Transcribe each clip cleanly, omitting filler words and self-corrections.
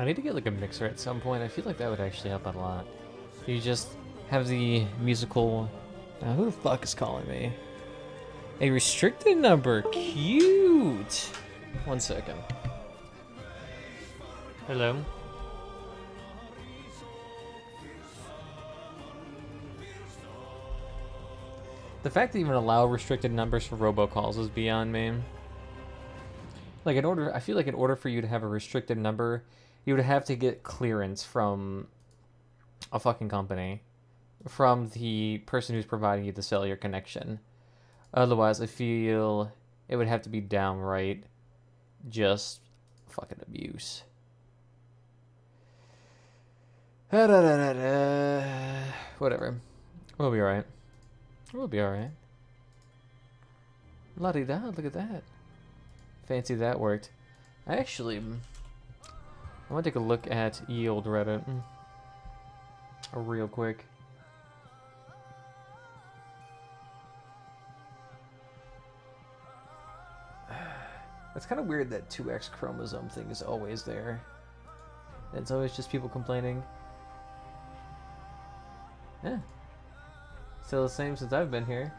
I need to get like a mixer at some point. I feel like that would actually help out a lot. You just have the musical... who the fuck is calling me? A restricted number. Cute. 1 second. Hello. The fact that you even allow restricted numbers for robocalls is beyond me. Like I feel like in order for you to have a restricted number, you would have to get clearance from a fucking company, from the person who's providing you the cellular connection. Otherwise, I feel it would have to be downright just fucking abuse. Whatever. We'll be alright. We'll be alright. La-di-da, look at that. Fancy that worked. Actually, I want to take a look at ye old Reddit. Real quick. It's kind of weird that 2X chromosome thing is always there. It's always just people complaining. Yeah. Still the same since I've been here.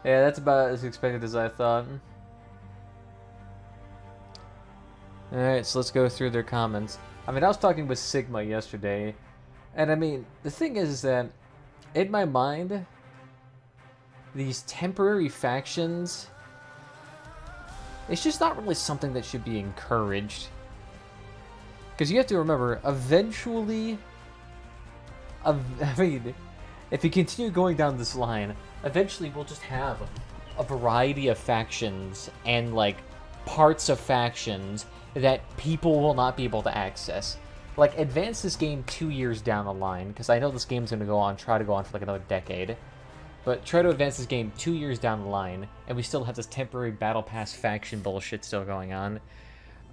Yeah, that's about as expected as I thought. Alright, so let's go through their comments. I mean, I was talking with Sigma yesterday, and I mean, the thing is that, in my mind, these temporary factions, it's just not really something that should be encouraged. Because you have to remember, eventually, I mean, if you continue going down this line, eventually we'll just have a variety of factions and, like, parts of factions that people will not be able to access. Like, advance this game 2 years down the line, because I know this game's going to try to go on for, like, another decade. But try to advance this game 2 years down the line, and we still have this temporary Battle Pass faction bullshit still going on.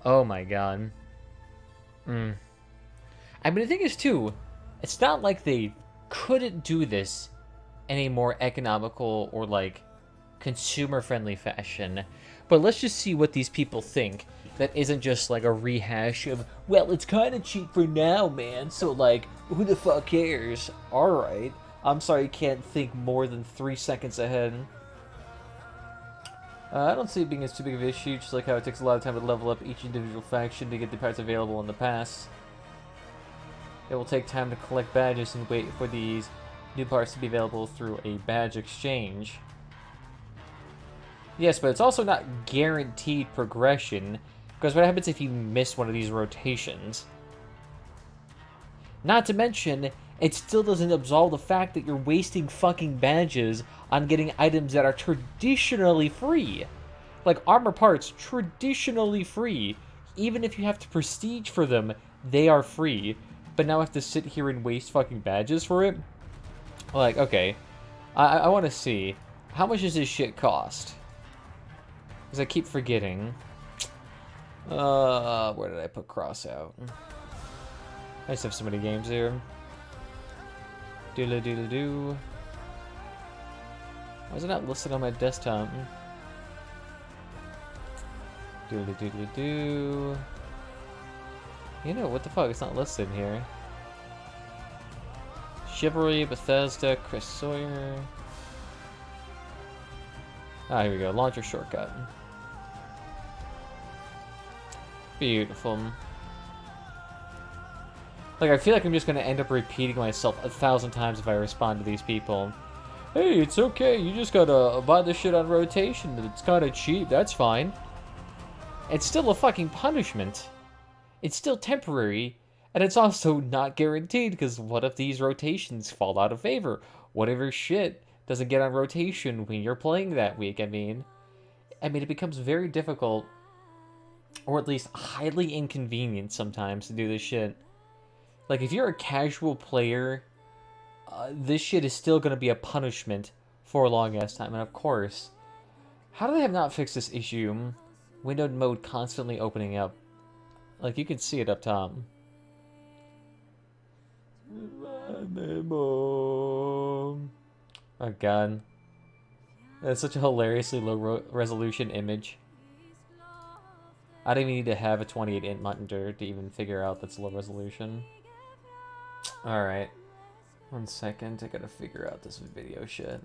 Oh my god. I mean, the thing is, too, it's not like they couldn't do this in a more economical or, like, consumer-friendly fashion. But let's just see what these people think that isn't just, like, a rehash of, well, it's kind of cheap for now, man, so, like, who the fuck cares? Alright. I'm sorry you can't think more than 3 seconds ahead. I don't see it being as too big of an issue, just like how it takes a lot of time to level up each individual faction to get the parts available in the pass. It will take time to collect badges and wait for these new parts to be available through a badge exchange. Yes, but it's also not guaranteed progression, because what happens if you miss one of these rotations? Not to mention, it still doesn't absolve the fact that you're wasting fucking badges on getting items that are traditionally free. Like, armor parts, traditionally free. Even if you have to prestige for them, they are free. But now I have to sit here and waste fucking badges for it? Like, okay. I want to see. How much does this shit cost? Because I keep forgetting. Where did I put cross out? I just have so many games here. Doodle-doodle-doo. Why is it not listed on my desktop? Doodle-doodle-doo. You know, what the fuck? It's not listed here. Chivalry, Bethesda, Chris Sawyer. Ah, here we go. Launcher shortcut. Beautiful. Like, I feel like I'm just gonna end up repeating myself 1,000 times if I respond to these people. Hey, it's okay, you just gotta buy this shit on rotation. It's kinda cheap, that's fine. It's still a fucking punishment. It's still temporary, and it's also not guaranteed, because what if these rotations fall out of favor? What if your shit doesn't get on rotation when you're playing that week? I mean, it becomes very difficult, or at least highly inconvenient sometimes to do this shit. Like, if you're a casual player, this shit is still going to be a punishment for a long-ass time. And of course, how do they have not fixed this issue? Windowed mode constantly opening up. Like, you can see it up top. Oh, God. That's such a hilariously low resolution image. I don't even need to have a 28 int monitor to even figure out that's low resolution. Alright. 1 second, I gotta figure out this video shit.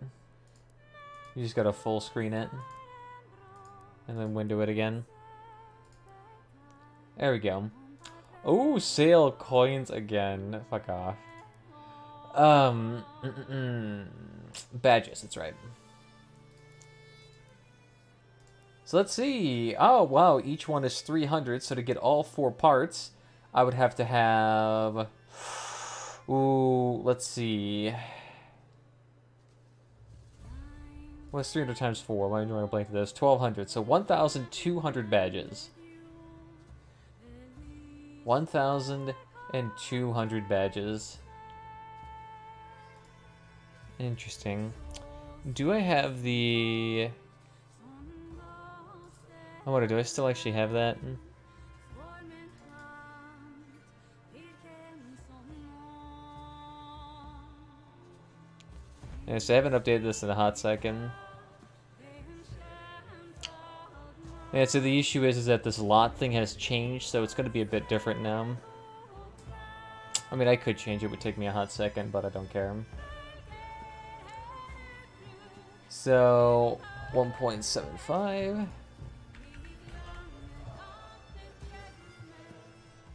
You just gotta full screen it. And then window it again. There we go. Oh, sale coins again. Fuck off. Badges, that's right. So let's see. Oh, wow, each one is 300, so to get all 4 parts, I would have to have... Ooh, let's see. What's 300 times 4? Why am I drawing a blank to this? 1,200, so 1,200 badges. 1,200 badges. Interesting. Do I have the... I wonder, do I still actually have that? Yeah, so I haven't updated this in a hot second. Yeah, so the issue is that this lot thing has changed, so it's going to be a bit different now. I mean, I could change it, would take me a hot second, but I don't care. So, 1.75.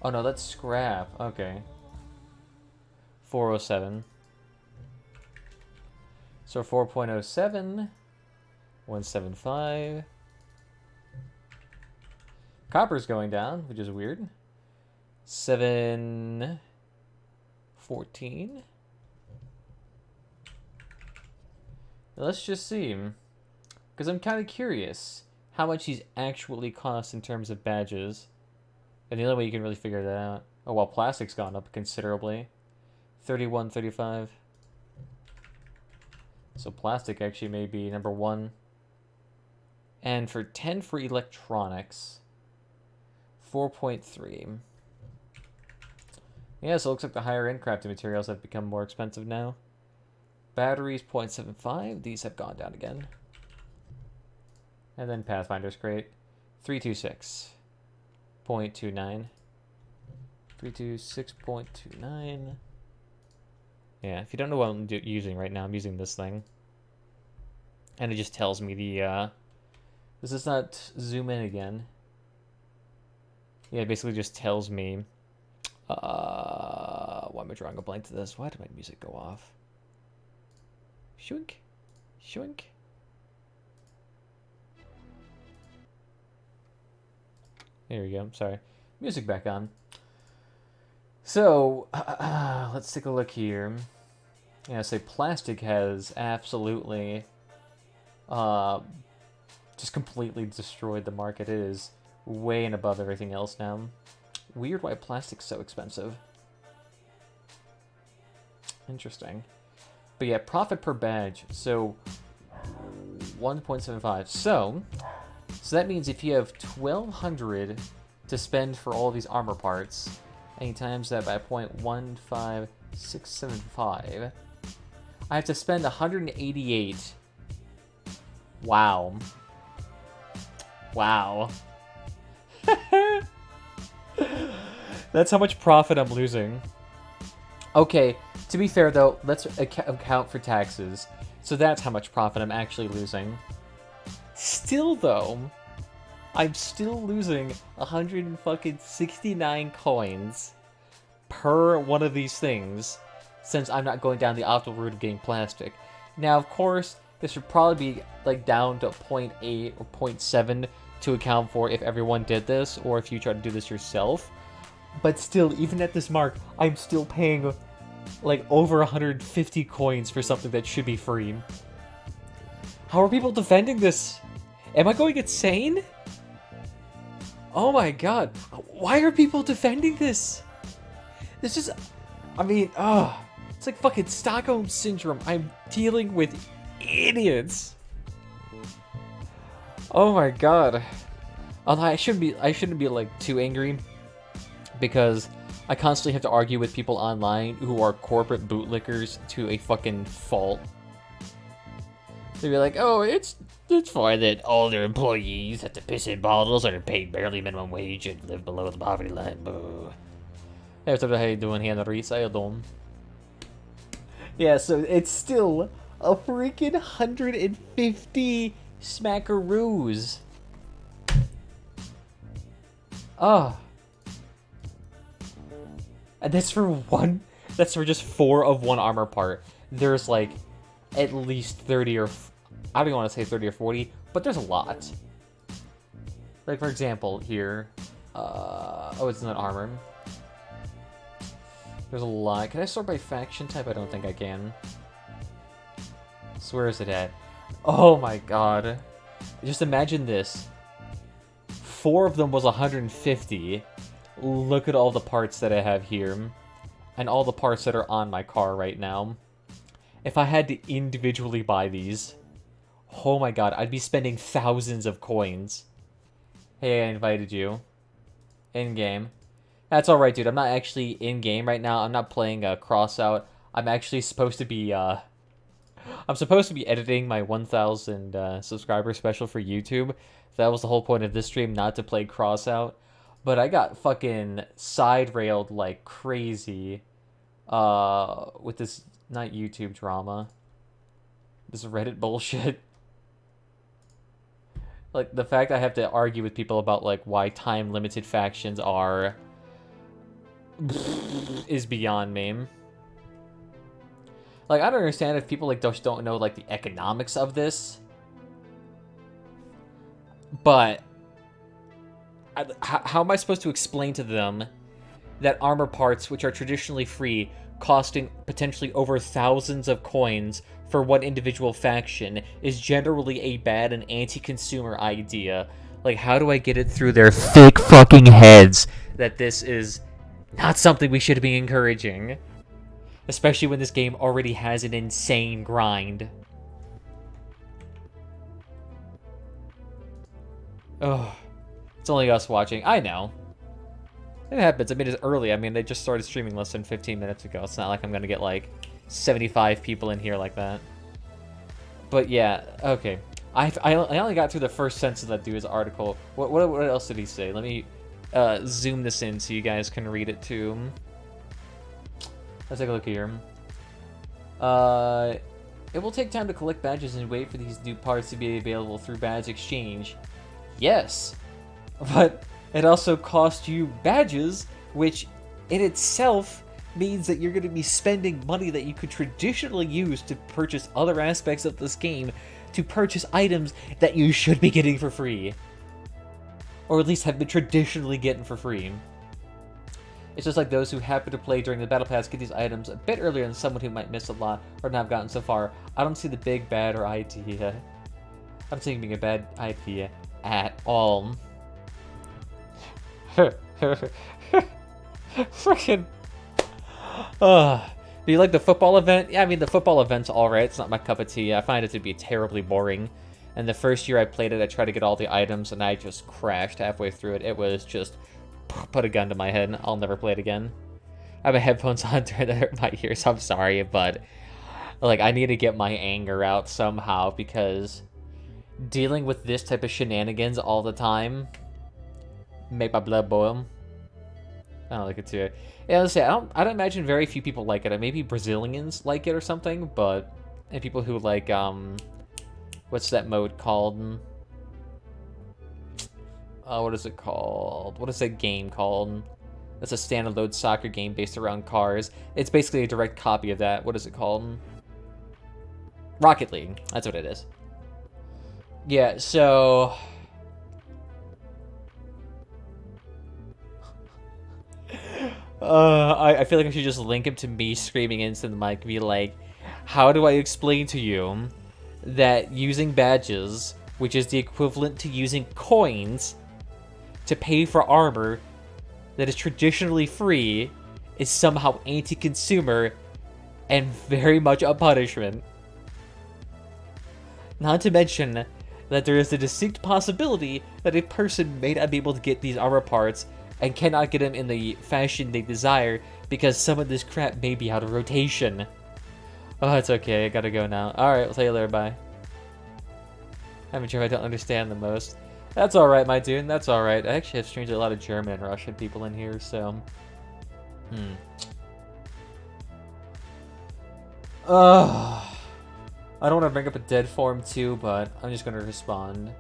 Oh no, that's scrap. Okay. 407. So 4.07. 175. Copper's going down, which is weird. 714. Let's just see. Because I'm kind of curious how much these actually cost in terms of badges. And the only way you can really figure that out... Oh, well, plastic's gone up considerably. 31, 35. So plastic actually may be number 1. And for 10 for electronics, 4.3. Yeah, so it looks like the higher end crafting materials have become more expensive now. Batteries, 0.75. These have gone down again. And then Pathfinder's crate, 326. 0.29. 326.29. Yeah, if you don't know what I'm using right now, I'm using this thing. And it just tells me the, Does this not zoom in again? Yeah, it basically just tells me, why am I drawing a blank to this? Why did my music go off? Shwink. Shwink. There we go. Sorry. Music back on. So, let's take a look here. Yeah, say plastic has absolutely just completely destroyed the market. It is way and above everything else now. Weird why plastic's so expensive. Interesting. But yeah, profit per badge. So, 1.75. So that means if you have 1,200 to spend for all these armor parts, and you times that by 0.15675, I have to spend 188. Wow. Wow. That's how much profit I'm losing. Okay, to be fair though, let's account for taxes. So that's how much profit I'm actually losing. Still though, I'm still losing 169 coins per one of these things, since I'm not going down the optimal route of getting plastic. Now, of course, this would probably be like down to 0.8 or 0.7 to account for if everyone did this, or if you try to do this yourself. But still, even at this mark, I'm still paying like over 150 coins for something that should be free. How are people defending this? Am I going insane? Oh my god. Why are people defending this? This is... I mean, it's like fucking Stockholm Syndrome. I'm dealing with idiots. Oh my god. Although I shouldn't be like too angry, because I constantly have to argue with people online who are corporate bootlickers to a fucking fault. They'd be like, oh, it's fine that all their employees have to piss in bottles or paid barely minimum wage and live below the poverty line. Boo. Hey, what's up? How you doing, Henry? How you doing? Yeah, so it's still a freaking 150 smackaroos. Oh. And that's for just 4 of one armor part. There's like at least 30 or... I don't even want to say 30 or 40, but there's a lot. Like, for example, here... oh, it's not armor. There's a lot. Can I sort by faction type? I don't think I can. So where is it at? Oh my god. Just imagine this. 4 of them was 150. Look at all the parts that I have here. And all the parts that are on my car right now. If I had to individually buy these... Oh my god, I'd be spending thousands of coins. Hey, I invited you. In-game. That's alright, dude. I'm not actually in-game right now. I'm not playing Crossout. I'm actually supposed to be, I'm supposed to be editing my 1,000 subscriber special for YouTube. That was the whole point of this stream, not to play Crossout. But I got fucking side-railed like crazy with this, not YouTube drama. This Reddit bullshit. Like, the fact I have to argue with people about, like, why time-limited factions are... is beyond me. Like, I don't understand if people, like, just don't know, like, the economics of this. But... how am I supposed to explain to them that armor parts, which are traditionally free, costing potentially over thousands of coins for one individual faction, is generally a bad and anti-consumer idea? Like, how do I get it through their thick fucking heads that this is not something we should be encouraging? Especially when this game already has an insane grind. Oh, it's only us watching. I know. It happens. I mean, it's early. I mean, they just started streaming less than 15 minutes ago. It's not like I'm gonna get, like, 75 people in here like that. But yeah, okay. I only got through the first sentence of that dude's article. What else did he say? Let me zoom this in so you guys can read it too. Let's take a look here. It will take time to collect badges and wait for these new parts to be available through badge exchange. Yes, but it also costs you badges, which in itself means that you're going to be spending money that you could traditionally use to purchase other aspects of this game, to purchase items that you should be getting for free. Or at least have been traditionally getting for free. It's just like those who happen to play during the Battle Pass get these items a bit earlier than someone who might miss a lot or not have gotten so far. I don't see the big bad or idea. I'm seeing being a bad idea at all. Frickin'. Do you like the football event? Yeah, I mean, the football event's alright. It's not my cup of tea. I find it to be terribly boring. And the first year I played it, I tried to get all the items, and I just crashed halfway through it. It was just... put a gun to my head. I'll never play it again. I have my headphones on that hurt my ears. I'm sorry, but... like, I need to get my anger out somehow, because... dealing with this type of shenanigans all the time... make my blood boil. I don't like it too. Yeah, let's say I don't imagine very few people like it. Maybe Brazilians like it or something, but and people who like what's that mode called? What is it called? What is that game called? That's a standalone soccer game based around cars. It's basically a direct copy of that. What is it called? Rocket League. That's what it is. Yeah, so I feel like I should just link him to me screaming into the mic, be like, how do I explain to you that using badges, which is the equivalent to using coins to pay for armor that is traditionally free, is somehow anti-consumer and very much a punishment? Not to mention that there is a distinct possibility that a person may not be able to get these armor parts and cannot get them in the fashion they desire because some of this crap may be out of rotation. Oh, it's okay. I gotta go now. Alright, I'll see you later. Bye. I'm sure I don't understand the most. That's alright, my dude. That's alright. I actually have strangely a lot of German and Russian people in here, so... Ugh. I don't want to bring up a dead form too, but I'm just going to respond.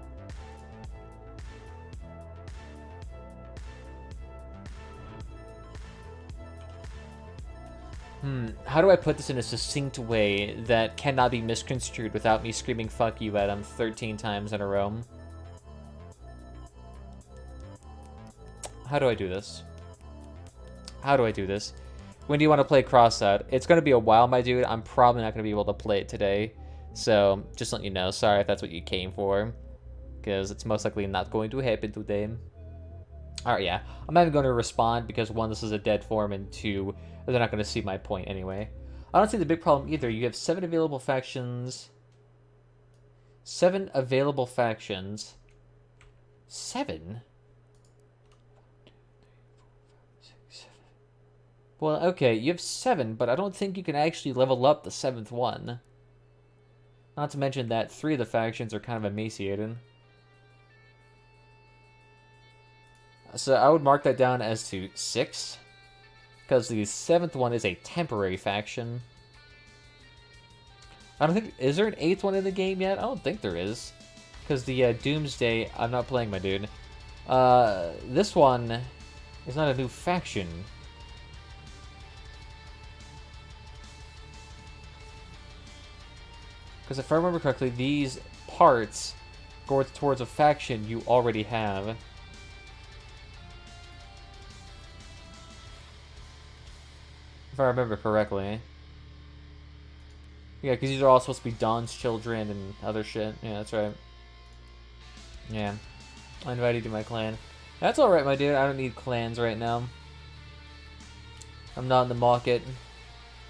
How do I put this in a succinct way that cannot be misconstrued without me screaming fuck you at him 13 times in a row? How do I do this? How do I do this? When do you want to play Crossout? It's going to be a while, my dude. I'm probably not going to be able to play it today. So, just letting you know. Sorry if that's what you came for. Because it's most likely not going to happen today. Alright, yeah. I'm not even going to respond because, one, this is a dead form, and two, they're not going to see my point anyway. I don't see the big problem either. You have 7 available factions. 7 available factions. 7? Well, okay, you have 7, but I don't think you can actually level up the 7th one. Not to mention that 3 of the factions are kind of emaciated. So I would mark that down as to 6. Because the 7th one is a temporary faction. I don't think... Is there an 8th one in the game yet? I don't think there is. Because the Doomsday... I'm not playing, my dude. This one is not a new faction. Because if I remember correctly, these parts go towards a faction you already have. If I remember correctly. Yeah, because these are all supposed to be Dawn's children and other shit. Yeah, that's right. Yeah. I invited you to my clan. That's alright, my dude. I don't need clans right now. I'm not in the market.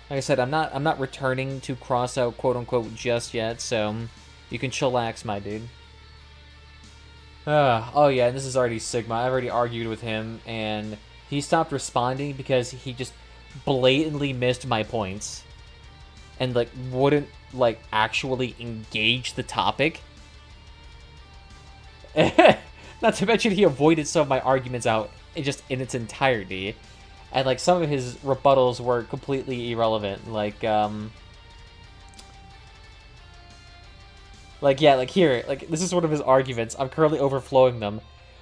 Like I said, I'm not returning to Crossout, quote-unquote, just yet, so you can chillax, my dude. Oh yeah, and this is already Sigma. I've already argued with him, and he stopped responding because he just blatantly missed my points. And, like, wouldn't, like, actually engage the topic. Not to mention he avoided some of my arguments out just in its entirety. And, like, some of his rebuttals were completely irrelevant. Like, yeah, like, here. Like, this is one of his arguments. I'm currently overflowing them.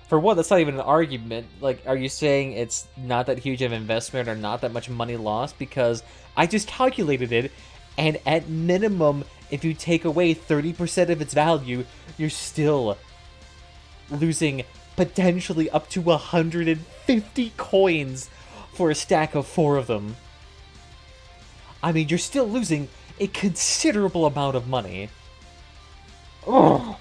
For one, that's not even an argument. Like, are you saying it's not that huge of an investment or not that much money lost? Because I just calculated it, and at minimum, if you take away 30% of its value, you're still losing potentially up to 150 coins for a stack of 4 of them. I mean, you're still losing a considerable amount of money. Ugh.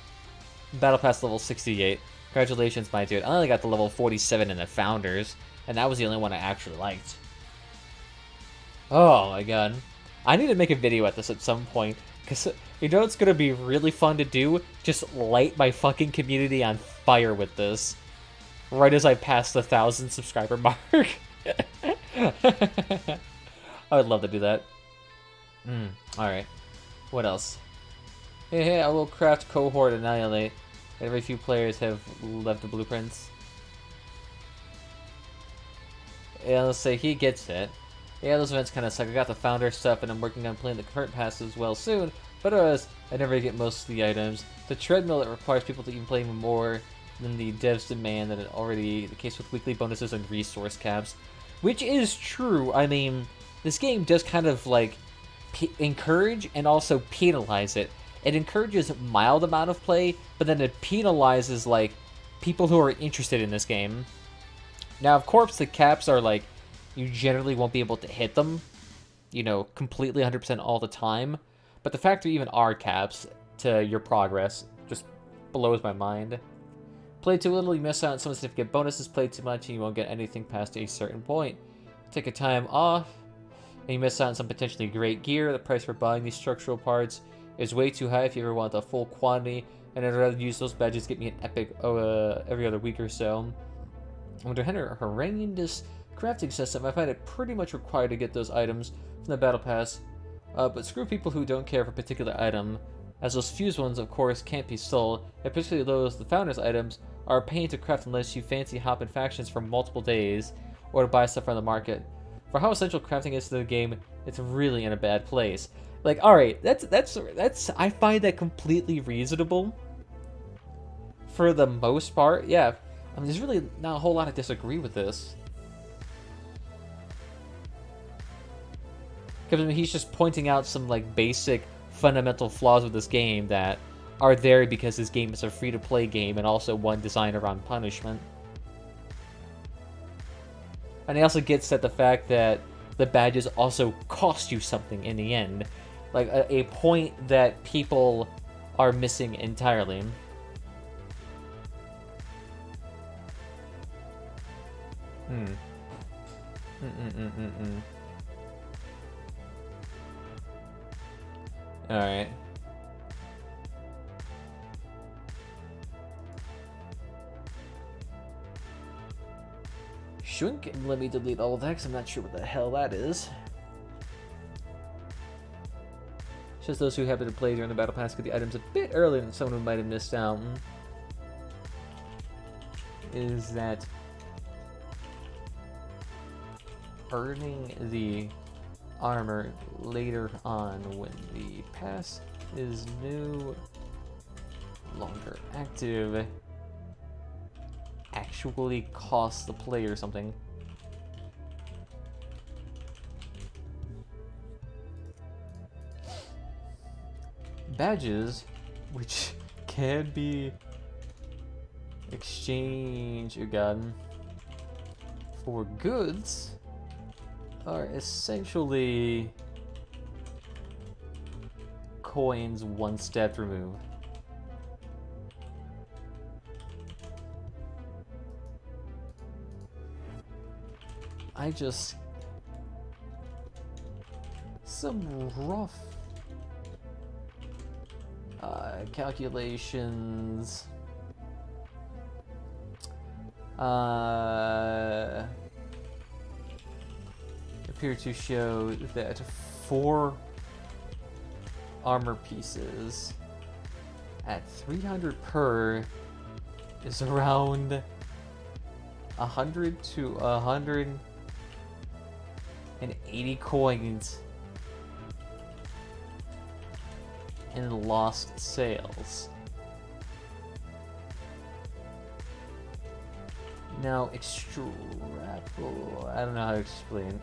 Battle Pass level 68. Congratulations, my dude. I only got the level 47 in the Founders, and that was the only one I actually liked. Oh my god. I need to make a video at this at some point, because you know what's going to be really fun to do? Just light my fucking community on fire with this. Right as I pass the 1,000 subscriber mark. I would love to do that. Alright. What else? Hey, I will craft cohort annihilate. Every few players have left the blueprints. Yeah, let's say he gets it. Yeah, those events kind of suck. I got the founder stuff, and I'm working on playing the current pass as well soon. But I never get most of the items. The treadmill, it requires people to even play more than the devs demand, that it already the case with weekly bonuses and resource caps. Which is true. I mean, this game does kind of, like, encourage and also penalize it. It encourages a mild amount of play, but then it penalizes, like, people who are interested in this game. Now, of course, the caps are, like, you generally won't be able to hit them, you know, completely 100% all the time. But the fact there even are caps to your progress just blows my mind. Play too little, you miss out on some significant bonuses. Play too much, and you won't get anything past a certain point. Take a time off, and you miss out on some potentially great gear. The price for buying these structural parts is way too high if you ever want the full quantity, and I'd rather use those badges get me an epic every other week or so. Under horrendous crafting system, I find it pretty much required to get those items from the battle pass. But screw people who don't care for a particular item. as those fused ones, of course, can't be sold, and particularly those, the founder's items, are a pain to craft unless you fancy hop in factions for multiple days, or to buy stuff from the market. For how essential crafting is to the game, it's really in a bad place. Like, alright, that's I find that completely reasonable. For the most part, yeah. I mean, there's really not a whole lot to disagree with this. Because I mean, he's just pointing out some like basic fundamental flaws with this game that are there because this game is a free-to-play game and also one designed around punishment. And he also gets at the fact that the badges also cost you something in the end. Like a point that people are missing entirely. Alright. Shouldn't let me delete all of that because I'm not sure what the hell that is. It's just those who happen to play during the battle pass get the items a bit earlier than someone who might have missed out. Is that earning the armor later on when the pass is no longer active actually costs the player something. Badges, which can be exchanged for goods, are essentially coins one step removed. I just... some rough calculations appear to show that 4 armor pieces at 300 per is around 100 to 180 coins in lost sales. Now extrapolate. I don't know how to explain.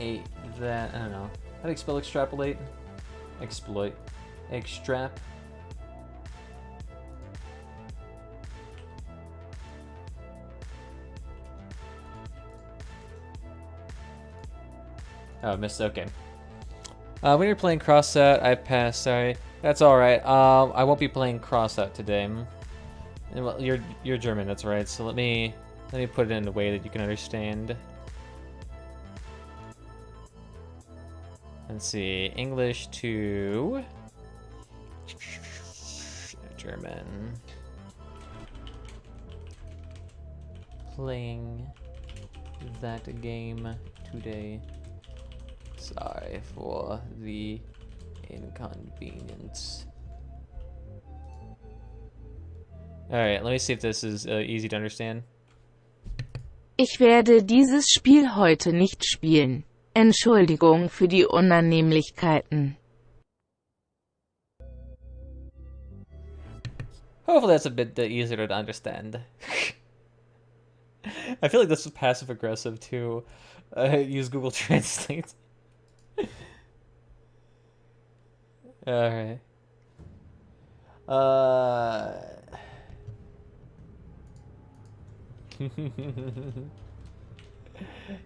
I don't know. How do you spell extrapolate? Exploit. Extrap. Oh, missed. Okay. When you're playing cross-out, I passed. Sorry, that's all right. I won't be playing cross-out today. And, well, you're German, that's right. So let me put it in a way that you can understand. Let's see, English to German. Playing that game today. Sorry for the inconvenience. Alright, let me see if this is easy to understand. Ich werde dieses Spiel heute nicht spielen. Entschuldigung für die Unannehmlichkeiten. Hopefully that's a bit easier to understand. I feel like this is passive-aggressive to use Google Translate. Alright.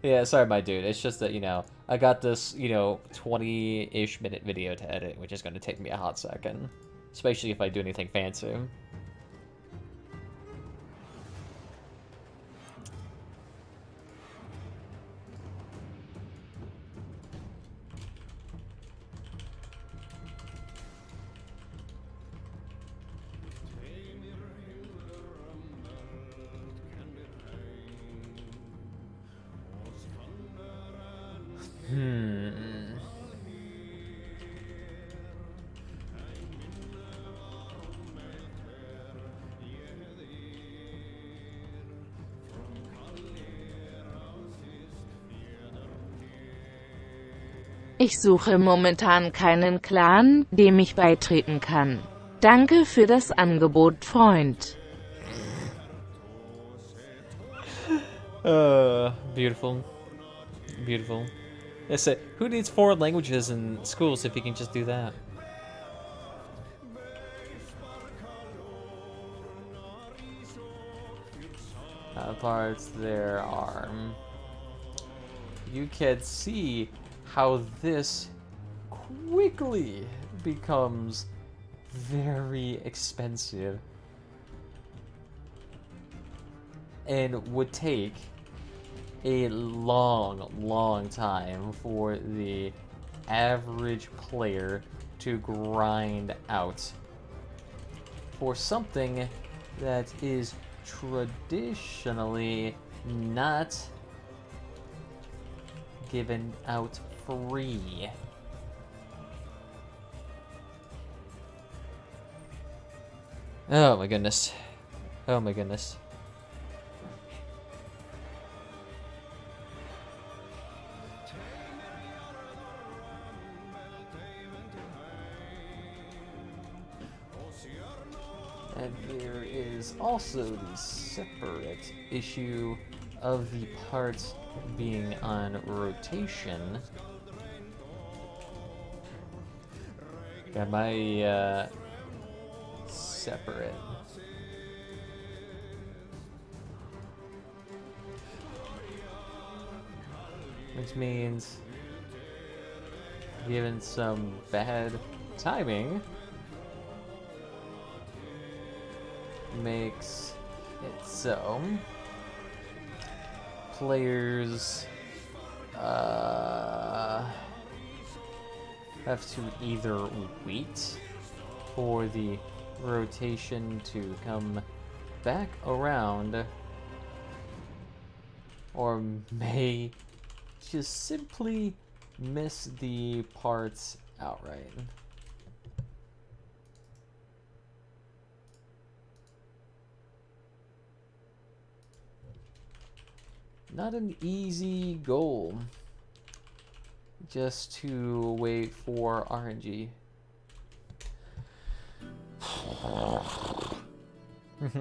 Yeah, sorry, my dude. It's just that, you know, I got this, 20-ish minute video to edit, which is going to take me a hot second. Especially if I do anything fancy. Ich suche momentan keinen Clan, dem ich beitreten kann. Danke für das Angebot, Freund. Beautiful. Beautiful. They say, who needs foreign languages in schools if you can just do that? Parts there are. You can see how this quickly becomes very expensive and would take a long time for the average player to grind out for something that is traditionally not given out free. Oh my goodness. Oh my goodness. And there is also the separate issue of the parts being on rotation. Got my separate. Which means, given some bad timing, makes it so players have to either wait for the rotation to come back around, or may just simply miss the parts outright. Not an easy goal, just to wait for RNG.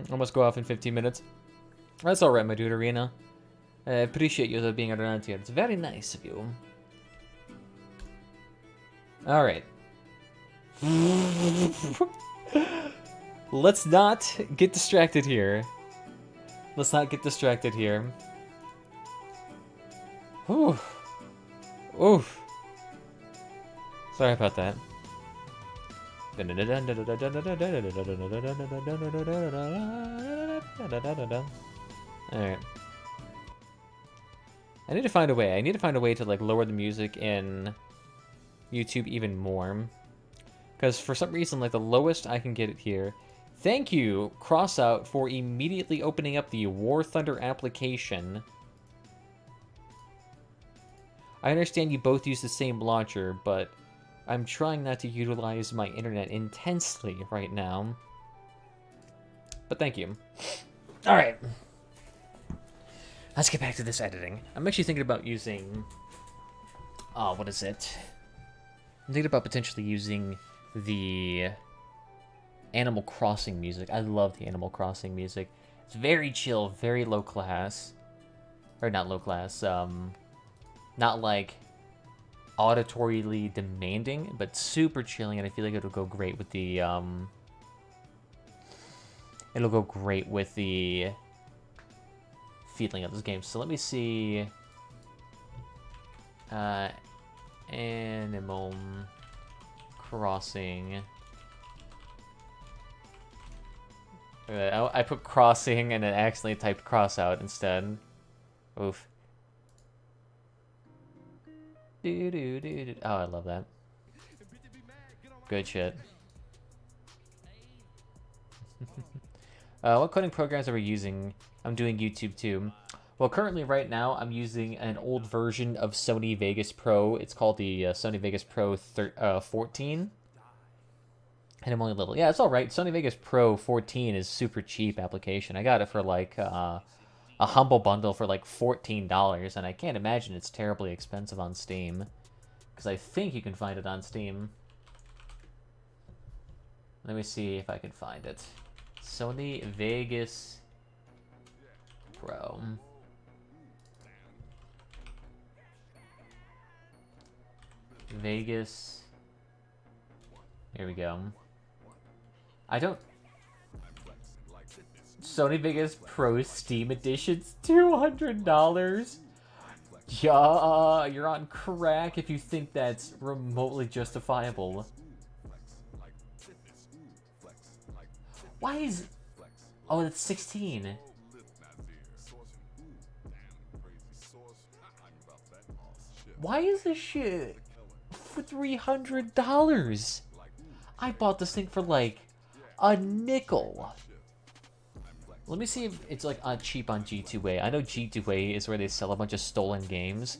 Almost go off in 15 minutes. That's alright, my dude, Arena. I appreciate you being around here. It's very nice of you. Alright. Let's not get distracted here. Let's not get distracted here. Ooh. Oof. Sorry about that. Alright. I need to find a way. I need to find a way to like lower the music in YouTube even more. Because for some reason, like the lowest I can get it here. Thank you, Crossout, for immediately opening up the War Thunder application. I understand you both use the same launcher, but I'm trying not to utilize my internet intensely right now. But thank you. Alright. Let's get back to this editing. I'm actually thinking about using... what is it? I'm thinking about potentially using the Animal Crossing music. I love the Animal Crossing music. It's very chill, very low class. Or not low class, not like auditorily demanding, but super chilling, and I feel like it'll go great with the feeling of this game. So let me see. Animal Crossing. I put crossing and then accidentally typed cross out instead. Oof. Oh, I love that. Good shit. What coding programs are we using? I'm doing YouTube too. Well, currently right now I'm using an old version of Sony Vegas Pro. It's called the Sony Vegas Pro 14. And I'm only level. Yeah, it's all right. Sony Vegas Pro 14 is super cheap application. I got it for like a humble bundle for like $14, and I can't imagine it's terribly expensive on Steam. because I think you can find it on Steam. Let me see if I can find it. Sony Vegas Pro. Vegas. Here we go. I don't... Sony Vegas Pro Steam Edition's $200. Yeah, you're on crack if you think that's remotely justifiable. Why is... Oh, that's 16. Why is this shit for $300? I bought this thing for like a nickel. Let me see if it's like cheap on G2A. I know G2A is where they sell a bunch of stolen games,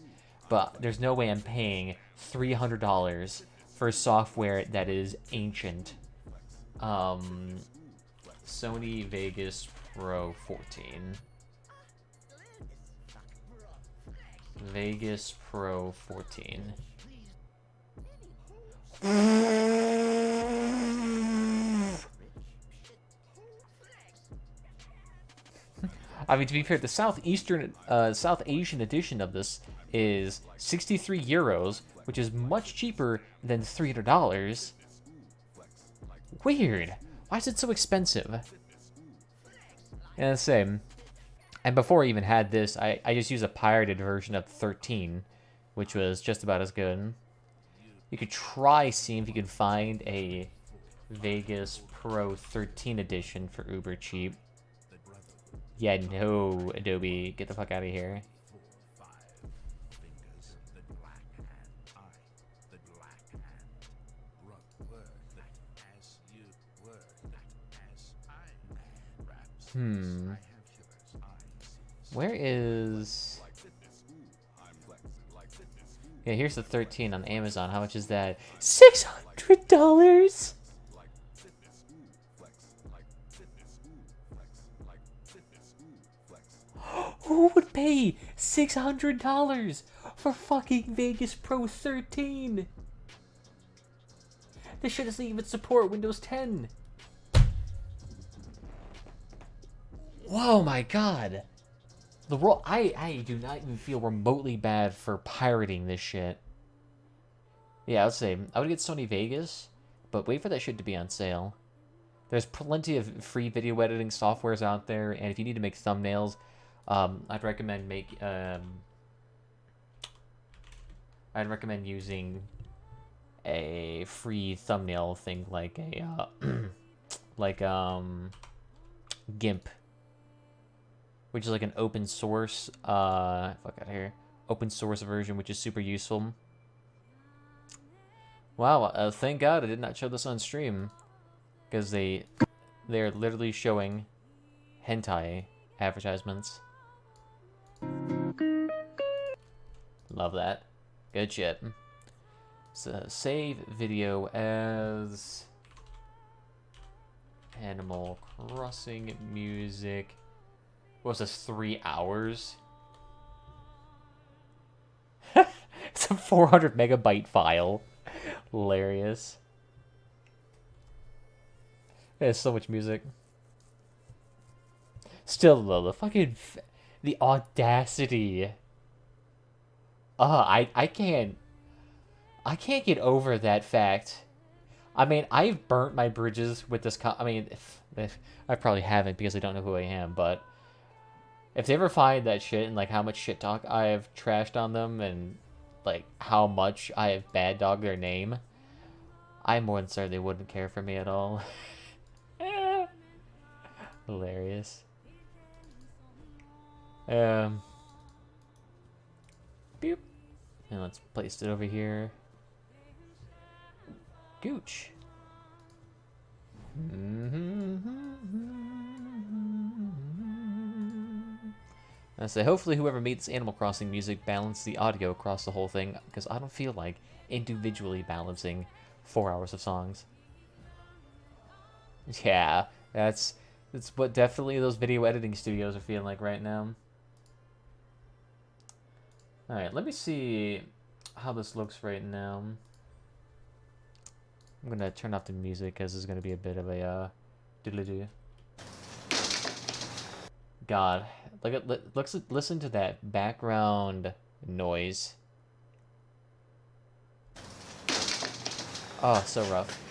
but there's no way I'm paying $300 for software that is ancient. Sony Vegas Pro 14. Vegas Pro 14. I mean, to be fair, the South Asian edition of this is 63 euros, which is much cheaper than $300. Weird. Why is it so expensive? Yeah, the same. And before I even had this, I just used a pirated version of 13, which was just about as good. You could try seeing if you could find a Vegas Pro 13 edition for uber cheap. Yeah, no, Adobe, get the fuck out of here. Where is... Yeah, here's the 13 on Amazon. How much is that? $600? Who would pay $600 for fucking Vegas Pro 13? This shit doesn't even support Windows 10. Whoa, my god. I do not even feel remotely bad for pirating this shit. Yeah, I would say I would get Sony Vegas, but wait for that shit to be on sale. There's plenty of free video editing softwares out there, and if you need to make thumbnails, I'd recommend using a free thumbnail thing like a GIMP, which is like an open source open source version, which is super useful. Wow, thank God I did not show this on stream, because they're literally showing hentai advertisements. Love that. Good shit. So save video as Animal Crossing music. What was this, 3 hours? It's a 400 megabyte file. Hilarious. There's so much music. Still though, the fucking... the audacity. I can't get over that fact. I mean, I've burnt my bridges with this I mean, I probably haven't because I don't know who I am, but if they ever find that shit and like how much shit talk I have trashed on them and like how much I have bad dogged their name, I'm more than certain they wouldn't care for me at all. Hilarious. Boop. And let's place it over here. Gooch. I say, hopefully whoever made this Animal Crossing music balanced the audio across the whole thing, because I don't feel like individually balancing 4 hours of songs. Yeah, that's what definitely those video editing studios are feeling like right now. Alright, let me see how this looks right now. I'm gonna turn off the music as this is gonna be a bit of a doodly-doo. God, listen to that background noise. Oh, so rough.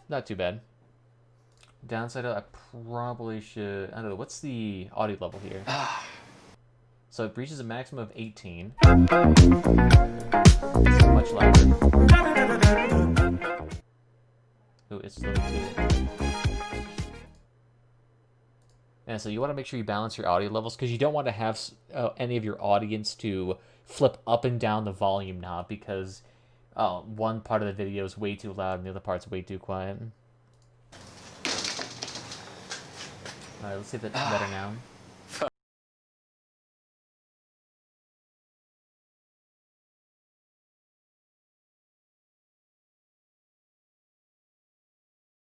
Not too bad. Downside, I probably should. I don't know. What's the audio level here? So it reaches a maximum of 18. It's much louder. Oh, it's still 2. And so you want to make sure you balance your audio levels because you don't want to have any of your audience to flip up and down the volume knob because one part of the video is way too loud and the other part's way too quiet. Alright, let's see if that's better now.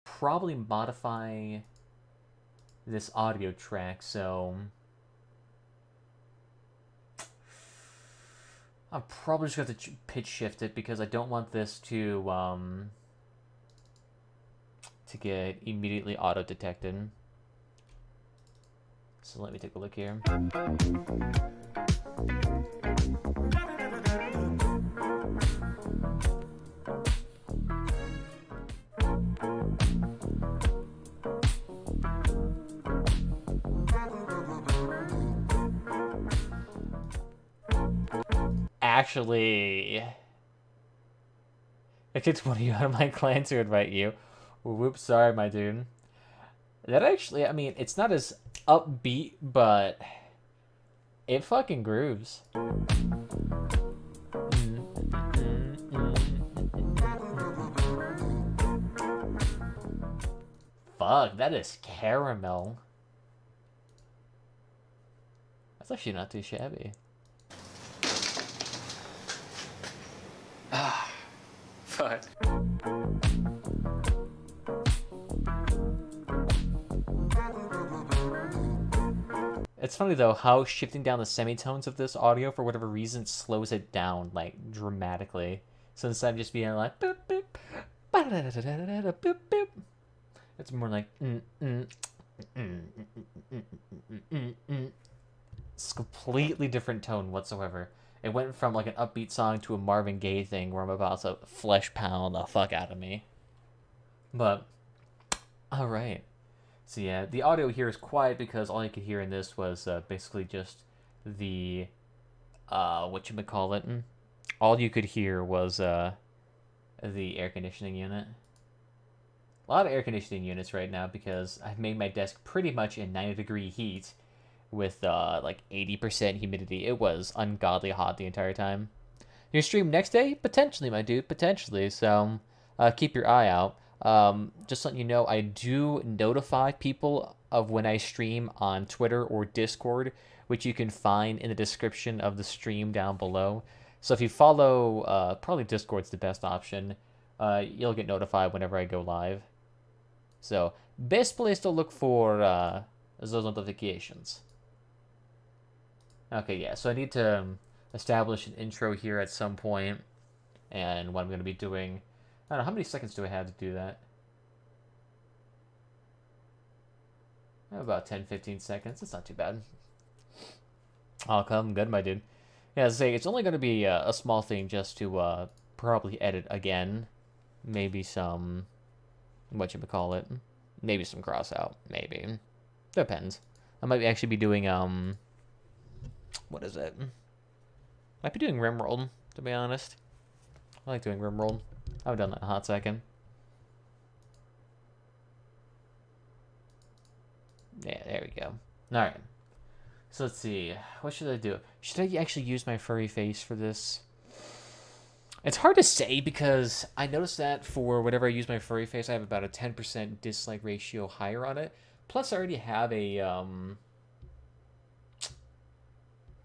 Probably modify this audio track, so I'm probably just going to pitch shift it because I don't want this to get immediately auto detected. So let me take a look here. Actually, I kicked one of you out of my clan to invite you. Whoops, sorry, my dude. That actually, I mean, it's not as upbeat, but it fucking grooves. Fuck, that is caramel. That's actually not too shabby. Fuck. It's funny though how shifting down the semitones of this audio for whatever reason slows it down like dramatically. So instead of just being like boop boop, boop boop, it's more like it's a completely different tone whatsoever. It went from like an upbeat song to a Marvin Gaye thing where I'm about to flesh pound the fuck out of me. But all right. So yeah, the audio here is quiet because all you could hear in this was basically just the whatchamacallit. All you could hear was the air conditioning unit. A lot of air conditioning units right now because I've made my desk pretty much in 90-degree heat with like 80% humidity. It was ungodly hot the entire time. Your stream next day? Potentially, my dude, potentially. So keep your eye out. Just letting you know, I do notify people of when I stream on Twitter or Discord, which you can find in the description of the stream down below. So if you follow, probably Discord's the best option. You'll get notified whenever I go live. So best place to look for those notifications. Okay, yeah. So I need to establish an intro here at some point, and what I'm going to be doing. I don't know, how many seconds do I have to do that? About 10-15 seconds. It's not too bad. I'll come good, my dude. Yeah, as I say, it's only going to be a small thing just to probably edit again. Maybe some, whatchamacallit, maybe some cross out, maybe. Depends. I might actually be doing, what is it? Might be doing Rimworld, to be honest. I like doing Rimworld. I haven't done that in a hot second. Yeah, there we go. Alright. So let's see. What should I do? Should I actually use my furry face for this? It's hard to say because I noticed that for whenever I use my furry face, I have about a 10% dislike ratio higher on it. Plus, I already have a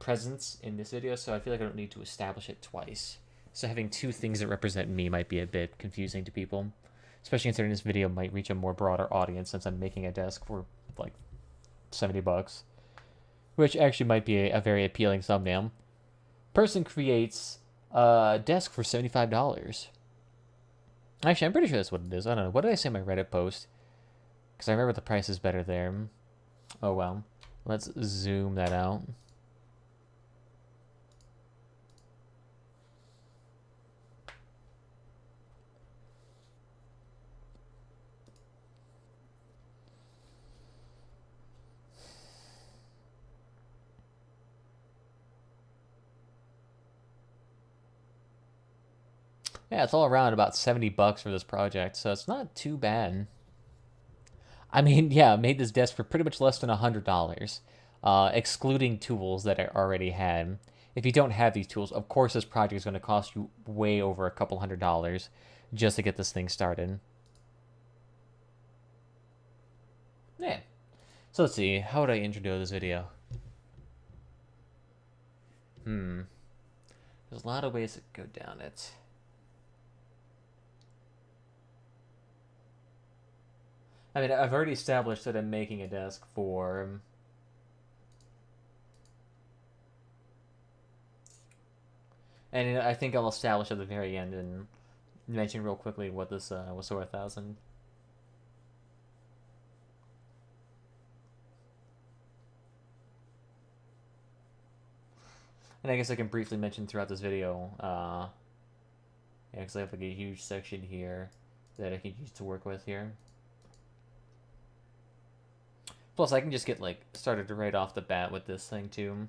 presence in this video, so I feel like I don't need to establish it twice. So having two things that represent me might be a bit confusing to people. especially considering this video might reach a more broader audience since I'm making a desk for like $70, which actually might be a very appealing thumbnail. Person creates a desk for $75. Actually, I'm pretty sure that's what it is. I don't know. What did I say in my Reddit post? Because I remember the price is better there. Oh well. Let's zoom that out. Yeah, it's all around about $70 for this project, so it's not too bad. I mean, yeah, I made this desk for pretty much less than $100, excluding tools that I already had. If you don't have these tools, of course this project is going to cost you way over a couple $100 just to get this thing started. Yeah. So let's see, how would I intro this video? There's a lot of ways to go down it. I mean, I've already established that I'm making a desk for... And I think I'll establish at the very end and mention real quickly what this was for 1,000. And I guess I can briefly mention throughout this video, yeah, because I have like a huge section here that I can use to work with here. Plus, I can just get like started right off the bat with this thing too.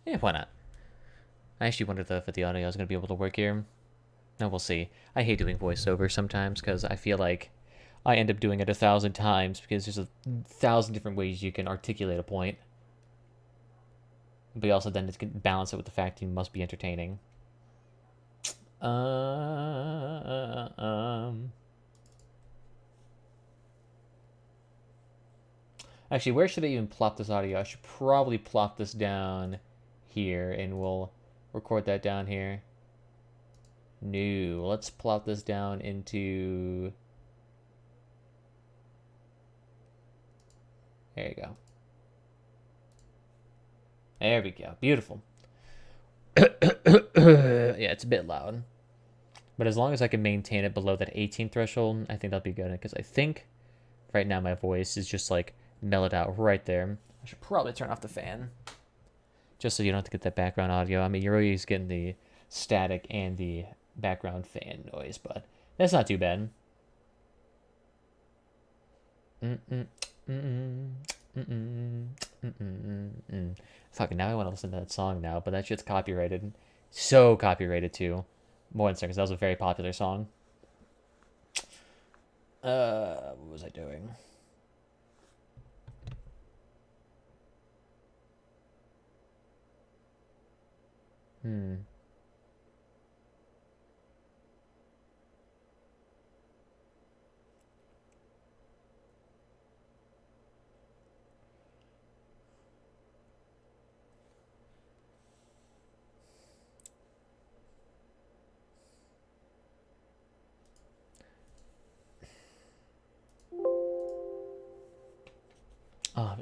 Yeah, why not? I actually wondered if the audio is going to be able to work here. No, we'll see. I hate doing voiceover sometimes because I feel like I end up doing it 1,000 times because there's 1,000 different ways you can articulate a point. But you also then can balance it with the fact you must be entertaining. Actually, where should I even plop this audio? I should probably plop this down here, and we'll record that down here. No, let's plop this down into... There you go. There we go. Beautiful. Yeah, it's a bit loud. But as long as I can maintain it below that 18 threshold, I think that'll be good. Because I think right now my voice is just like mellowed out right there. I should probably turn off the fan. Just so you don't have to get that background audio. I mean, you're always getting the static and the background fan noise, but that's not too bad. Fuck, now I want to listen to that song now, but that shit's copyrighted. So copyrighted too. More than because that was a very popular song. What was I doing?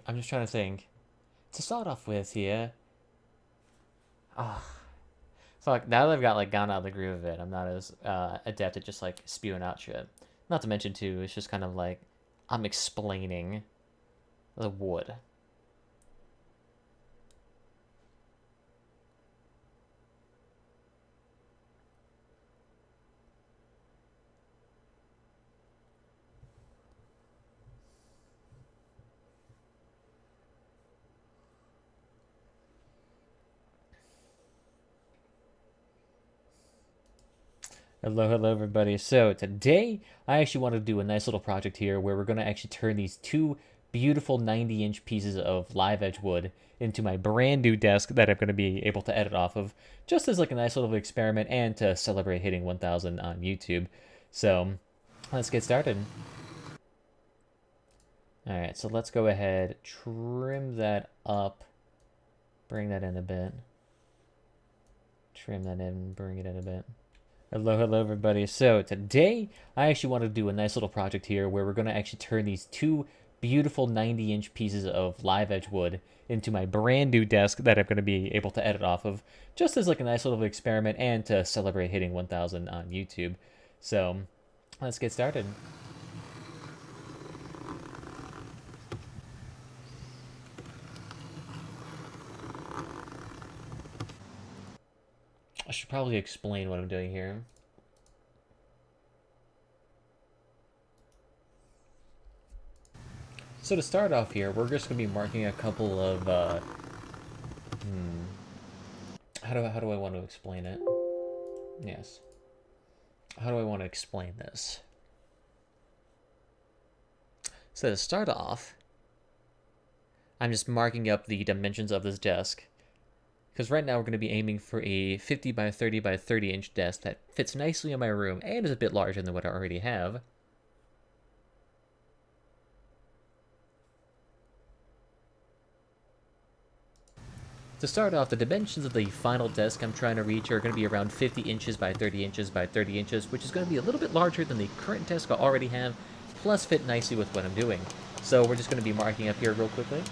I'm just trying to think. To start off with here. Fuck, now that I've got like gone out of the groove of it, I'm not as adept at just like spewing out shit. Not to mention too, it's just kind of like I'm explaining the wood. Hello everybody. So today I actually want to do a nice little project here where we're going to actually turn these two beautiful 90-inch pieces of live edge wood into my brand new desk that I'm going to be able to edit off of, just as like a nice little experiment and to celebrate hitting 1,000 on YouTube. So let's get started. Alright, so let's go ahead, trim that up, bring that in a bit. Trim that in, bring it in a bit. Hello, everybody. So today, I actually want to do a nice little project here where we're going to actually turn these two beautiful 90-inch pieces of live edge wood into my brand new desk that I'm going to be able to edit off of, just as like a nice little experiment and to celebrate hitting 1,000 on YouTube. So let's get started. I should probably explain what I'm doing here. So to start off here, we're just going to be marking a couple of, how do I want to explain it? Yes. How do I want to explain this? So to start off, I'm just marking up the dimensions of this desk. Because right now we're going to be aiming for a 50 by 30 by 30 inch desk that fits nicely in my room and is a bit larger than what I already have. To start off, the dimensions of the final desk I'm trying to reach are going to be around 50 inches by 30 inches by 30 inches, which is going to be a little bit larger than the current desk I already have, plus fit nicely with what I'm doing. So we're just going to be marking up here real quickly.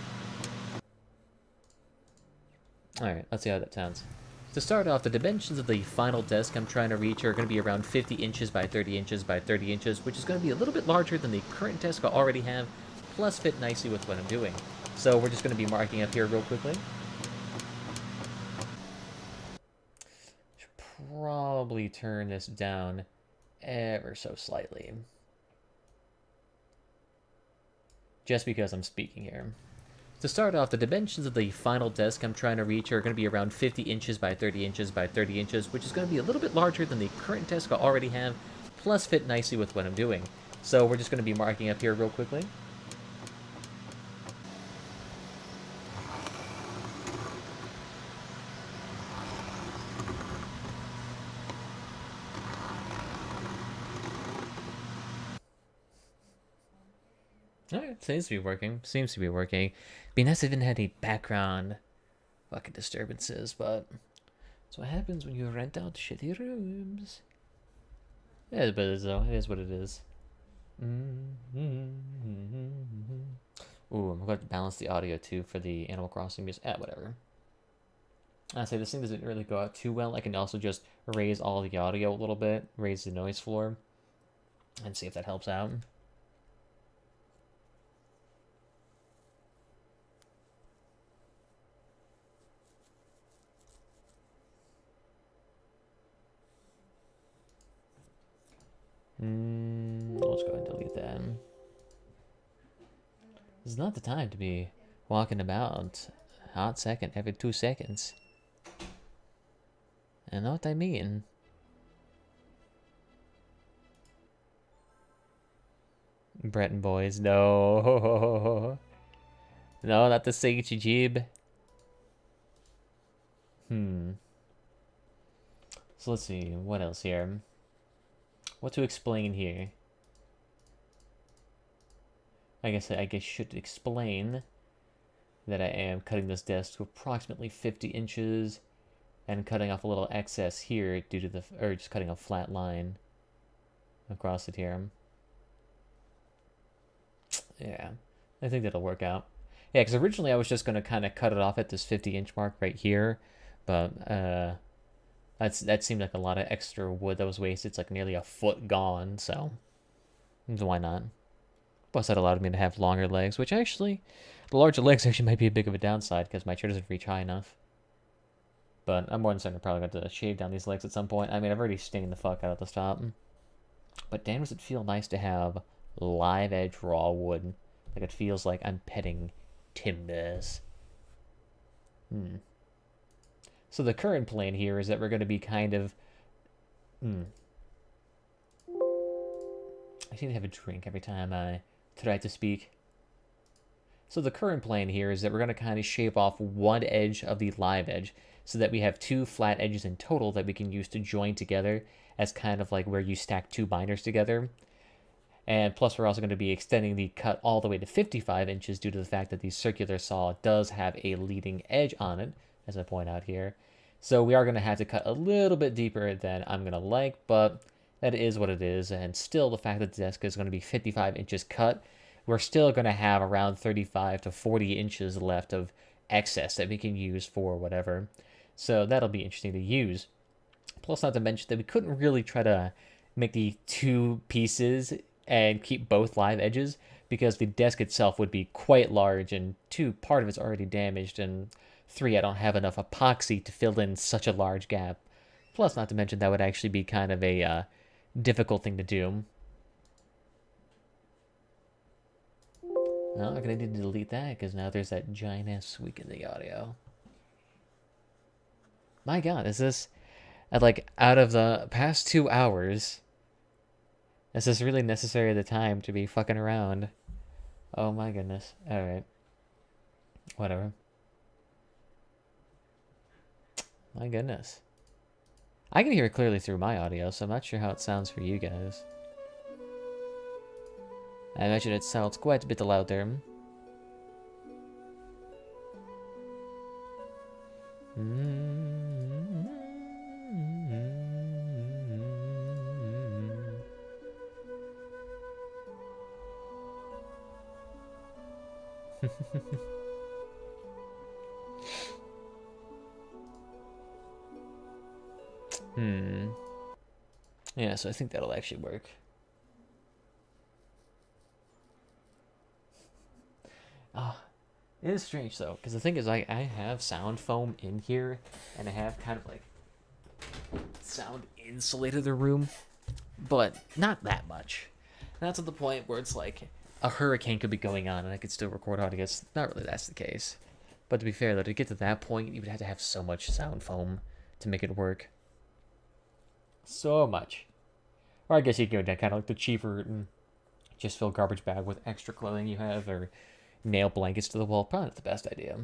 Alright, let's see how that sounds. To start off, the dimensions of the final desk I'm trying to reach are going to be around 50 inches by 30 inches by 30 inches, which is going to be a little bit larger than the current desk I already have, plus fit nicely with what I'm doing. So we're just going to be marking up here real quickly. Should probably turn this down ever so slightly. Just because I'm speaking here. To start off, the dimensions of the final desk I'm trying to reach are going to be around 50 inches by 30 inches by 30 inches, which is going to be a little bit larger than the current desk I already have, plus fit nicely with what I'm doing. So we're just going to be marking up here real quickly. Alright, seems to be working. Seems to be working. Be nice if it didn't have any background fucking disturbances, but that's what happens when you rent out shitty rooms. Yeah, but it is though. It is what it is. Ooh, I'm going to balance the audio too for the Animal Crossing music. Whatever. I say this thing doesn't really go out too well. I can also just raise all the audio a little bit, raise the noise floor, and see if that helps out. Let's go ahead and delete that. This is not the time to be walking about a hot second every 2 seconds. I know what I mean. Breton boys, no. No, not the Jib. So let's see, what else here? What to explain here? I guess should explain that I am cutting this desk to approximately 50 inches and cutting off a little excess here due to or just cutting a flat line across it here. Yeah, I think that'll work out. Yeah, because originally I was just going to kind of cut it off at this 50-inch mark right here, but that seemed like a lot of extra wood that was wasted. It's like nearly a foot gone, so why not? Plus, that allowed me to have longer legs, which actually, the larger legs actually might be a big of a downside because my chair doesn't reach high enough. But I'm more than certain I'm probably going to shave down these legs at some point. I mean, I've already stained the fuck out at the top. But damn, does it feel nice to have live edge raw wood. Like it feels like I'm petting timbers. So the current plan here is that we're going to be kind of... I seem to have a drink every time I try to speak. So the current plan here is that we're going to kind of shave off one edge of the live edge so that we have two flat edges in total that we can use to join together as kind of like where you stack two binders together. And plus we're also going to be extending the cut all the way to 55 inches due to the fact that the circular saw does have a leading edge on it, as I point out here. So we are going to have to cut a little bit deeper than I'm going to like, but that is what it is. And still, the fact that the desk is going to be 55 inches cut, we're still going to have around 35 to 40 inches left of excess that we can use for whatever. So that'll be interesting to use. Plus, not to mention that we couldn't really try to make the two pieces and keep both live edges because the desk itself would be quite large, and two, part of it's already damaged, and three, I don't have enough epoxy to fill in such a large gap. Plus, not to mention that would actually be kind of a difficult thing to do. Well, I'm going to need to delete that because now there's that giant ass squeak in the audio. My god, is this... like, out of the past 2 hours, is this really necessary at the time to be fucking around? Oh my goodness. Alright. Whatever. My goodness. I can hear it clearly through my audio, so I'm not sure how it sounds for you guys. I imagine it sounds quite a bit louder. Yeah, so I think that'll actually work. It is strange though, because the thing is, I have sound foam in here, and I have kind of like sound insulated the room, but not that much. And that's at the point where it's like a hurricane could be going on and I could still record audio. It's not really that's the case. But to be fair though, to get to that point, you would have to have so much sound foam to make it work. So much. Or I guess you could go down kind of like the cheaper route and just fill garbage bag with extra clothing you have, or nail blankets to the wall. Probably not the best idea.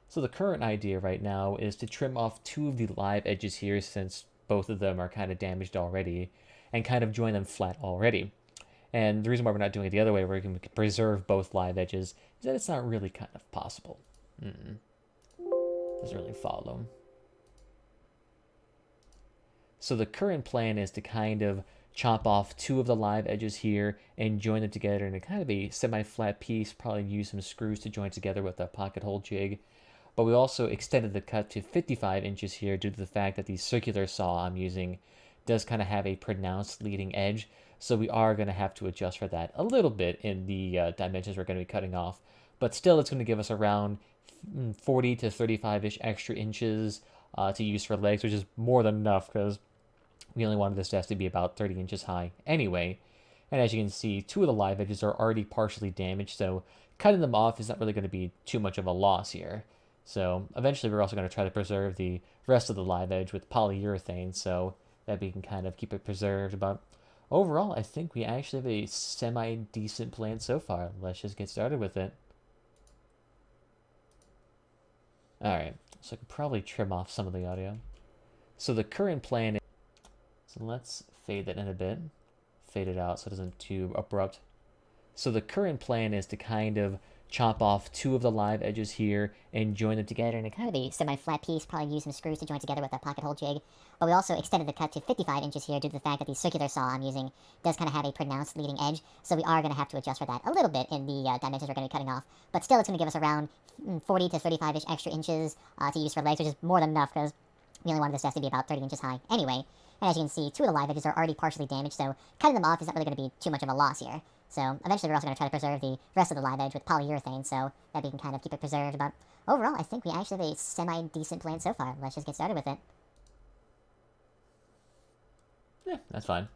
So the current idea right now is to trim off two of the live edges here, since both of them are kind of damaged already, and kind of join them flat already. And the reason why we're not doing it the other way, where we can preserve both live edges, is that it's not really kind of possible. Doesn't really follow. So the current plan is to kind of chop off two of the live edges here and join them together in a kind of a semi-flat piece, probably use some screws to join together with a pocket hole jig. But we also extended the cut to 55 inches here due to the fact that the circular saw I'm using does kind of have a pronounced leading edge. So we are going to have to adjust for that a little bit in the dimensions we're going to be cutting off. But still, it's going to give us around 40 to 35-ish extra inches to use for legs, which is more than enough because we only wanted this desk to be about 30 inches high anyway. And as you can see, two of the live edges are already partially damaged, so cutting them off is not really going to be too much of a loss here. So eventually we're also going to try to preserve the rest of the live edge with polyurethane so that we can kind of keep it preserved. But overall, I think we actually have a semi-decent plan so far. Let's just get started with it. Alright, so I can probably trim off some of the audio. So the current plan is... So let's fade that in a bit. Fade it out so it isn't too abrupt. So the current plan is to kind of chop off two of the live edges here and join them together in a kind of a semi-flat piece, probably use some screws to join together with a pocket hole jig. But we also extended the cut to 55 inches here due to the fact that the circular saw I'm using does kind of have a pronounced leading edge, so we are going to have to adjust for that a little bit in the dimensions we're going to be cutting off. But still, it's going to give us around 40 to 35-ish extra inches to use for legs, which is more than enough because we only wanted this desk to be about 30 inches high anyway. And as you can see, two of the live edges are already partially damaged, so cutting them off is not really going to be too much of a loss here. So eventually we're also going to try to preserve the rest of the live edge with polyurethane so that we can kind of keep it preserved. But overall, I think we actually have a semi-decent plan so far. Let's just get started with it. Yeah, that's fine.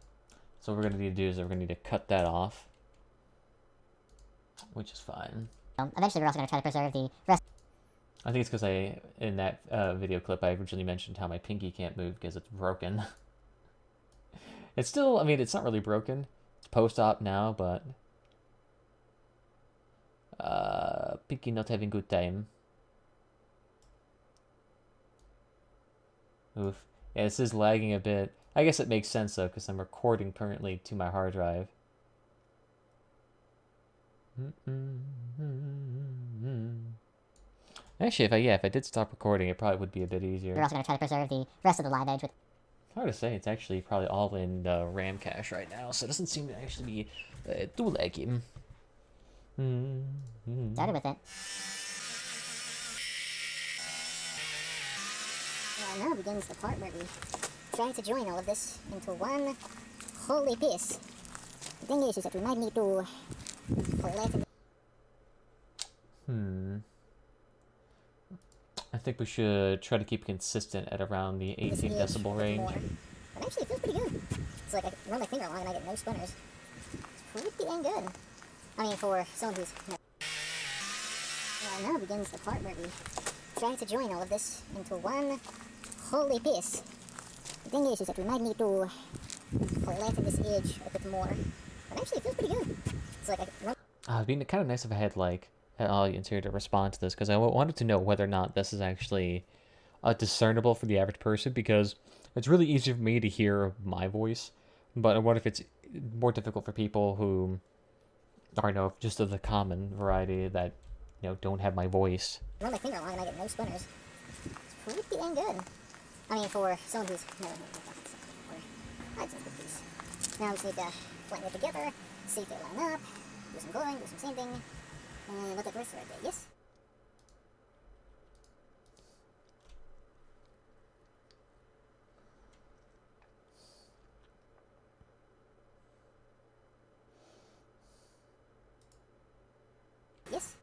So what we're going to need to do is we're going to need to cut that off, which is fine. Eventually we're also going to try to preserve the rest. I think it's because in that video clip, I originally mentioned how my pinky can't move because it's broken. It's still, I mean, it's not really broken. It's post-op now, but pinky not having good time. Oof. Yeah, this is lagging a bit. I guess it makes sense though, because I'm recording currently to my hard drive. Actually, if I did stop recording, it probably would be a bit easier. We're also going to try to preserve the rest of the live edge with... Hard to say. It's actually probably all in RAM cache right now, so it doesn't seem to actually be too laggy. Started with it. Well, now begins the part where we try to join all of this into one holy piece. The thing is that we might need to flatten... I think we should try to keep consistent at around the 18 decibel range. But actually, it feels pretty good. It's like I run my finger along and I get no spinners. It's pretty dang good. I mean, for someone who's... Well, now begins the part where we try to join all of this into one holy piece. The thing is that we might need to flatten this edge a bit more. But actually, it feels pretty good. It's like I run... It'd be kind of nice if I had, like, an audience here to respond to this, because I wanted to know whether or not this is actually discernible for the average person, because it's really easy for me to hear my voice, but what if it's more difficult for people who are, just of the common variety that, don't have my voice. Run my finger along and I get no spinners. It's pretty dang good. I mean, for someone who's never made my buttons. Or I'd just put these. Now we just need to blend it together, see if they line up, do some glowing, do some sanding, and let that rest right there. Yes? Yes?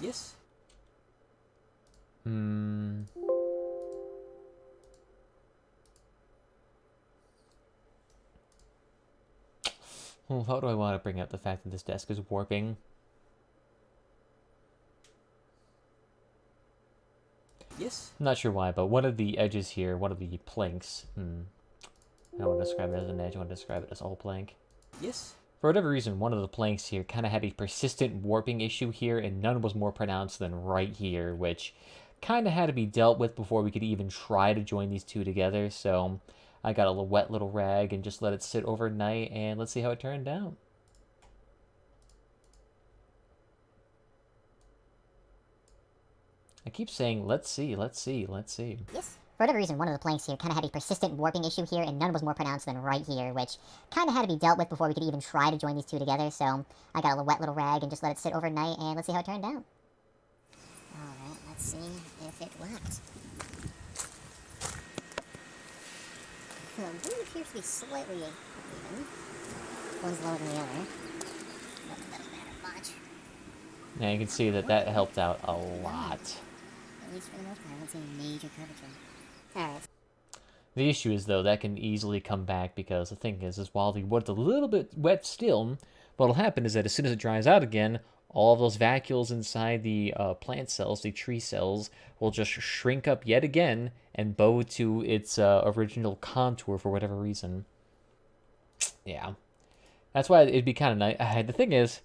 Yes? Well, how do I want to bring up the fact that this desk is warping? Yes? I'm not sure why, but one of the edges here, one of the planks, I don't want to describe it as an edge, I want to describe it as a whole plank. Yes? For whatever reason, one of the planks here kind of had a persistent warping issue here, and none was more pronounced than right here, which kind of had to be dealt with before we could even try to join these two together, so I got a wet little rag and just let it sit overnight, and let's see how it turned out. I keep saying, let's see, let's see, let's see. Yes? For whatever reason, one of the planks here kind of had a persistent warping issue here, and none was more pronounced than right here, which kind of had to be dealt with before we could even try to join these two together, so I got a wet little rag and just let it sit overnight, and let's see how it turned out. Alright, let's see if it worked. The blue appears to be slightly even. One's lower than the other. But it doesn't matter much. Now you can see that that helped out a lot. At least for the most part, I don't see any major curvature. Alright. The issue is, though, that can easily come back, because the thing is while the wood's a little bit wet still, what'll happen is that as soon as it dries out again, all of those vacuoles inside the plant cells, the tree cells, will just shrink up yet again and bow to its original contour for whatever reason. Yeah. That's why it'd be kind of nice. The thing is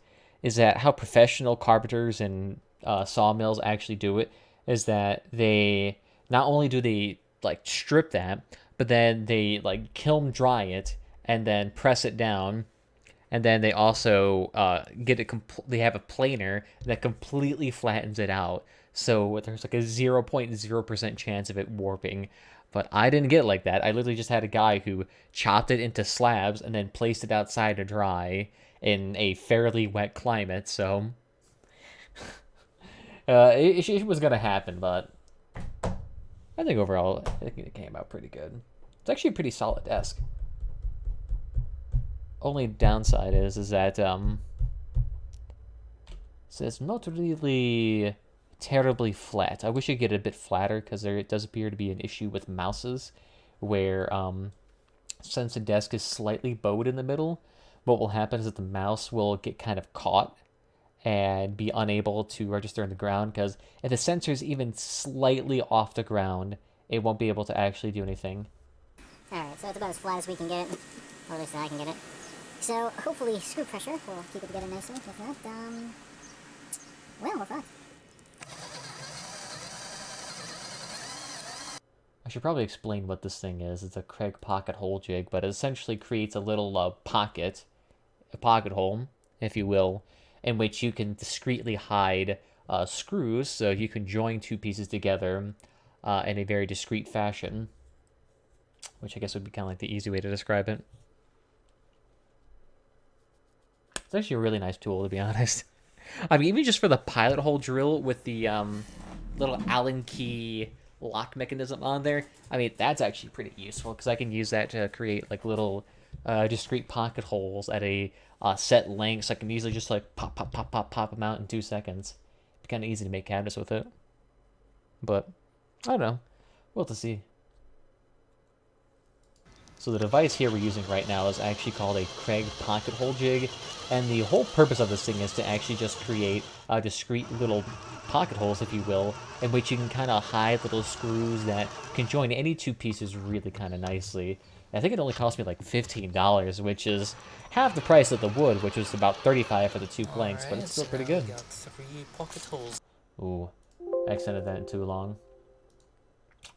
that how professional carpenters and sawmills actually do it is that they not only do they like strip that, but then they like kiln dry it and then press it down, and then they also get it. They have a planer that completely flattens it out, so there's like a 0.0% chance of it warping. But I didn't get it like that. I literally just had a guy who chopped it into slabs and then placed it outside to dry in a fairly wet climate. So it was gonna happen, but I think overall it came out pretty good. It's actually a pretty solid desk. Only downside is that it's not really terribly flat. I wish I could get it a bit flatter, because there does appear to be an issue with mouses where since the desk is slightly bowed in the middle, what will happen is that the mouse will get kind of caught and be unable to register on the ground, because if the sensor is even slightly off the ground, it won't be able to actually do anything. Alright, so it's about as flat as we can get it, or at least I can get it. So hopefully screw pressure will keep it together nicely. If not, well, we're fucked. I should probably explain what this thing is. It's a Craig pocket hole jig, but it essentially creates a little pocket hole, if you will, in which you can discreetly hide screws, so you can join two pieces together in a very discreet fashion, which I guess would be kind of like the easy way to describe it. It's actually a really nice tool, to be honest. I mean, even just for the pilot hole drill with the little Allen key lock mechanism on there, I mean, that's actually pretty useful because I can use that to create like little discrete pocket holes at a set length, so I can easily just like pop, pop, pop, pop, pop them out in 2 seconds. It's kind of easy to make cabinets with it. But, I don't know. We'll have to see. So the device here we're using right now is actually called a Craig pocket hole jig, and the whole purpose of this thing is to actually just create discrete little pocket holes, if you will, in which you can kind of hide little screws that can join any two pieces really kind of nicely. I think it only cost me like $15, which is half the price of the wood, which was about $35 for the 2 planks, but it's still pretty good. Got 3 pocket holes. Ooh, I extended that too long.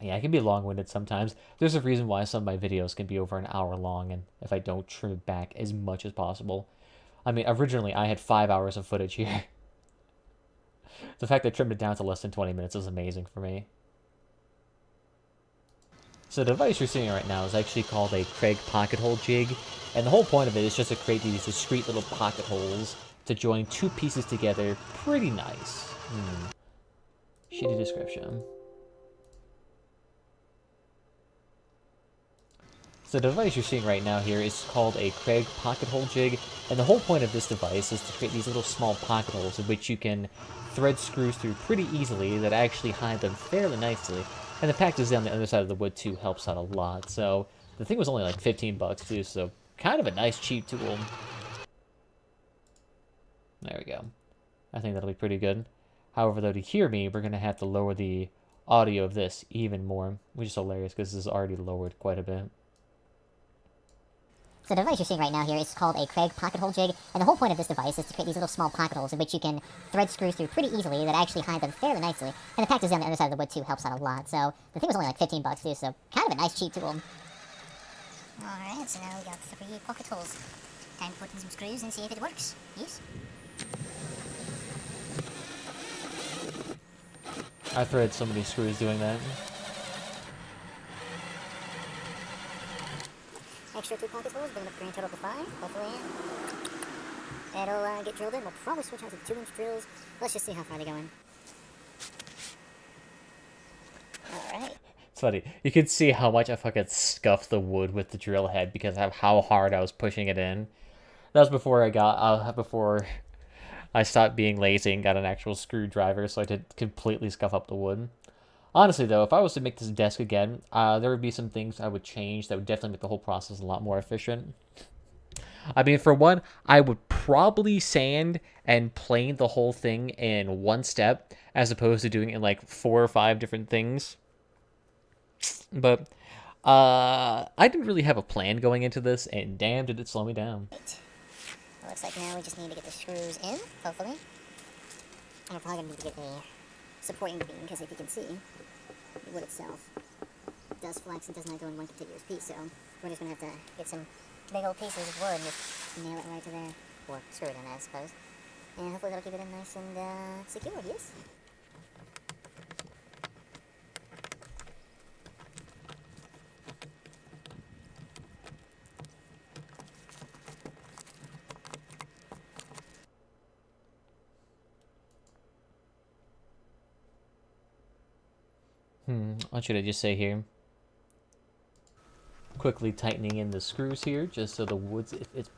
Yeah, I can be long-winded sometimes. There's a reason why some of my videos can be over an hour long, and if I don't trim it back as much as possible. I mean, originally I had 5 hours of footage here. The fact that I trimmed it down to less than 20 minutes is amazing for me. So the device you're seeing right now is actually called a Craig pocket hole jig, and the whole point of it is just to create these discrete little pocket holes to join two pieces together. Pretty nice. Shitty description. So the device you're seeing right now here is called a Craig pocket hole jig, and the whole point of this device is to create these little small pocket holes in which you can thread screws through pretty easily that actually hide them fairly nicely. And the fact is on the other side of the wood too helps out a lot. So the thing was only like $15 too, so kind of a nice cheap tool. There we go. I think that'll be pretty good. However, though, to hear me, we're going to have to lower the audio of this even more, which is hilarious because this is already lowered quite a bit. So the device you're seeing right now here is called a Craig pocket hole jig, and the whole point of this device is to create these little small pocket holes in which you can thread screws through pretty easily that actually hide them fairly nicely. And the fact is on the other side of the wood too helps out a lot. So the thing was only like $15 too, so kind of a nice cheap tool. Alright, so now we got 3 pocket holes. Time to put in some screws and see if it works. Yes? I threaded so many screws doing that. Extra 2 pocket holes, bring up grand total to 5. Hopefully it'll get drilled in. We'll probably switch out to 2-inch drills. Let's just see how far they're going. Alright. It's funny. You can see how much I fucking scuffed the wood with the drill head because of how hard I was pushing it in. That was before I stopped being lazy and got an actual screwdriver, so I did completely scuff up the wood. Honestly, though, if I was to make this desk again, there would be some things I would change that would definitely make the whole process a lot more efficient. I mean, for one, I would probably sand and plane the whole thing in one step, as opposed to doing it in like 4 or 5 different things. But I didn't really have a plan going into this, and damn, did it slow me down. Well, looks like now we just need to get the screws in, hopefully. And we're probably going to need to get a supporting beam, because if you can see, the wood itself does flex and does not go in one contiguous piece, so we're just going to have to get some big old pieces of wood and just nail it right to there, or screw it in, I suppose. And hopefully that'll keep it in nice and secure, yes? What should I just say here? Quickly tightening in the screws here, just so the wood's it's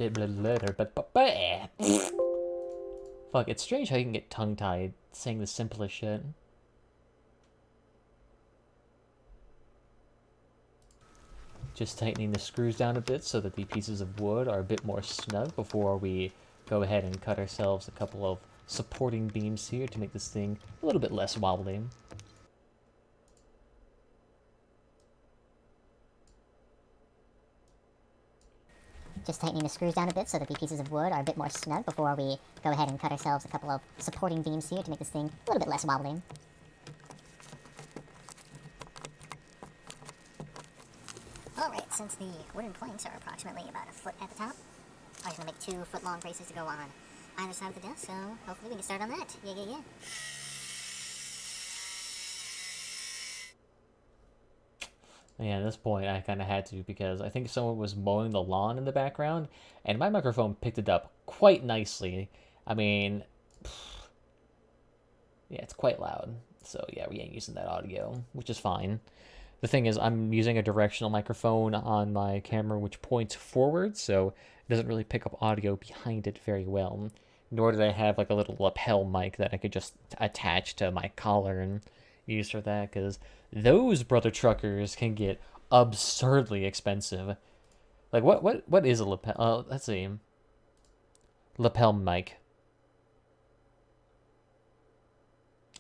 fuck, it's strange how you can get tongue-tied saying the simplest shit. Just tightening the screws down a bit so that the pieces of wood are a bit more snug before we go ahead and cut ourselves a couple of supporting beams here to make this thing a little bit less wobbly. Just tightening the screws down a bit so that the pieces of wood are a bit more snug before we go ahead and cut ourselves a couple of supporting beams here to make this thing a little bit less wobbly. Alright, since the wooden planks are approximately about 1 foot at the top, I'm just going to make 2 foot-long braces to go on either side of the desk, so hopefully we can start on that. Yeah. Yeah, at this point I kind of had to because I think someone was mowing the lawn in the background, and my microphone picked it up quite nicely. I mean, yeah, it's quite loud. So yeah, we ain't using that audio, which is fine. The thing is, I'm using a directional microphone on my camera which points forward, so it doesn't really pick up audio behind it very well. Nor did I have like a little lapel mic that I could just attach to my collar and use for that, because those brother truckers can get absurdly expensive. Like what is a lapel? Let's see. Lapel mic.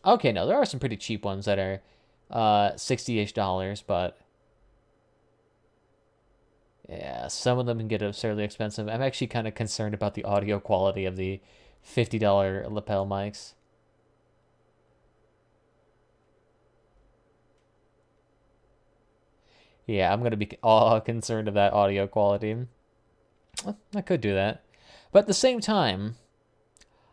Okay, no, there are some pretty cheap ones that are $60-ish, but yeah, some of them can get absurdly expensive. I'm actually kind of concerned about the audio quality of the $50 lapel mics. Yeah, I'm gonna be all concerned of that audio quality. I could do that, but at the same time,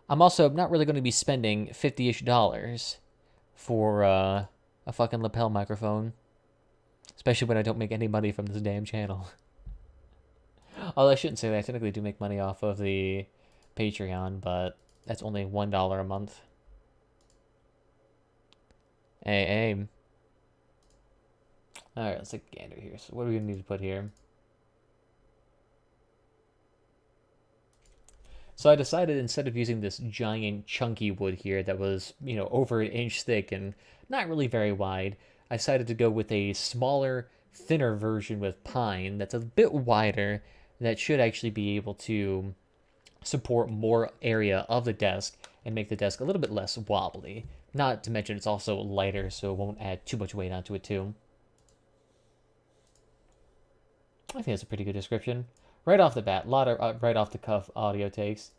I'm also not really going to be spending $50-ish for a fucking lapel microphone, especially when I don't make any money from this damn channel. Although I shouldn't say that. I technically do make money off of the Patreon, but that's only $1 a month. Hey. Alright, let's take a gander here. So what do we need to put here? So I decided, instead of using this giant chunky wood here that was, over an inch thick and not really very wide, I decided to go with a smaller, thinner version with pine that's a bit wider, that should actually be able to support more area of the desk and make the desk a little bit less wobbly. Not to mention it's also lighter, so it won't add too much weight onto it too. I think that's a pretty good description. Right off the bat, a lot of right off the cuff audio takes.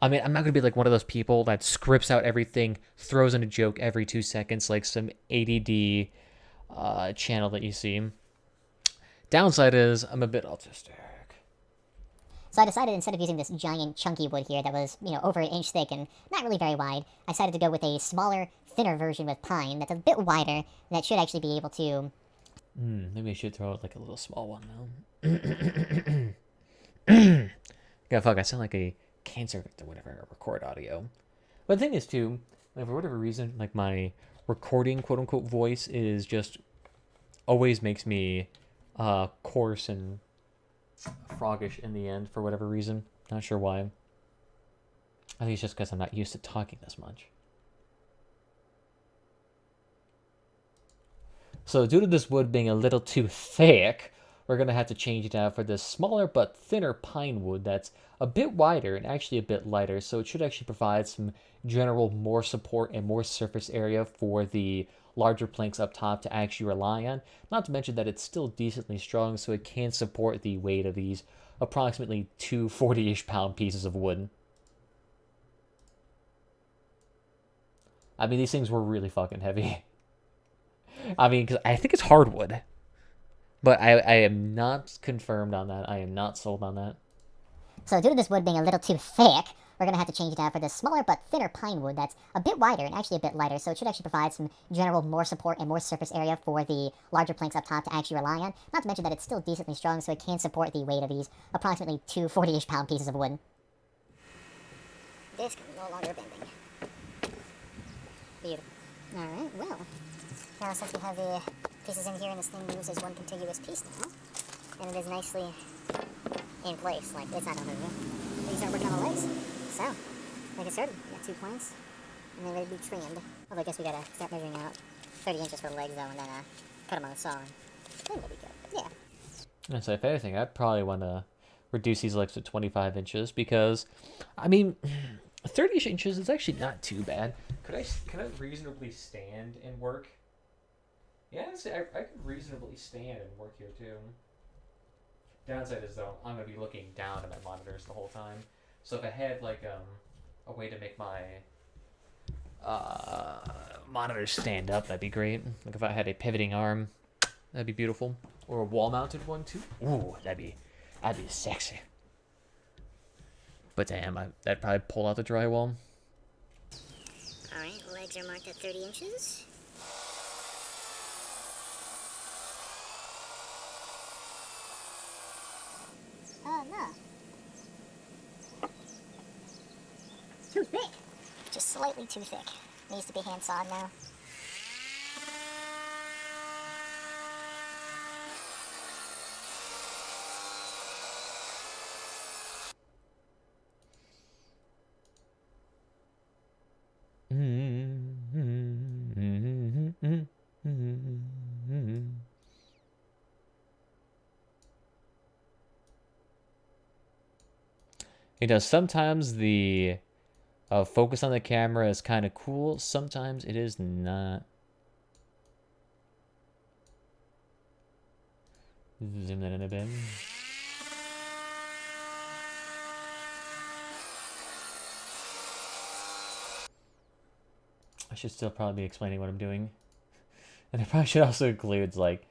I mean, I'm not going to be like one of those people that scripts out everything, throws in a joke every 2 seconds like some ADD channel that you see. Downside is I'm a bit autistic. So I decided, instead of using this giant chunky wood here that was, over an inch thick and not really very wide, I decided to go with a smaller, thinner version with pine that's a bit wider, that should actually be able to... Maybe I should throw out like a little small one now. Yeah, fuck, I sound like a cancer victim whenever I record audio. But the thing is, too, like, for whatever reason, like, my recording, quote-unquote, voice is just always makes me coarse and froggish in the end, for whatever reason. Not sure why. I think it's just because I'm not used to talking this much. So due to this wood being a little too thick, we're going to have to change it out for this smaller but thinner pine wood that's a bit wider and actually a bit lighter, so it should actually provide some general more support and more surface area for the larger planks up top to actually rely on. Not to mention that it's still decently strong, so it can support the weight of these approximately 2 40-ish pound pieces of wood. I mean, these things were really fucking heavy. I mean, because I think it's hardwood. But I am not confirmed on that. I am not sold on that. So due to this wood being a little too thick, we're going to have to change it out for this smaller but thinner pine wood that's a bit wider and actually a bit lighter, so it should actually provide some general more support and more surface area for the larger planks up top to actually rely on. Not to mention that it's still decently strong, so it can support the weight of these approximately 2 40-ish pound pieces of wood. Disc no longer bending. Beautiful. Alright, well, now since we have the pieces in here and this thing moves as one contiguous piece now, and it is nicely in place, like it's not gonna move. We can start working on the legs. So, like I said, we got 2 planks, and they're ready to be trimmed. Although I guess we gotta start measuring out 30 inches for the legs though, and then cut them on the saw. Then we'll be good. But yeah. And so if anything, I'd probably want to reduce these legs to 25 inches because, I mean, 30 inches is actually not too bad. Can I reasonably stand and work? Yeah, I could reasonably stand and work here too. Downside is though, I'm gonna be looking down at my monitors the whole time. So if I had like a way to make my monitors stand up, that'd be great. Like if I had a pivoting arm, that'd be beautiful. Or a wall-mounted one too. Ooh, that'd be sexy. But damn, that'd probably pull out the drywall. Alright, legs are marked at 30 inches. Oh, no. Too thick. Just slightly too thick. Needs to be hand sawed now. You know, sometimes the focus on the camera is kind of cool. Sometimes it is not. Zoom that in a bit. I should still probably be explaining what I'm doing. And I probably should also include, like,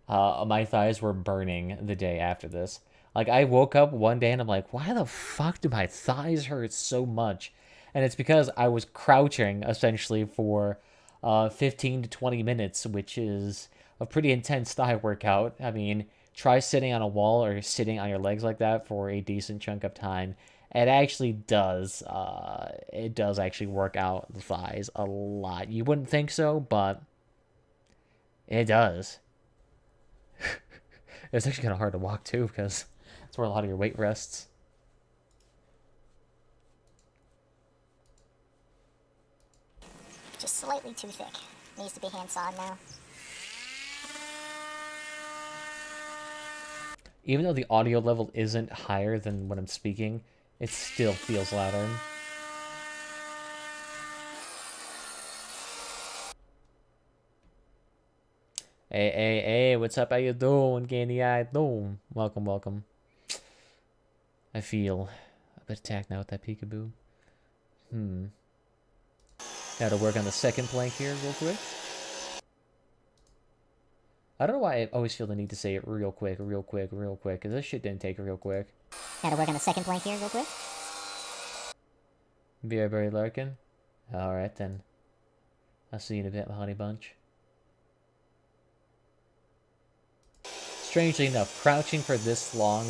my thighs were burning the day after this. Like, I woke up one day and I'm like, why the fuck do my thighs hurt so much? And it's because I was crouching, essentially, for 15 to 20 minutes, which is a pretty intense thigh workout. I mean, try sitting on a wall or sitting on your legs like that for a decent chunk of time. It actually does. It does actually work out the thighs a lot. You wouldn't think so, but it does. It's actually kind of hard to walk too, because that's where a lot of your weight rests. Just slightly too thick. Needs to be hand sawed now. Even though the audio level isn't higher than when I'm speaking, it still feels louder. Hey, what's up? How you doing, Candy Eye? Doing? Welcome, welcome. I feel a bit attacked now with that peekaboo. Gotta work on the second plank here real quick. I don't know why I always feel the need to say it real quick, real quick, real quick, because this shit didn't take real quick. Gotta work on the second plank here real quick. Very Larkin? Alright then. I'll see you in a bit, my honey bunch. Strangely enough, crouching for this long,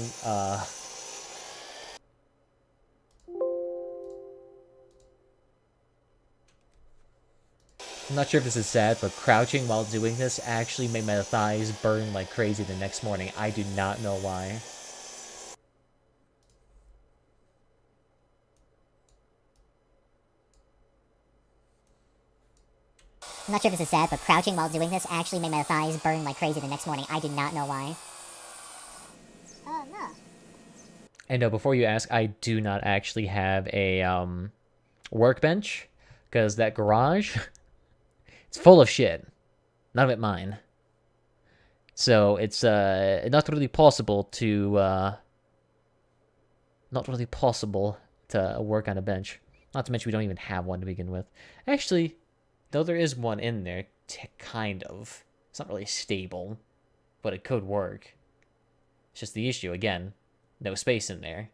I'm not sure if this is sad, but crouching while doing this actually made my thighs burn like crazy the next morning. I do not know why. I'm not sure if this is sad, but crouching while doing this actually made my thighs burn like crazy the next morning. I do not know why. Oh, no. And no, before you ask, I do not actually have a workbench, because that garage, it's full of shit. None of it mine. So it's not really possible to work on a bench. Not to mention we don't even have one to begin with. Actually, though there is one in there, kind of. It's not really stable, but it could work. It's just the issue, again, no space in there.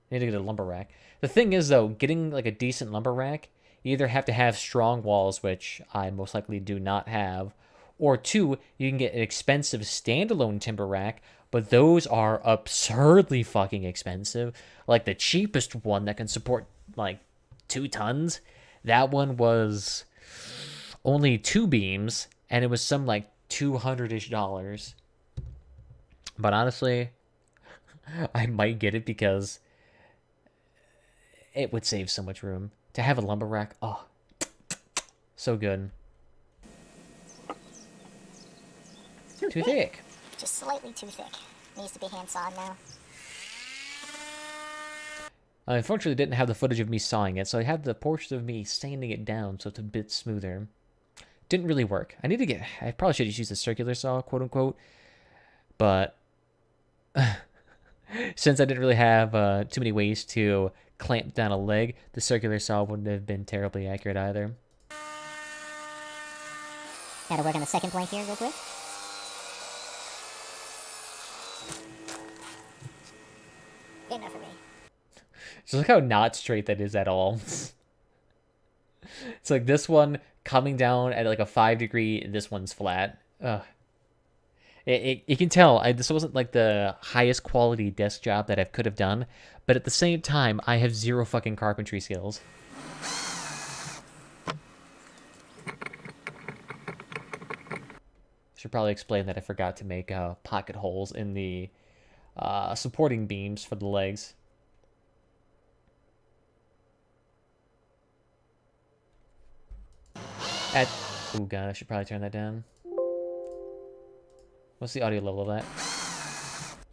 I need to get a lumber rack. The thing is, though, getting like a decent lumber rack, you either have to have strong walls, which I most likely do not have, or two, you can get an expensive standalone timber rack, but those are absurdly fucking expensive. Like the cheapest one that can support like 2 tons, that one was only 2 beams, and it was some like $200-ish. But honestly, I might get it because it would save so much room. To have a lumber rack, oh, so good. Too thick. Just slightly too thick. Needs to be hand sawed now. I unfortunately didn't have the footage of me sawing it, so I have the portion of me sanding it down so it's a bit smoother. Didn't really work. I probably should just use the circular saw, quote unquote. But since I didn't really have too many ways to clamp down a leg, the circular saw wouldn't have been terribly accurate either. Gotta work on the second plank here real quick. Good enough for me. Just look how not straight that is at all. It's like this one coming down at like a 5 degree, and this one's flat. Ugh. You can tell this wasn't like the highest quality desk job that I could have done, but at the same time, I have zero fucking carpentry skills. Should probably explain that I forgot to make pocket holes in the supporting beams for the legs. Oh god, I should probably turn that down. What's the audio level of that?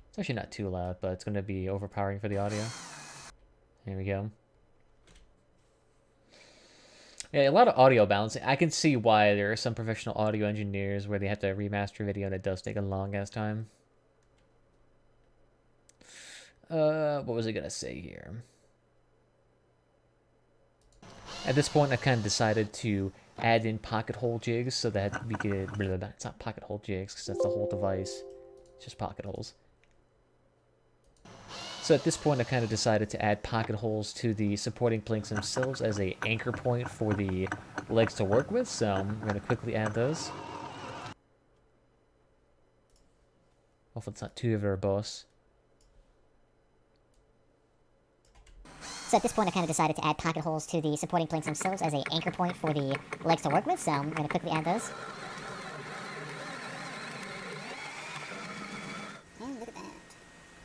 It's actually not too loud, but it's going to be overpowering for the audio. There we go. Yeah, a lot of audio balancing. I can see why there are some professional audio engineers where they have to remaster video and it does take a long ass time. What was I gonna say here? At this point, I've kind of decided to add in pocket hole jigs so that we could... It's not pocket hole jigs because that's the whole device. It's just pocket holes. So at this point, I kind of decided to add pocket holes to the supporting planks themselves as a anchor point for the legs to work with. So I'm going to quickly add those. Hopefully it's not too verbose. So at this point, I kind of decided to add pocket holes to the supporting planks themselves as a anchor point for the legs to work with. So I'm going to quickly add those. And look at that.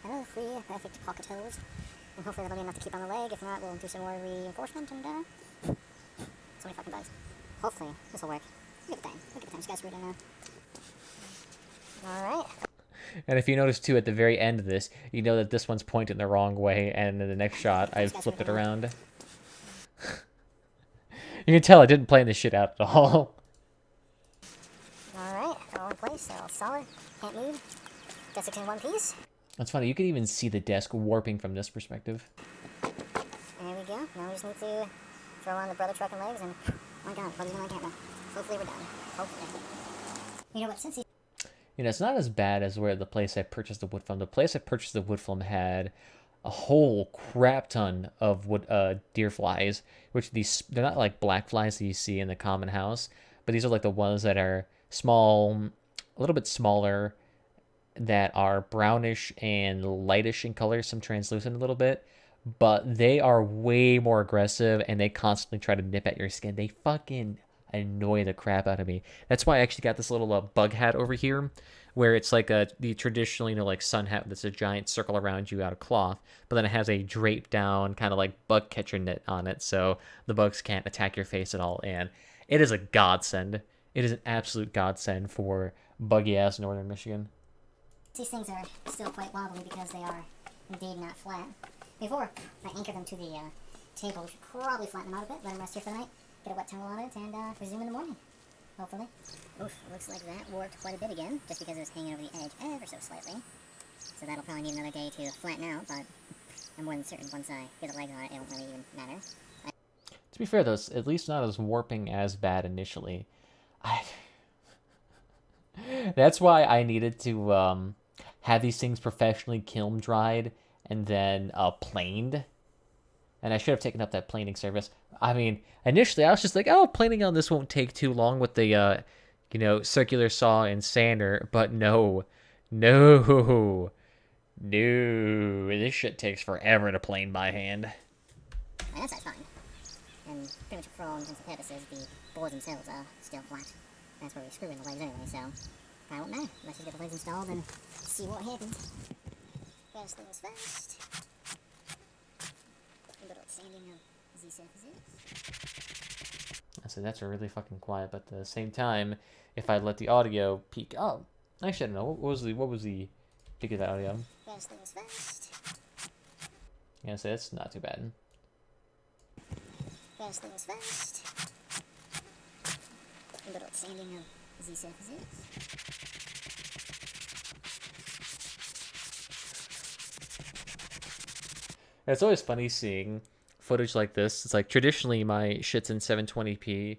Another 3 perfect pocket holes. And hopefully that'll be enough to keep on the leg. If not, we'll do some more reinforcement and, so many fucking bugs. Hopefully, this will work. Look at the time. Look at the time. This guy's screwed in now. Alright. And if you notice, too, at the very end of this, you know that this one's pointed the wrong way, and in the next shot, I flipped it around. You can tell I didn't plan this shit out at all. Alright, all in place. They're all solid. Can't move. Desks in one piece. That's funny. You can even see the desk warping from this perspective. There we go. Now we just need to throw on the brother truck and legs, and oh my god, buddy's on camera. Hopefully we're done. Hopefully. You know what, since he... You know, it's not as bad as where the place I purchased the wood from. The place I purchased the wood from had a whole crap ton of wood deer flies, which they're not like black flies that you see in the common house, but these are like the ones that are small, a little bit smaller, that are brownish and lightish in color, some translucent a little bit, but they are way more aggressive and they constantly try to nip at your skin. They fucking annoy the crap out of me. That's why I actually got this little bug hat over here, where it's like the traditional, you know, like sun hat that's a giant circle around you out of cloth, but then it has a draped down kind of like bug catcher net on it, so the bugs can't attack your face at all. And it is a godsend. It is an absolute godsend for buggy ass northern Michigan. These things are still quite wobbly because they are indeed not flat. Before I anchor them to the table, we should probably flatten them out a bit, let them rest here for the night, get a wet towel on it, and resume in the morning. Hopefully. Oof, looks like that warped quite a bit again, just because it was hanging over the edge ever so slightly. So that'll probably need another day to flatten out, but I'm more than certain once I get the legs on it, it won't really even matter. To be fair, though, it's at least not as warping as bad initially. That's why I needed to have these things professionally kiln dried and then planed. And I should have taken up that planing service. I mean, initially I was just like, oh, planing on this won't take too long with the, you know, circular saw and sander. But no. This shit takes forever to plane by hand. That's fine. And pretty much for all intents and purposes, the boards themselves are still flat. That's where we screw in the legs anyway, so probably won't matter. Let's just get the legs installed and see what happens. First things first. A little sanding of these surfaces. So that's really fucking quiet, but at the same time, if I let the audio peak up, actually I don't know, what was the peak of that audio? First things first. Yeah, so it's not too bad. First things first. A little sanding of these surfaces. It's always funny seeing footage like this. It's like traditionally my shit's in 720p,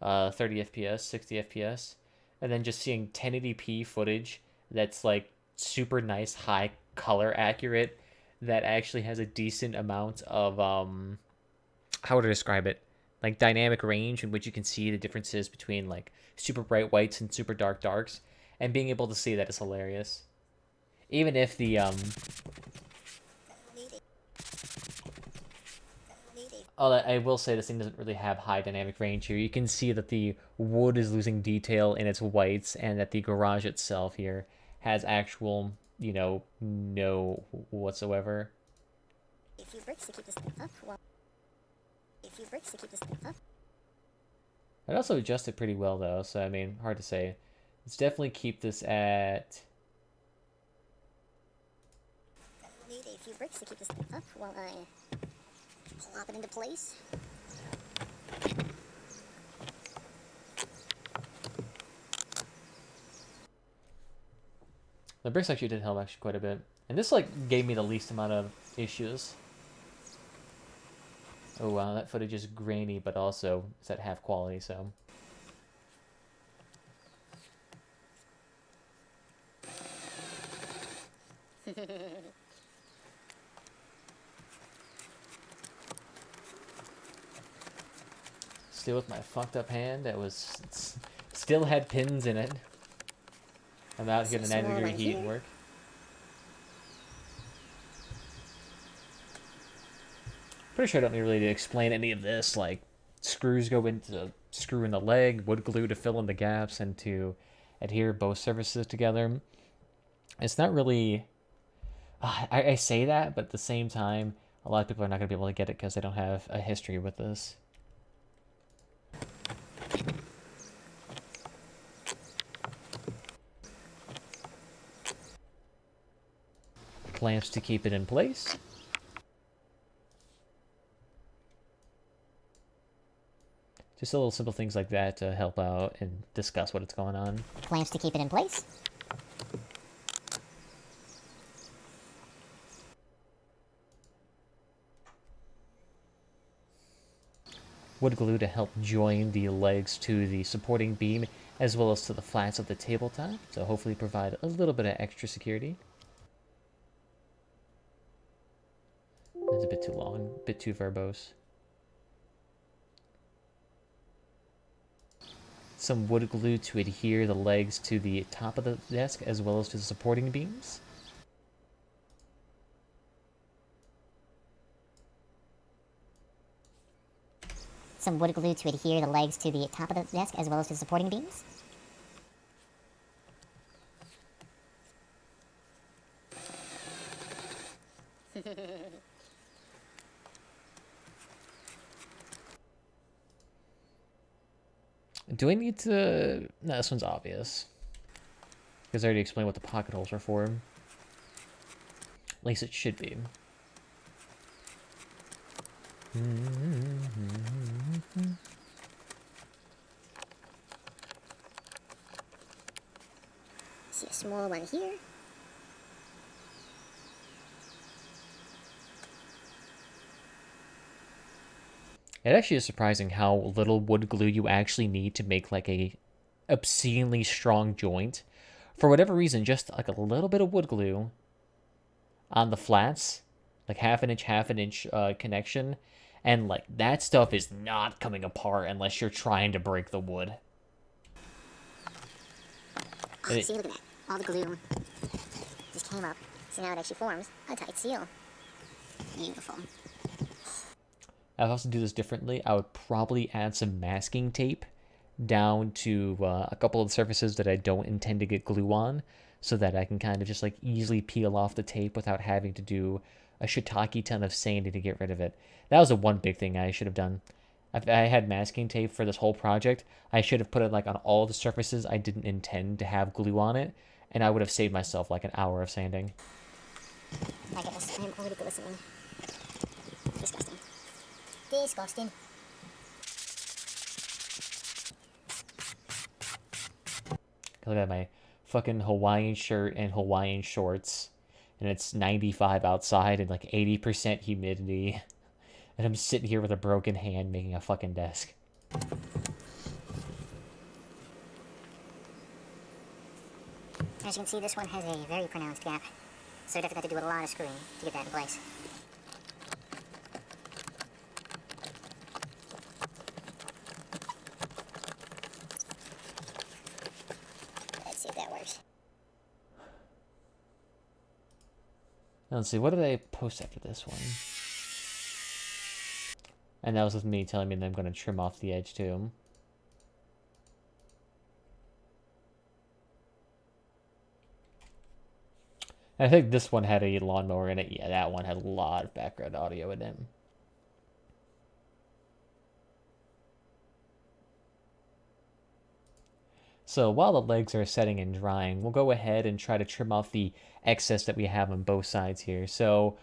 30 FPS, 60 FPS, and then just seeing 1080p footage that's like super nice, high color accurate, that actually has a decent amount of how would I describe it? Like dynamic range in which you can see the differences between like super bright whites and super dark darks, and being able to see that is hilarious. Even if the oh, I will say this thing doesn't really have high dynamic range here. You can see that the wood is losing detail in its whites, and that the garage itself here has actual, you know, no whatsoever. A few bricks to keep this up. Well, a few bricks to keep this up. I'd also adjust it pretty well though, so I mean, hard to say. Let's definitely keep this at. Need a few bricks to keep this up while I plop it into place. The bricks actually did help actually quite a bit. And this like gave me the least amount of issues. Oh wow, that footage is grainy, but also it's at half quality, so. Still with my fucked up hand that was still had pins in it. I'm out here to 90-degree heat and work. Pretty sure I don't need really to explain any of this. Like, screws go into screw in the leg, wood glue to fill in the gaps and to adhere both surfaces together. It's not really. I say that, but at the same time, a lot of people are not going to be able to get it because they don't have a history with this. Clamps to keep it in place. Just little simple things like that to help out and discuss what it's going on. Clamps to keep it in place. Wood glue to help join the legs to the supporting beam as well as to the flats of the tabletop, so hopefully provide a little bit of extra security. That's a bit too long, a bit too verbose. Some wood glue to adhere the legs to the top of the desk as well as to the supporting beams. Some wood glue to adhere the legs to the top of the desk as well as to the supporting beams. Do I need to... No, this one's obvious. Because I already explained what the pocket holes are for. At least it should be. See a small one here. It actually is surprising how little wood glue you actually need to make like a obscenely strong joint. For whatever reason, just like a little bit of wood glue on the flats, like half an inch connection, and like that stuff is not coming apart unless you're trying to break the wood. Oh, see, look at that. All the glue just came up. So now it actually forms a tight seal. Beautiful. If I was to do this differently, I would probably add some masking tape down to a couple of the surfaces that I don't intend to get glue on, so that I can kind of just like easily peel off the tape without having to do a shiitake ton of sanding to get rid of it. That was the one big thing I should have done. If I had masking tape for this whole project, I should have put it like on all the surfaces I didn't intend to have glue on it, and I would have saved myself like an hour of sanding. My goodness, I am already glistening. Disgusting. Disgusting. Look at my fucking Hawaiian shirt and Hawaiian shorts, and it's 95 outside and like 80% humidity, and I'm sitting here with a broken hand making a fucking desk. As you can see, this one has a very pronounced gap. So you definitely have to do a lot of screwing to get that in place. Let's see if that works. Let's see, what did I post after this one? And that was with me telling me that I'm going to trim off the edge too. I think this one had a lawnmower in it. Yeah, that one had a lot of background audio in it. So while the legs are setting and drying, we'll go ahead and try to trim off the excess that we have on both sides here. So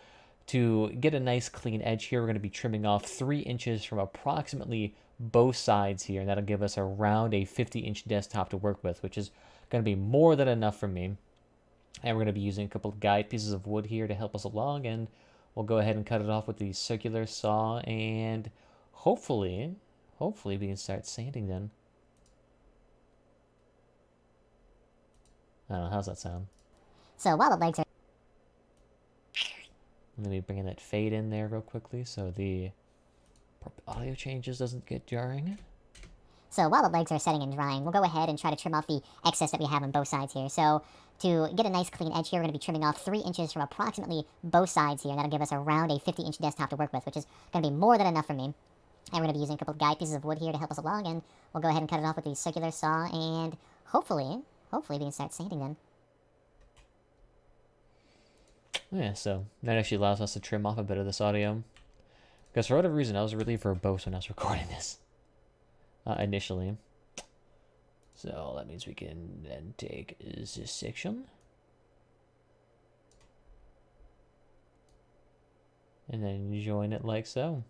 to get a nice clean edge here, we're going to be trimming off 3 inches from approximately both sides here. And that'll give us around a 50-inch desktop to work with, which is going to be more than enough for me. And we're going to be using a couple of guide pieces of wood here to help us along. And we'll go ahead and cut it off with the circular saw. And hopefully we can start sanding then. I don't know, how's that sound? So while the legs are... Let me bring in that fade in there real quickly so the audio changes doesn't get jarring. So while the legs are setting and drying, we'll go ahead and try to trim off the excess that we have on both sides here. So to get a nice clean edge here, we're going to be trimming off 3 inches from approximately both sides here. And that'll give us around a 50-inch desktop to work with, which is going to be more than enough for me. And we're going to be using a couple of guide pieces of wood here to help us along. And we'll go ahead and cut it off with the circular saw. And hopefully we can start sanding then. Yeah, so that actually allows us to trim off a bit of this audio. Because for whatever reason, I was really verbose when I was recording this initially. So that means we can then take this section and then join it like so.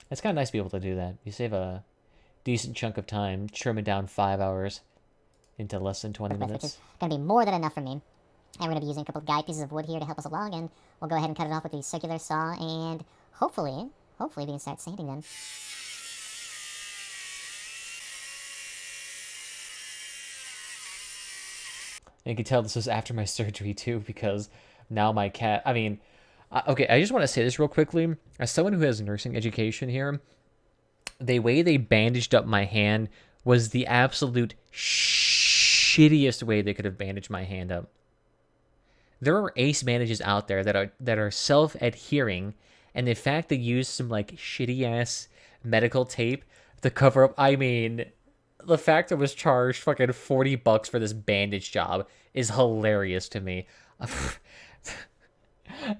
It's kind of nice to be able to do that. You save a decent chunk of time trimming down 5 hours into less than 20 minutes. Which is going to be more than enough for me. And we're going to be using a couple of guide pieces of wood here to help us along. And we'll go ahead and cut it off with the circular saw. And hopefully we can start sanding then. And you can tell this was after my surgery too, because now my cat, I mean, okay, I just want to say this real quickly. As someone who has nursing education here, the way they bandaged up my hand was the absolute shittiest way they could have bandaged my hand up. There are ace bandages out there that are self-adhering, and the fact they use some like shitty ass medical tape to cover up, I mean, the fact I was charged fucking $40 for this bandage job is hilarious to me. If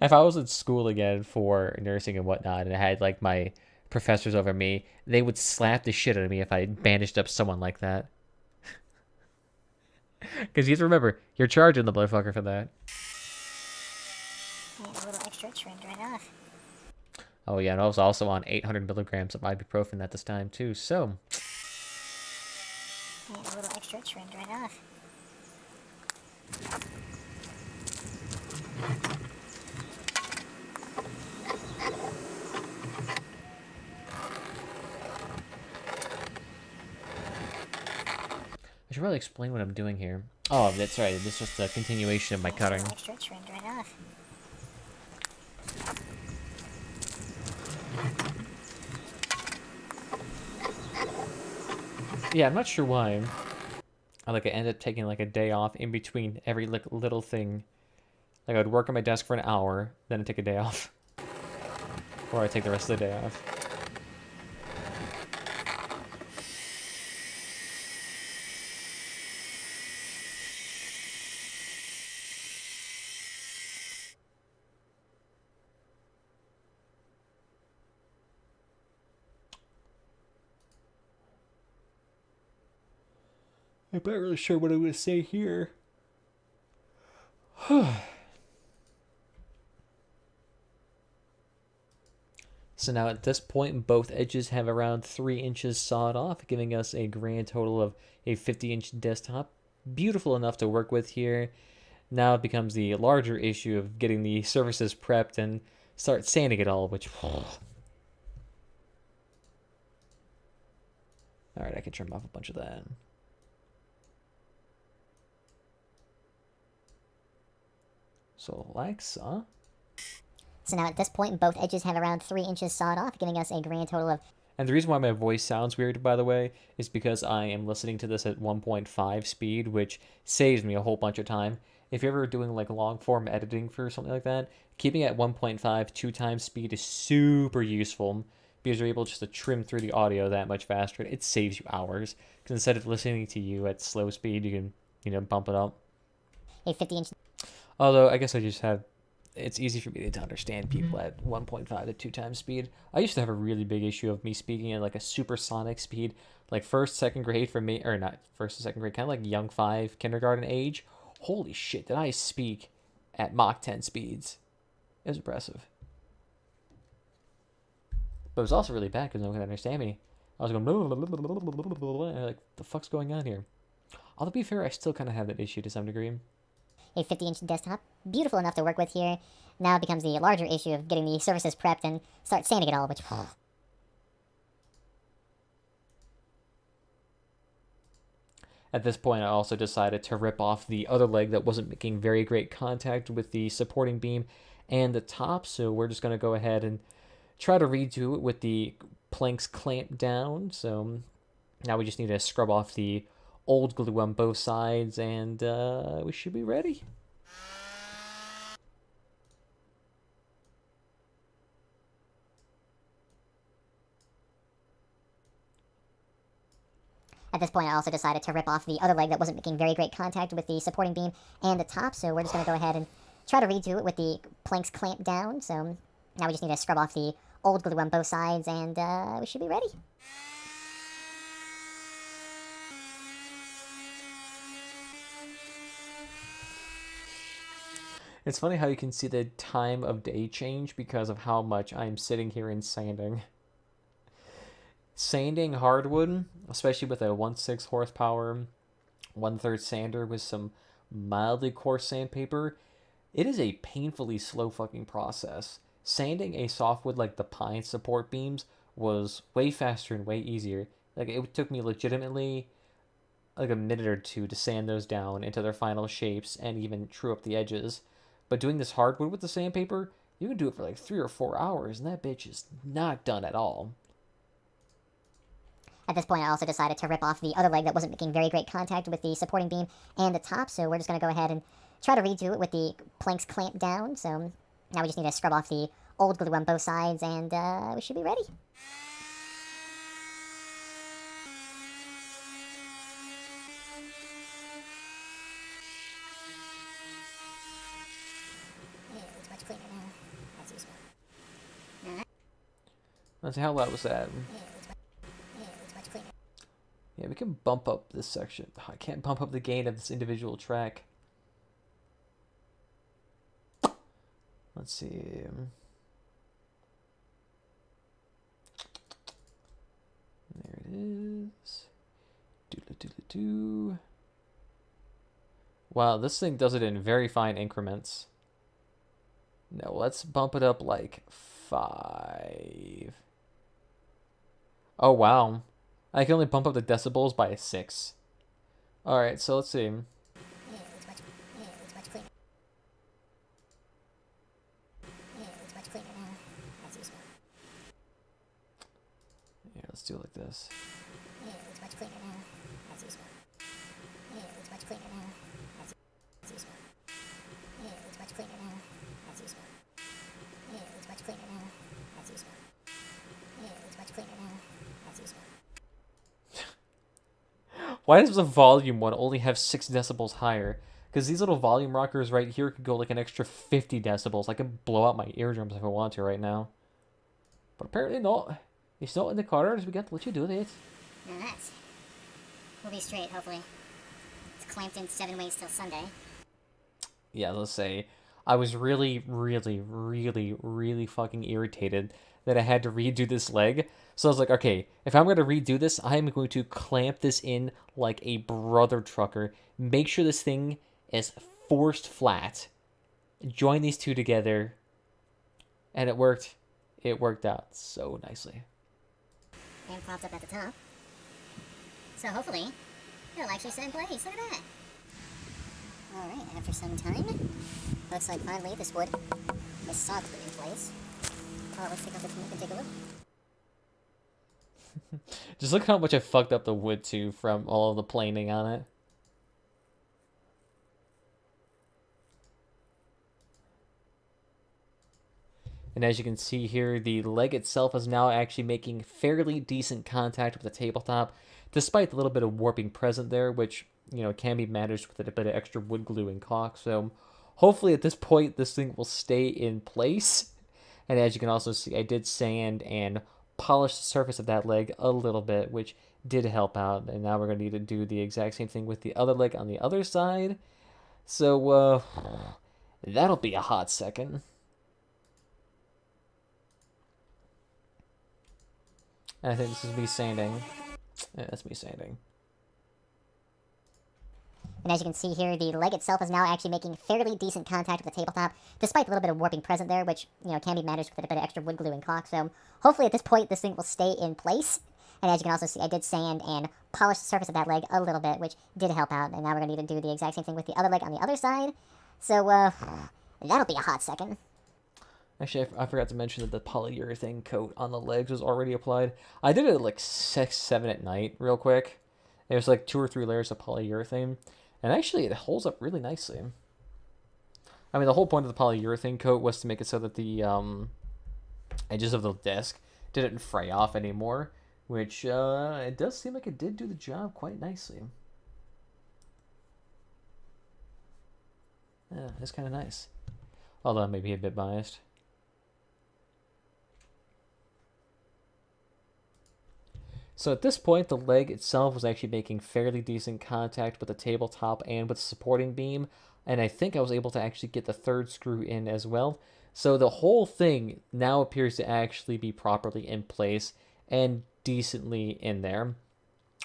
I was in school again for nursing and whatnot, and I had like my professors over me, they would slap the shit out of me if I bandaged up someone like that. Because you have to remember, you're charging the motherfucker for that. And a little extra trimmed right off. Oh yeah, and I was also on 800 milligrams of ibuprofen at this time too, so... And a little extra trimmed right off. I should really explain what I'm doing here. Oh, that's right, this is just a continuation of my cutting. Extra trimmed right off. Yeah, I'm not sure why. I ended up taking like a day off in between every little thing. Like I'd work on my desk for an hour, then I'd take a day off. Or I'd take the rest of the day off. I'm not really sure what I'm going to say here. So now at this point, both edges have around 3 inches sawed off, giving us a grand total of a 50-inch desktop. Beautiful enough to work with here. Now it becomes the larger issue of getting the surfaces prepped and start sanding it all, which... Alright, I can trim off a bunch of that. So Alexa. So now at this point, both edges have around 3 inches sawed off, giving us a grand total of... And the reason why my voice sounds weird, by the way, is because I am listening to this at 1.5 speed, which saves me a whole bunch of time. If you're ever doing like long form editing for something like that, keeping it at 1.5 2 times speed is super useful because you're able just to trim through the audio that much faster. It saves you hours because instead of listening to you at slow speed, you can bump it up. a 50-inch... Although I guess it's easy for me to understand people at 1.5 to 2 times speed. I used to have a really big issue of me speaking at like a supersonic speed, like first, second grade for me, or not first or second grade, kind of like young 5, kindergarten age. Holy shit, did I speak at Mach 10 speeds? It was impressive. But it was also really bad because no one could understand me. I was going, like, the fuck's going on here? Although to be fair, I still kind of have that issue to some degree. A 50-inch desktop, beautiful enough to work with here. Now it becomes the larger issue of getting the surfaces prepped and start sanding it all, which... At this point, I also decided to rip off the other leg that wasn't making very great contact with the supporting beam and the top, so we're just going to go ahead and try to redo it with the planks clamped down. So now we just need to scrub off the old glue on both sides, and we should be ready. At this point, I also decided to rip off the other leg that wasn't making very great contact with the supporting beam and the top, so we're just going to go ahead and try to redo it with the planks clamped down. So now we just need to scrub off the old glue on both sides, and we should be ready. It's funny how you can see the time of day change because of how much I'm sitting here and sanding. Sanding hardwood, especially with a 1.6 horsepower, 1/3 sander with some mildly coarse sandpaper, it is a painfully slow fucking process. Sanding a softwood like the pine support beams was way faster and way easier. Like, it took me legitimately like a minute or two to sand those down into their final shapes and even true up the edges. But doing this hardwood with the sandpaper, you can do it for like 3 or 4 hours, and that bitch is not done at all. At this point, I also decided to rip off the other leg that wasn't making very great contact with the supporting beam and the top, so we're just going to go ahead and try to redo it with the planks clamped down. So now we just need to scrub off the old glue on both sides, and we should be ready. It's much cleaner now. That's useful. Let's see, how loud was that? Yeah, we can bump up this section. I can't bump up the gain of this individual track. Let's see. There it is. Doodle-doodle-doo. Wow, this thing does it in very fine increments. No, let's bump it up like 5. Oh, wow. I can only bump up the decibels by 6. Alright, so let's see. It's much cleaner. It's much cleaner now. That's useful. Yeah, let's do it like this. It's much cleaner now. That's useful. It's much cleaner now. That's useful. It's much cleaner now. That's useful. It's much cleaner now. That's useful. It's much cleaner now. That's useful. Why does the volume one only have 6 decibels higher? Because these little volume rockers right here could go like an extra 50 decibels. I could blow out my eardrums if I want to right now. But apparently not. It's not in the corners. We can't let you do that. Now that's... We'll be straight, hopefully. It's clamped in 7 ways till Sunday. Yeah, let's say I was really fucking irritated that I had to redo this leg. So I was like, okay, if I'm going to redo this, I'm going to clamp this in like a brother trucker. Make sure this thing is forced flat. Join these two together. And it worked. It worked out so nicely. And propped up at the top. So hopefully, it'll actually sit in place. Look at that. Alright, after some time, Looks like finally this wood is solidly in place. Let's take off the tape and take a look. Just look how much I fucked up the wood too from all of the planing on it. And as you can see here, the leg itself is now actually making fairly decent contact with the tabletop, despite the little bit of warping present there, which, you know, can be managed with a bit of extra wood glue and caulk. So hopefully at this point, this thing will stay in place. And as you can also see, I did sand and polish the surface of that leg a little bit, which did help out. And now we're going to need to do the exact same thing with the other leg on the other side. So, that'll be a hot second. I think this is me sanding. Yeah, that's me sanding. And as you can see here, the leg itself is now actually making fairly decent contact with the tabletop, despite the little bit of warping present there, which, you know, can be managed with a bit of extra wood glue and caulk. So hopefully at this point, this thing will stay in place. And as you can also see, I did sand and polish the surface of that leg a little bit, which did help out. And now we're going to need to do the exact same thing with the other leg on the other side. So, that'll be a hot second. Actually, I forgot to mention that the polyurethane coat on the legs was already applied. I did it at like 6, 7 at night real quick. There's like 2 or 3 layers of polyurethane. And actually, it holds up really nicely. I mean, the whole point of the polyurethane coat was to make it so that the edges of the disc didn't fray off anymore. Which, it does seem like it did do the job quite nicely. Yeah, it's kind of nice. Although maybe a bit biased. So at this point, the leg itself was actually making fairly decent contact with the tabletop and with the supporting beam, and I think I was able to actually get the third screw in as well. So the whole thing now appears to actually be properly in place and decently in there.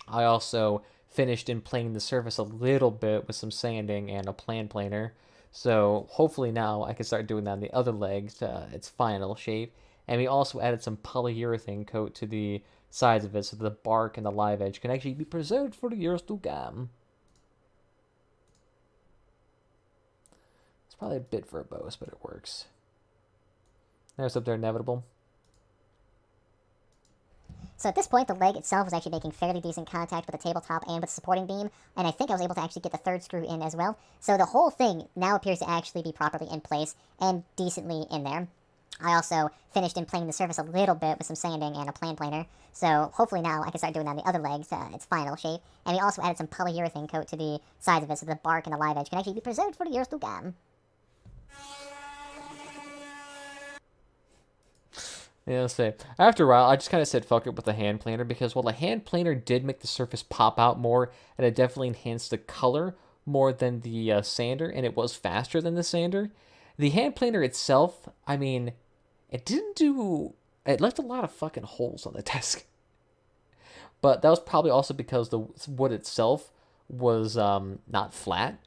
I also finished in planing the surface a little bit with some sanding and a planer. So hopefully now I can start doing that on the other leg to its final shape. And we also added some polyurethane coat to the sides of it so the bark and the live edge can actually be preserved for the years to come. It's probably a bit verbose, but it works. There's up there inevitable. So at this point, the leg itself was actually making fairly decent contact with the tabletop and with the supporting beam, and I think I was able to actually get the third screw in as well. So the whole thing now appears to actually be properly in place and decently in there. I also finished in planing the surface a little bit with some sanding and a planer. So hopefully now I can start doing that on the other leg to its final shape. And we also added some polyurethane coat to the sides of it so the bark and the live edge can actually be preserved for the years to come. Yeah, let's say. After a while, I just kind of said fuck it with the hand planer because while the hand planer did make the surface pop out more, and it definitely enhanced the color more than the sander, and it was faster than the sander, the hand planer itself, I mean, it didn't do... It left a lot of fucking holes on the desk. But that was probably also because the wood itself was not flat.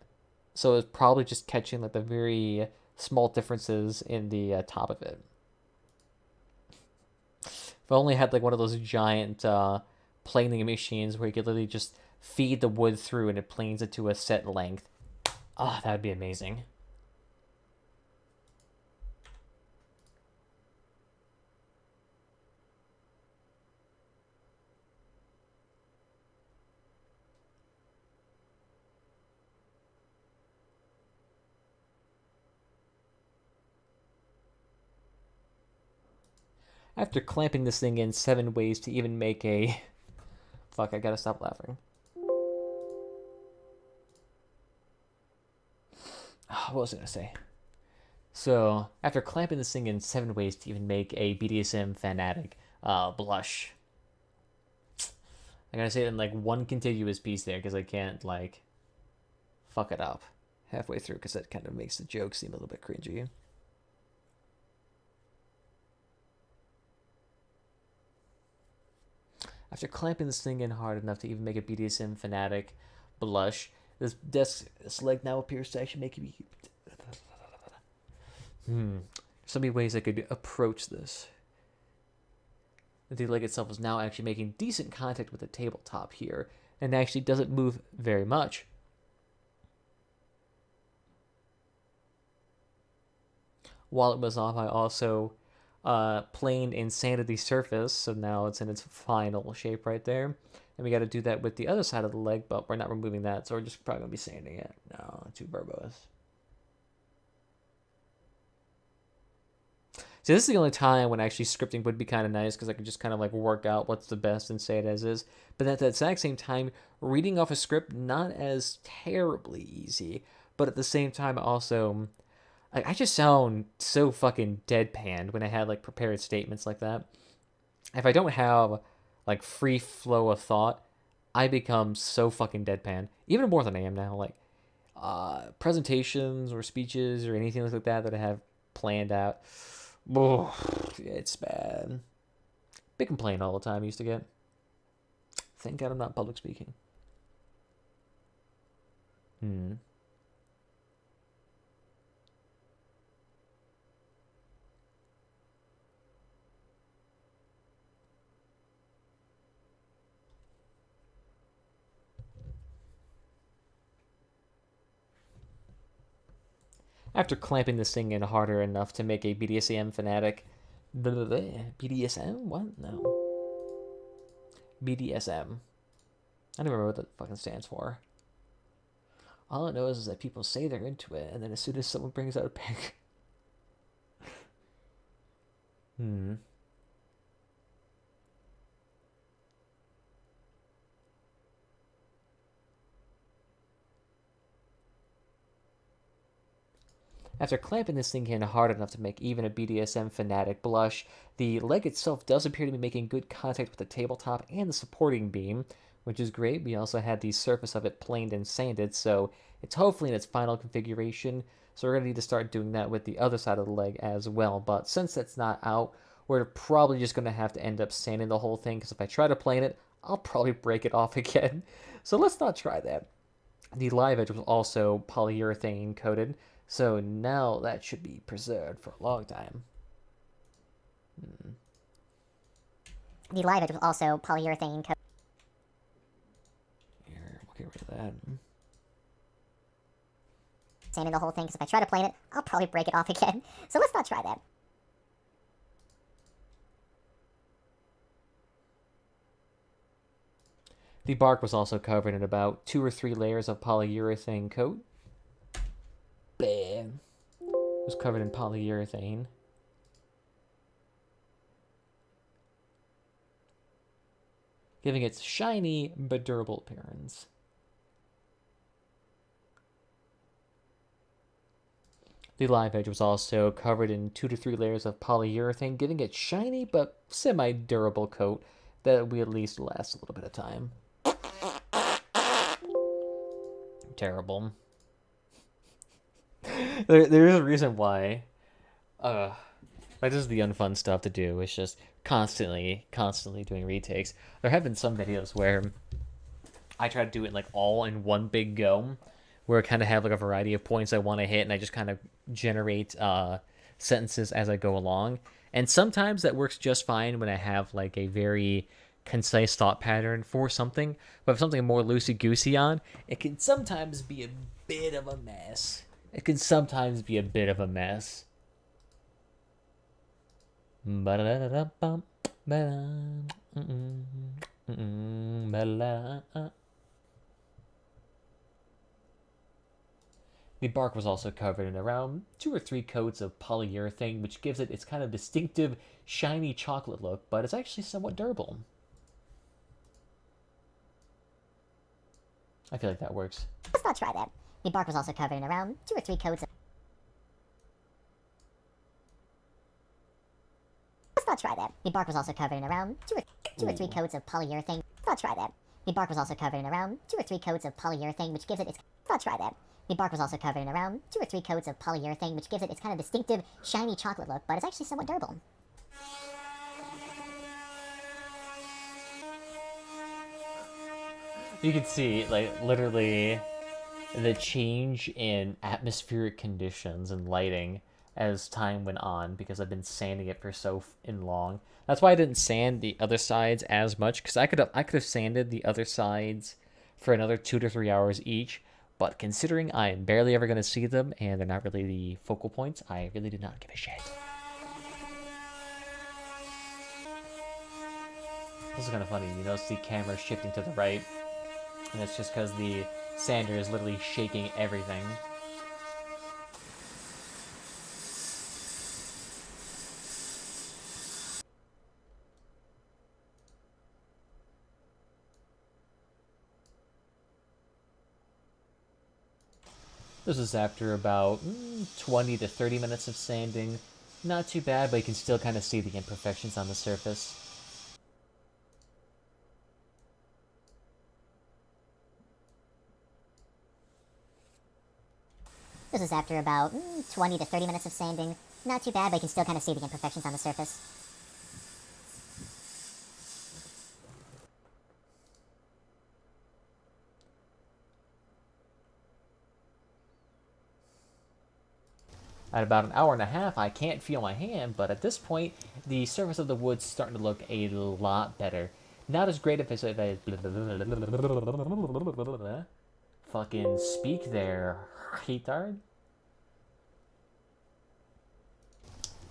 So it was probably just catching like the very small differences in the top of it. If I only had like one of those giant planing machines where you could literally just feed the wood through and it planes it to a set length. Ah, that would be amazing. After clamping this thing in 7 ways to even make a... Fuck, I gotta stop laughing. What was I gonna say? So, after clamping this thing in 7 ways to even make a BDSM fanatic blush. I gotta say it in like one contiguous piece there because I can't like fuck it up halfway through because that kind of makes the joke seem a little bit cringy. After clamping this thing in hard enough to even make a BDSM fanatic blush, this leg now appears to actually make me... So many ways I could approach this. The leg itself is now actually making decent contact with the tabletop here, and actually doesn't move very much. while it was off, I also planed and sanded the surface, so now it's in its final shape right there. And we got to do that with the other side of the leg, but we're not removing that, so we're just probably going to be sanding it. No, too verbose. So this is the only time when actually scripting would be kind of nice, because I could just kind of like work out what's the best and say it as is. But at the exact same time, reading off a script, not as terribly easy, but at the same time also, I just sound so fucking deadpan when I had like prepared statements like that. If I don't have like free flow of thought, I become so fucking deadpan, even more than I am now. Like presentations or speeches or anything like that I have planned out. Oh, it's bad. Big complaint all the time I used to get. Thank God I'm not public speaking. After clamping this thing in harder enough to make a BDSM fanatic. BDSM? What? No. BDSM. I don't remember what that fucking stands for. All I know is that people say they're into it, and then as soon as someone brings out a pic. After clamping this thing in hard enough to make even a BDSM fanatic blush, the leg itself does appear to be making good contact with the tabletop and the supporting beam, which is great. We also had the surface of it planed and sanded, so it's hopefully in its final configuration. So we're going to need to start doing that with the other side of the leg as well. But since that's not out, we're probably just going to have to end up sanding the whole thing, because if I try to plane it, I'll probably break it off again. So let's not try that. The live edge was also polyurethane coated, so now that should be preserved for a long time. The live edge was also polyurethane coated. Here, we'll get rid of that. Sanding the whole thing, because if I try to plane it, I'll probably break it off again. So let's not try that. The bark was also covered in about 2 or 3 layers of polyurethane coat. Bam. It was covered in polyurethane. Giving it shiny but durable appearance. The live edge was also covered in 2 to 3 layers of polyurethane, giving it shiny but semi-durable coat that will at least last a little bit of time. Terrible. There's a reason why. Like, this is the unfun stuff to do. It's just constantly doing retakes. There have been some videos where I try to do it like all in one big go, where I kind of have like a variety of points I want to hit, and I just kind of generate sentences as I go along. And sometimes that works just fine when I have like a very concise thought pattern for something. But if something more loosey-goosey on, it can sometimes be a bit of a mess. It can sometimes be a bit of a mess. The bark was also covered in around 2 or 3 coats of polyurethane, which gives it its kind of distinctive, shiny chocolate look, but it's actually somewhat durable. I feel like that works. Let's not try that. The bark was also covered in around 2 or 3 coats of... Let's not try that. The bark was also covered in around 2 or 3 coats of polyurethane. Let's not try that. The bark was also covered in around 2 or 3 coats of polyurethane, which gives it its... Let's not try that. The bark was also covered in around 2 or 3 coats of polyurethane, which gives it its kind of distinctive, shiny chocolate look, but it's actually somewhat durable. You can see, like, literally the change in atmospheric conditions and lighting as time went on, because I've been sanding it for so long. That's why I didn't sand the other sides as much, because I could have sanded the other sides for another 2 to 3 hours each, But considering I'm barely ever going to see them, and they're not really the focal points, I really do not give a shit. This is kind of funny. You notice the camera shifting to the right, and it's just because the sander is literally shaking everything. This is after about 20 to 30 minutes of sanding. Not too bad, but you can still kind of see the imperfections on the surface. This is after about 20 to 30 minutes of sanding. Not too bad, but you can still kind of see the imperfections on the surface. At about an hour and a half, I can't feel my hand, but at this point, the surface of the wood's starting to look a lot better. Not as great if I fucking speak there, retard.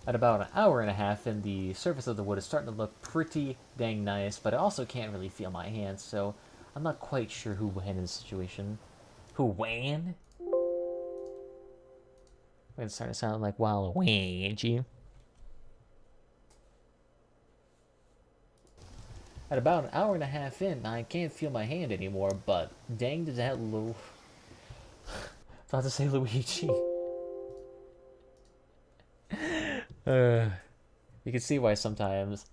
At about an hour and a half, and the surface of the wood is starting to look pretty dang nice, but I also can't really feel my hands, so I'm not quite sure who won in this situation. Who won? It's starting to sound like Wild Wayne, ain't you? At about an hour and a half in, I can't feel my hand anymore, but dang does that about to say Luigi. You can see why sometimes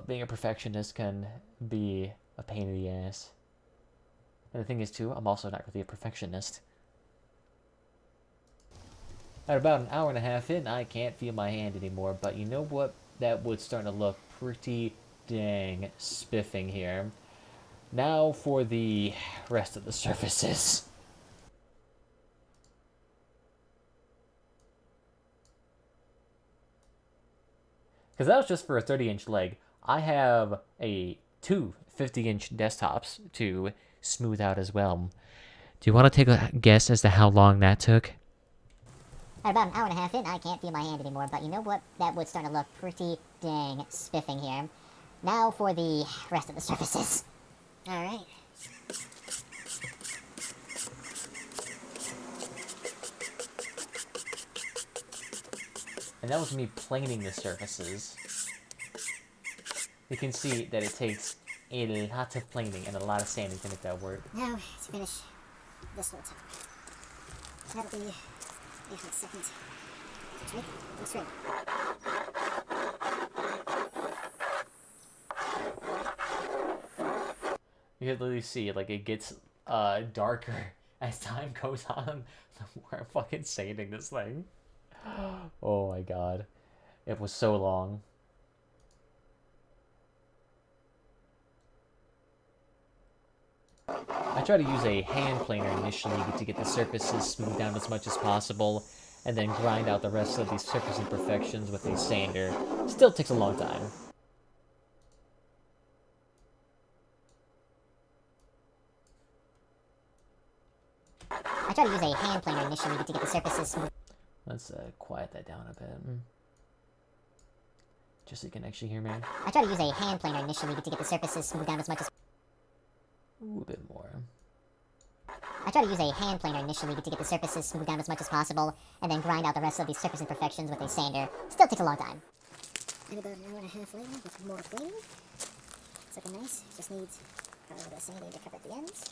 being a perfectionist can be a pain in the ass. And the thing is, too, I'm also not really a perfectionist. At about an hour and a half in, I can't feel my hand anymore, but you know what? That wood's starting to look pretty dang spiffing here. Now for the rest of the surfaces. Because that was just for a 30-inch leg. I have two 50-inch desktops to smooth out as well. Do you want to take a guess as to how long that took? At about an hour and a half in, I can't feel my hand anymore, but you know what? That wood's starting to look pretty dang spiffing here. Now for the rest of the surfaces. Alright. And that was me planing the surfaces. You can see that it takes a lot of planing and a lot of sanding to make that work. Now, to finish this little top. That'll be a hot second. Straight. Go straight. You can literally see, like, it gets darker as time goes on. We're fucking sanding this thing. Oh my god. It was so long. I try to use a hand planer initially to get the surfaces smoothed down as much as possible, and then grind out the rest of these surface imperfections with a sander. Still takes a long time. I try to use a hand planer initially to get the surfaces smooth. Let's quiet that down a bit. Just so you can actually hear me. I try to use a hand planer initially to get the surfaces smoothed down as much as... Ooh, a bit more. I try to use a hand planer initially to get the surfaces smoothed down as much as possible, and then grind out the rest of these surface imperfections with a sander. Still takes a long time. And about an hour and a half later, with more cleaning. It's looking nice. Just needs probably a little bit of sanding to cover up the ends.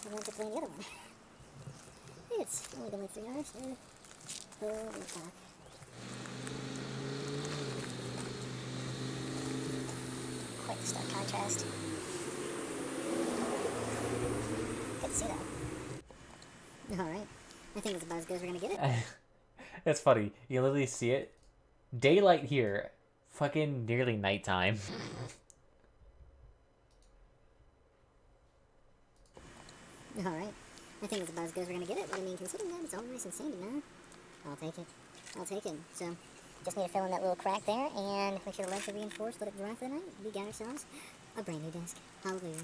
And then to clean the other one. It's only been like 3 hours. Holy fuck. Quite the stark contrast. Good to see that. Alright. I think that's about as good as we're gonna get it. It's funny. You literally see it. Daylight here. Fucking nearly nighttime. Alright. I think it's about as good as we're gonna get it. But I mean, considering that it's all nice and sandy now, I'll take it. I'll take it. So, just need to fill in that little crack there and make sure the legs are reinforced, let it dry for the night. We got ourselves a brand new desk. Hallelujah.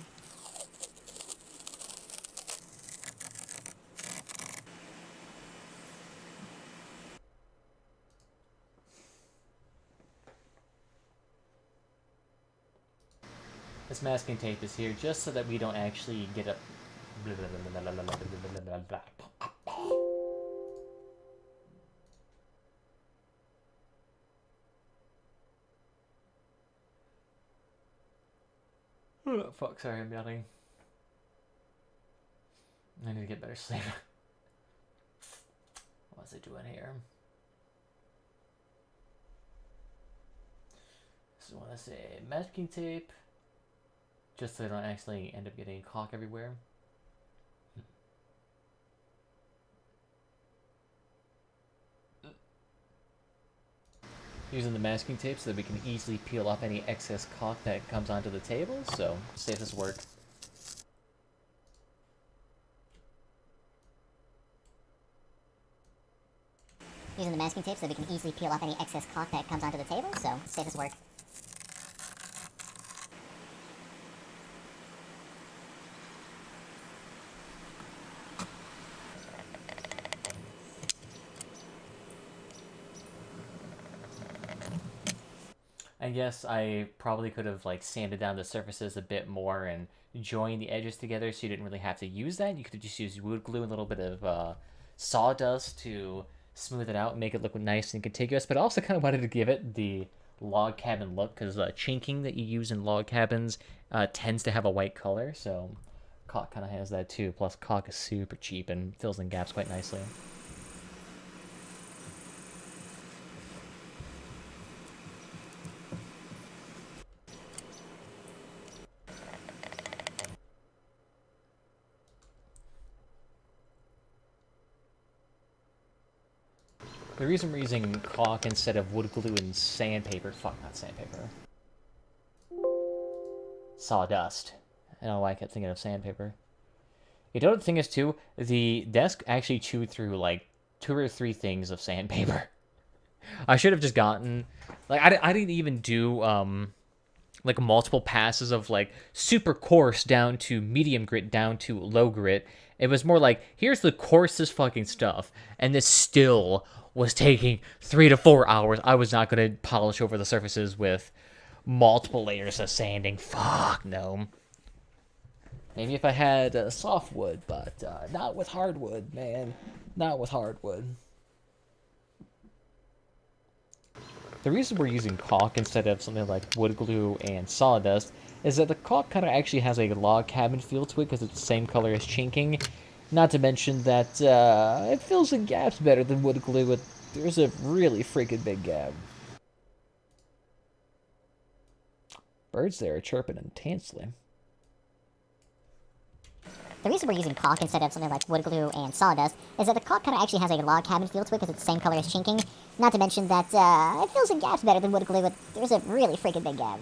This masking tape is here just so that we don't actually get a... Oh, fuck, sorry, I'm yawning. I need to get better sleep. What's it doing here? So I want to say masking tape, just so I don't actually end up getting caulk everywhere. Using the masking tape so that we can easily peel off any excess caulk that comes onto the table, so safest work. Using the masking tape so that we can easily peel off any excess caulk that comes onto the table, so safest work. I guess I probably could have like sanded down the surfaces a bit more and joined the edges together so you didn't really have to use that. You could have just used wood glue and a little bit of sawdust to smooth it out and make it look nice and contiguous, but I also kind of wanted to give it the log cabin look because chinking that you use in log cabins tends to have a white color, so caulk kind of has that too. Plus caulk is super cheap and fills in gaps quite nicely. The reason we're using caulk instead of wood glue and sandpaper, not sandpaper, sawdust. I don't know why I kept thinking of sandpaper. You know what the thing is too? The desk actually chewed through like 2 or 3 things of sandpaper. I should have just gotten, like, I didn't even do like multiple passes of like super coarse down to medium grit down to low grit. It was more like, here's the coarsest fucking stuff, and this still was taking 3 to 4 hours. I was not going to polish over the surfaces with multiple layers of sanding. Fuck no. Maybe if I had softwood, but not with hardwood, man. Not with hardwood. The reason we're using caulk instead of something like wood glue and sawdust is that the caulk kind of actually has a log cabin feel to it because it's the same color as chinking. Not to mention that it fills in gaps better than wood glue. There's a really freaking big gap. Birds there are chirping intensely. The reason we're using caulk instead of something like wood glue and sawdust is that the caulk kind of actually has a log cabin feel to it because it's the same color as chinking. Not to mention that it fills in gaps better than wood glue. There's a really freaking big gap.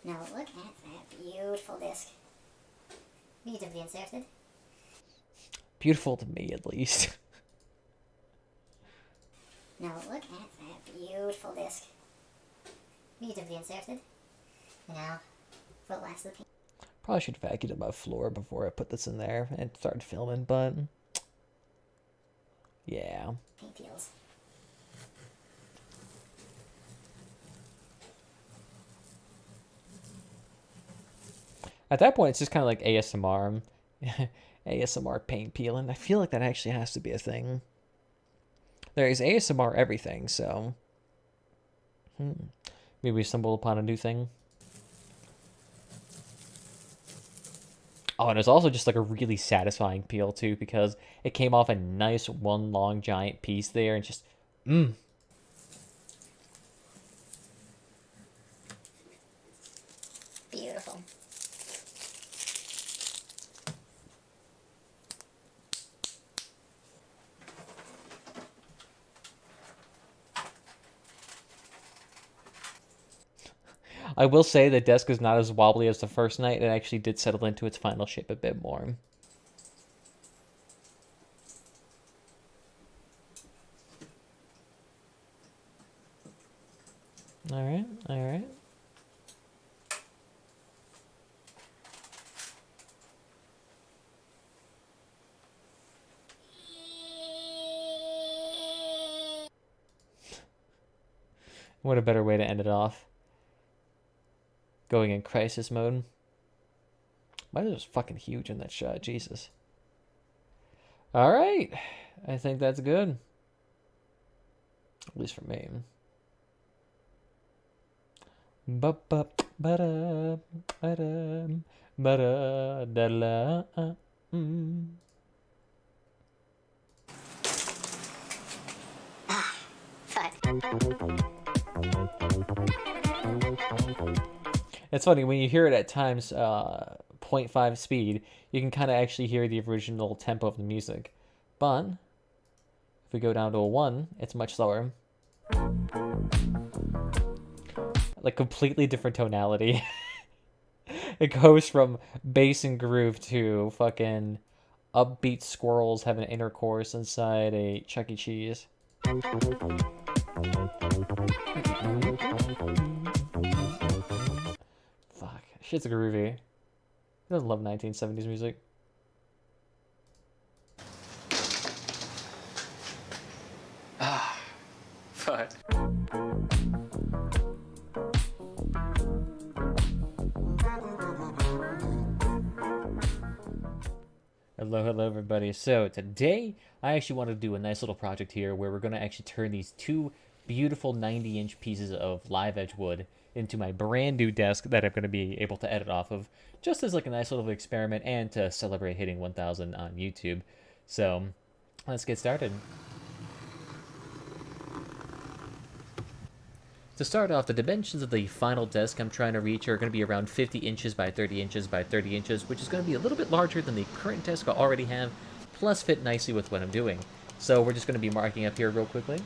Now look at that beautiful disc. Beautifully inserted. Beautiful to me, at least. Now look at that beautiful disc. Beautifully inserted. And now, for the last of the paint. Probably should have vacuumed my floor before I put this in there and started filming, but yeah. Paint peels. At that point, it's just kind of like ASMR. ASMR paint peeling. I feel like that actually has to be a thing. There is ASMR everything, so maybe we stumble upon a new thing. Oh, and it's also just like a really satisfying peel too, because it came off a nice one long giant piece there, and just Beautiful. I will say the desk is not as wobbly as the first night. It actually did settle into its final shape a bit more. Alright, alright. What a better way to end it off. Going in crisis mode. Mine was fucking huge in that shot. Jesus. Alright. I think that's good. At least for me. It's funny, when you hear it at times 0.5 speed, you can kind of actually hear the original tempo of the music. But if we go down to a 1, it's much slower. Like, completely different tonality. It goes from bass and groove to fucking upbeat squirrels having an intercourse inside a Chuck E. Cheese. Fuck. Shit's groovy. Who doesn't love 1970s music? Fuck. Hello everybody. So today I actually want to do a nice little project here where we're going to actually turn these two beautiful 90-inch pieces of live edge wood into my brand new desk that I'm going to be able to edit off of, just as like a nice little experiment and to celebrate hitting 1,000 on YouTube. So let's get started. To start off, the dimensions of the final desk I'm trying to reach are going to be around 50 inches by 30 inches by 30 inches, which is going to be a little bit larger than the current desk I already have, plus fit nicely with what I'm doing. So we're just going to be marking up here real quickly.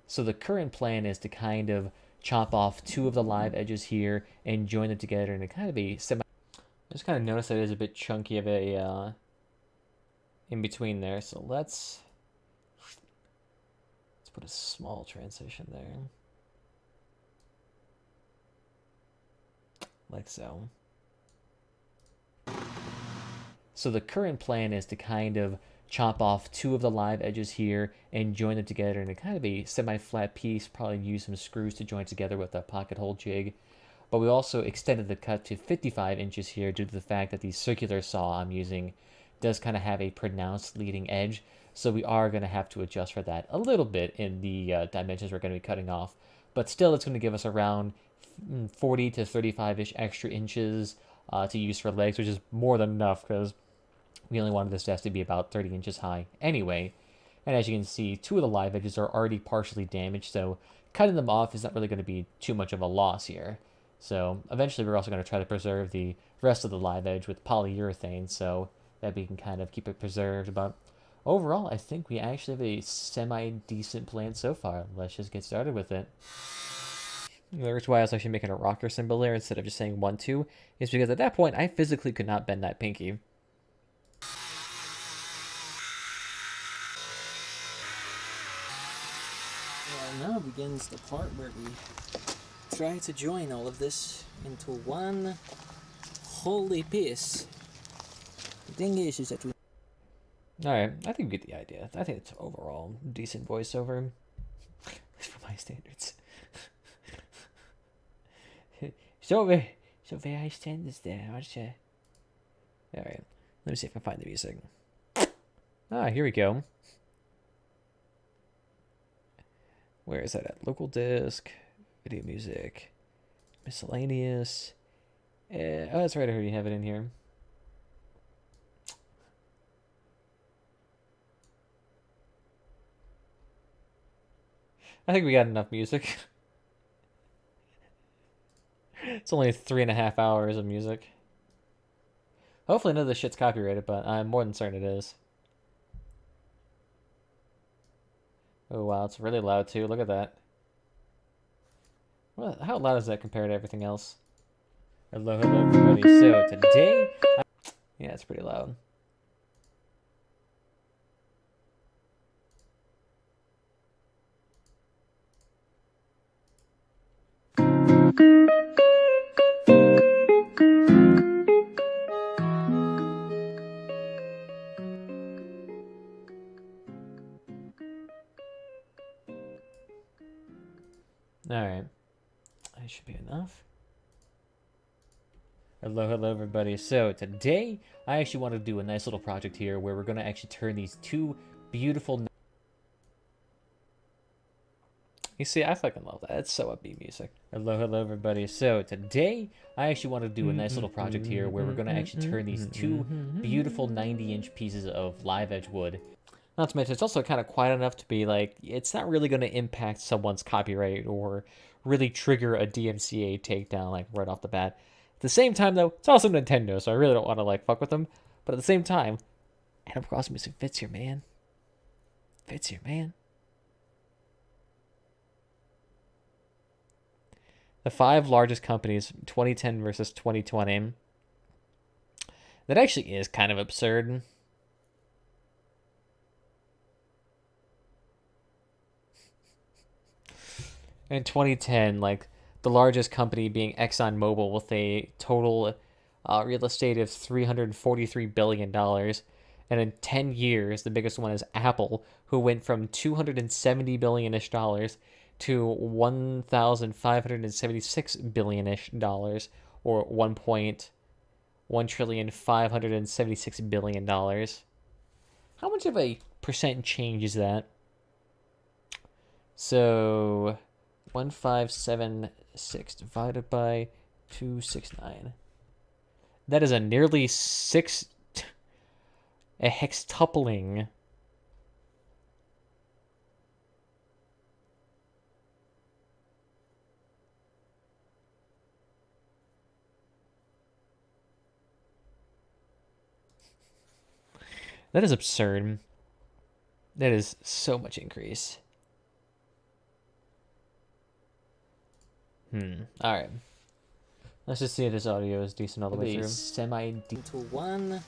So the current plan is to kind of chop off two of the live edges here and join them together in a kind of a semi. I just kind of noticed that it is a bit chunky of a in between there. So let's put a small transition there, like so. So the current plan is to kind of chop off two of the live edges here and join them together in a kind of a semi-flat piece, probably use some screws to join together with a pocket hole jig. But we also extended the cut to 55 inches here due to the fact that the circular saw I'm using does kind of have a pronounced leading edge, so we are going to have to adjust for that a little bit in the dimensions we're going to be cutting off. But still, it's going to give us around 40 to 35-ish extra inches to use for legs, which is more than enough because we only wanted this desk to be about 30 inches high anyway. And as you can see, two of the live edges are already partially damaged, so cutting them off is not really going to be too much of a loss here. So eventually we're also going to try to preserve the rest of the live edge with polyurethane so that we can kind of keep it preserved. But overall, I think we actually have a semi-decent plan so far. Let's just get started with it. There's why I was actually making a rocker symbol there instead of just saying 1, 2, is because at that point I physically could not bend that pinky. Now begins the part where we try to join all of this into one holy piece. The thing is that we... Alright, I think we get the idea. I think it's overall decent voiceover. At least for my standards. so very standards there, aren't you? Alright, let me see if I can find the music. Ah, here we go. Where is that at? Local disc, video music, miscellaneous. Oh, that's right, I already have it in here. I think we got enough music. It's only 3.5 hours of music. Hopefully none of this shit's copyrighted, but I'm more than certain it is. Oh wow, it's really loud too. Look at that. Well, how loud is that compared to everything else? Hello everybody. So today, yeah, it's pretty loud. Alright. That should be enough. Hello, everybody. So today, I actually want to do a nice little project here where we're going to actually turn these two beautiful... You see, I fucking love that. It's so upbeat music. Hello, everybody. So today, I actually want to do a nice little project here where we're going to actually turn these two beautiful 90-inch pieces of live edge wood. Not to mention, it's also kind of quiet enough to be like, it's not really going to impact someone's copyright or really trigger a DMCA takedown like right off the bat. At the same time, though, it's also Nintendo, so I really don't want to like fuck with them. But at the same time, Animal Crossing music fits here, man. Fits here, man. The 5 largest companies, 2010 versus 2020. That actually is kind of absurd. In 2010, like, the largest company being ExxonMobil with a total real estate of $343 billion. And in 10 years, the biggest one is Apple, who went from $270 billion-ish to $1,576 billion-ish, or $1.1,576 billion. How much of a percent change is that? So 1,576 divided by 269. That is a nearly a hextupling. That is absurd. That is so much increase. Alright. Let's just see if this audio is decent all the way through. Into one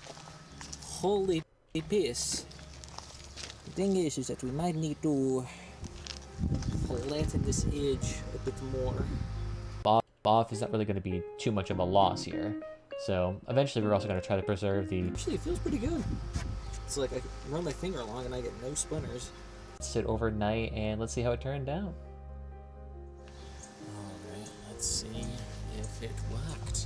holy piece. The thing is that we might need to flatten this edge a bit more. Off is not really going to be too much of a loss here. So eventually we're also going to try to preserve the... Actually, it feels pretty good. It's like I run my finger along and I get no splinters. Sit overnight and let's see how it turned out. Alright, let's see if it worked.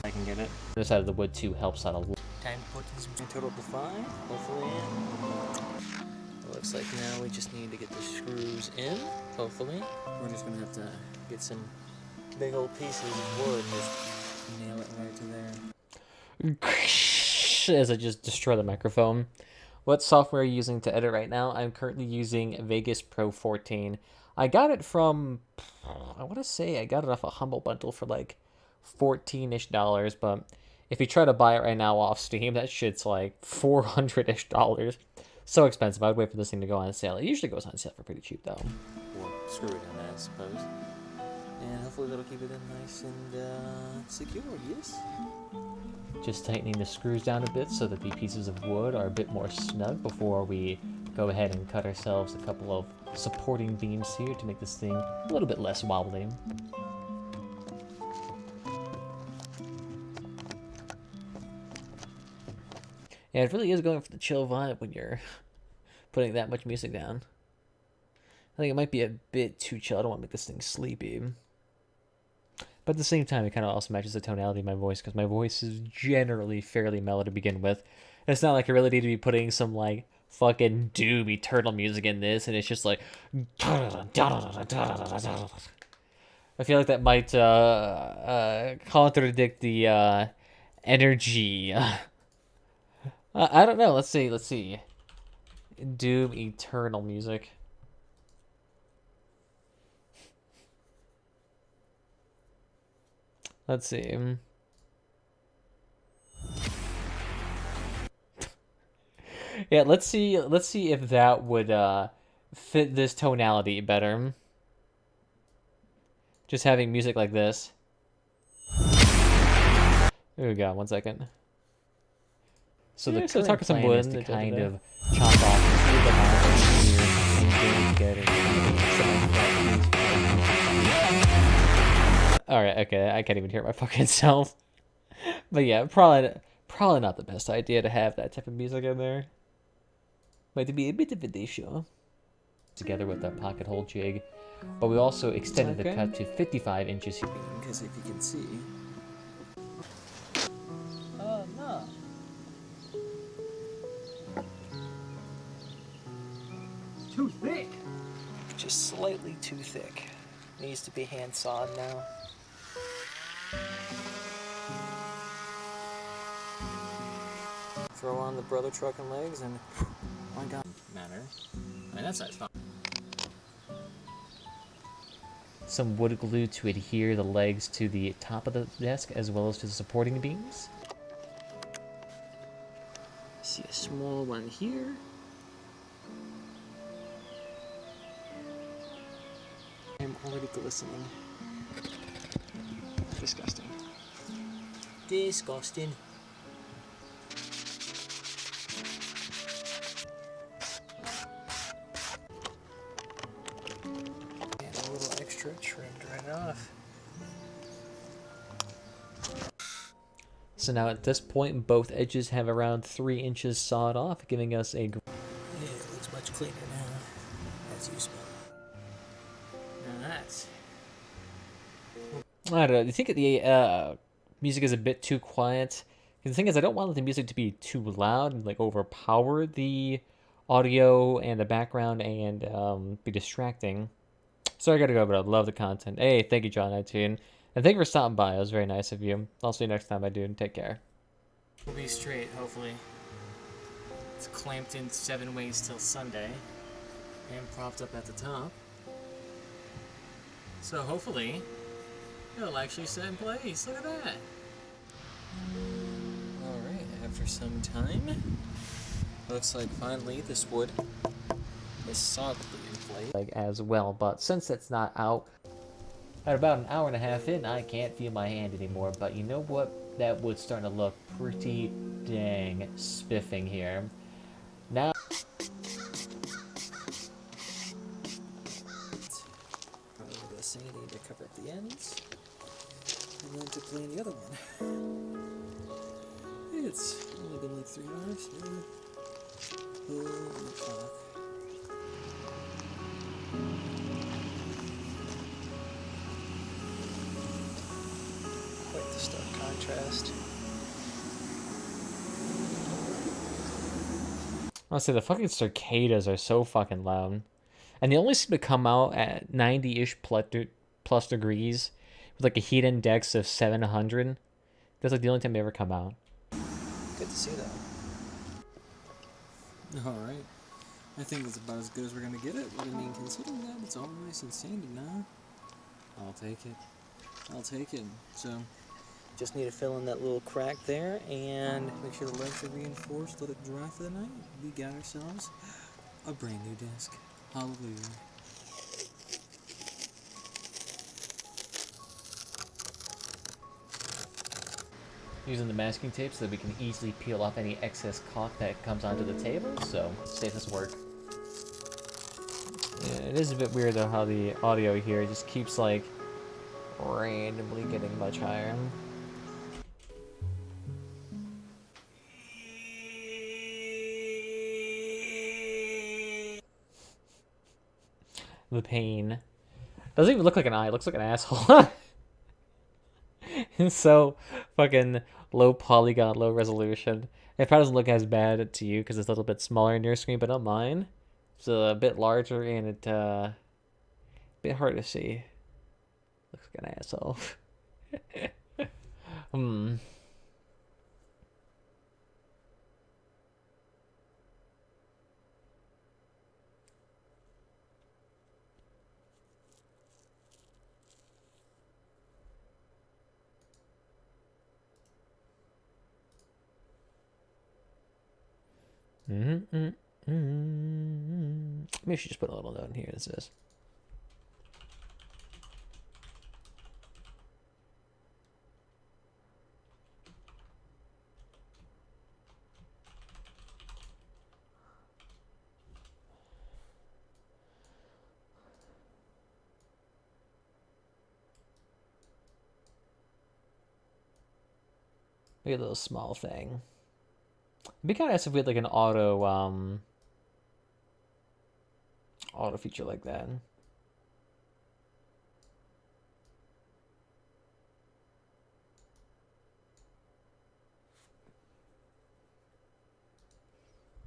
I can get it. This side of the wood too helps out a lot. Time to put this total to 5, hopefully. It looks like now we just need to get the screws in, hopefully. We're just gonna have to get some big old pieces of wood and just nail it right to there. As I just destroy the microphone. What software are you using to edit right now? I'm currently using Vegas Pro 14. I got it from, I want to say I got it off a Humble Bundle for like $14-ish, but if you try to buy it right now off Steam, that shit's like $400-ish. So expensive. I'd wait for this thing to go on sale. It usually goes on sale for pretty cheap though. Or screw it in, I suppose. And hopefully that'll keep it in nice and secure, yes? Just tightening the screws down a bit so that the pieces of wood are a bit more snug before we go ahead and cut ourselves a couple of supporting beams here to make this thing a little bit less wobbly. Yeah, it really is going for the chill vibe when you're putting that much music down. I think it might be a bit too chill. I don't want to make this thing sleepy. But at the same time, it kind of also matches the tonality of my voice, because my voice is generally fairly mellow to begin with. And it's not like I really need to be putting some, like, fucking doom eternal music in this, and it's just like... I feel like that might contradict the energy. I don't know. Let's see. Doom eternal music. Let's see. Yeah, let's see if that would fit this tonality better. Just having music like this. Oh god, 1 second. So the so talk some wood is to kind of chop off Alright, okay, I can't even hear my fucking self. But yeah, probably not the best idea to have that type of music in there. Might be a bit of an issue. Together with our pocket hole jig, but we also extended the cut to 55 inches here. Because if you can see. Oh no. Too thick. Just slightly too thick. Needs to be hand sawed now. Throw on the brother truck and legs and oh my god. Matter. I mean, that side's fine. Some wood glue to adhere the legs to the top of the desk as well as to the supporting beams. See a small one here. I'm already glistening. Disgusting. Disgusting. And a little extra trimmed right off. So now at this point, both edges have around 3 inches sawed off, giving us a... Yeah, it looks much cleaner now, as you smell. Now that's... I don't know, do you think the music is a bit too quiet? 'Cause the thing is, I don't want the music to be too loud and like overpower the audio and the background and be distracting. So I gotta go, but I love the content. Hey, thank you, John 19. And thank you for stopping by. It was very nice of you. I'll see you next time, my dude. Take care. We'll be straight, hopefully. It's clamped in 7 ways till Sunday. And propped up at the top. So hopefully, it'll actually set in place. Look at that. Alright, after some time, looks like finally this wood is solidly in place. Like as well, but since it's not out, at about an hour and a half in, I can't feel my hand anymore. But you know what? That wood's starting to look pretty dang spiffing here. Now, Probably the best thing I need to cover up the ends. And then to clean the other one. It's only been like 3 hours. Holy fuck. Quite the stark contrast. honestly, the fucking cicadas are so fucking loud. And they only seem to come out at 90-ish plus degrees with like a heat index of 700. That's like the only time they ever come out. Good to see that. Alright. I think that's about as good as we're gonna get it. But I mean, considering that it's all nice and sandy now, I'll take it. I'll take it. So, just need to fill in that little crack there and make sure the legs are reinforced, let it dry for the night. We got ourselves a brand new desk. Hallelujah. Using the masking tape so that we can easily peel off any excess caulk that comes onto the table, so safest work. Yeah, it is a bit weird though how the audio here just keeps like randomly getting much higher. The pain. Doesn't even look like an eye, it looks like an asshole. It's so fucking low polygon, low resolution. It probably doesn't look as bad to you because it's a little bit smaller in your screen, but on mine, it's a bit larger and it a bit hard to see. Looks like an asshole. Hmm. Maybe I should just put a little note in here that says. Maybe a little small thing. It'd be kind of nice if we had like an auto auto feature like that.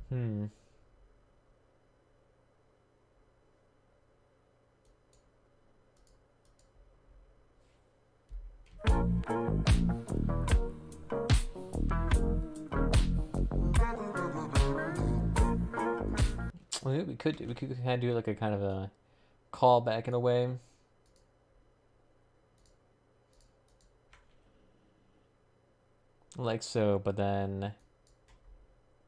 Hmm. Well, we could kind of do like a kind of a callback in a way. Like so, but then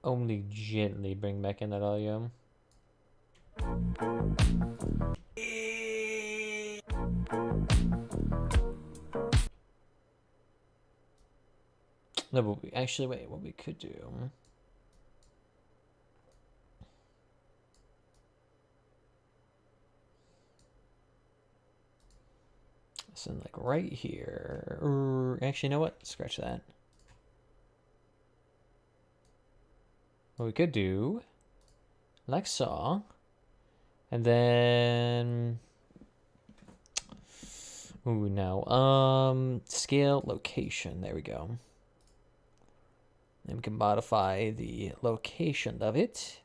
only gently bring back in that audio. No, but actually, wait, what we could do. So, like, right here. Actually, you know what? Scratch that. What we could do, like so. And then... Ooh, no. Scale, location. There we go. And we can modify the location of it.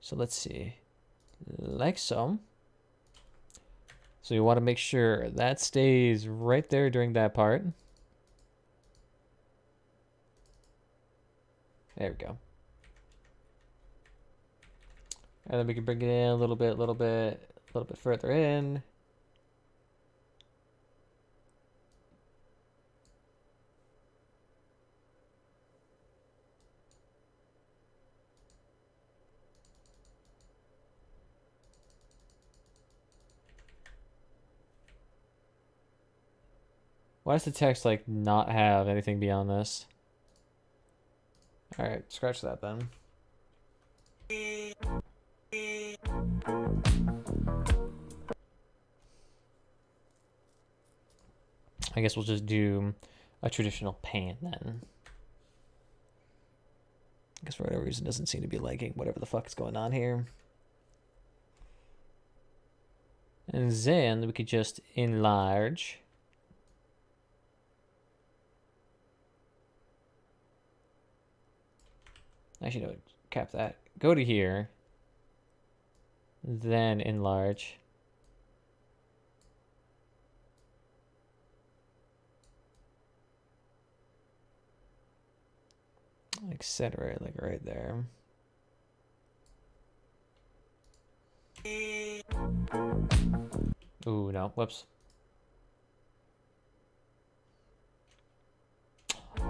So let's see. Like so. So you want to make sure that stays right there during that part. There we go. And then we can bring it in a little bit further in. Why does the text like not have anything beyond this? All right, scratch that then. I guess we'll just do a traditional pan then. I guess for whatever reason it doesn't seem to be liking whatever the fuck is going on here. And then we could just enlarge. Actually, no, cap that. Go to here. Then enlarge. Like center it, like right there. Ooh, no. Whoops.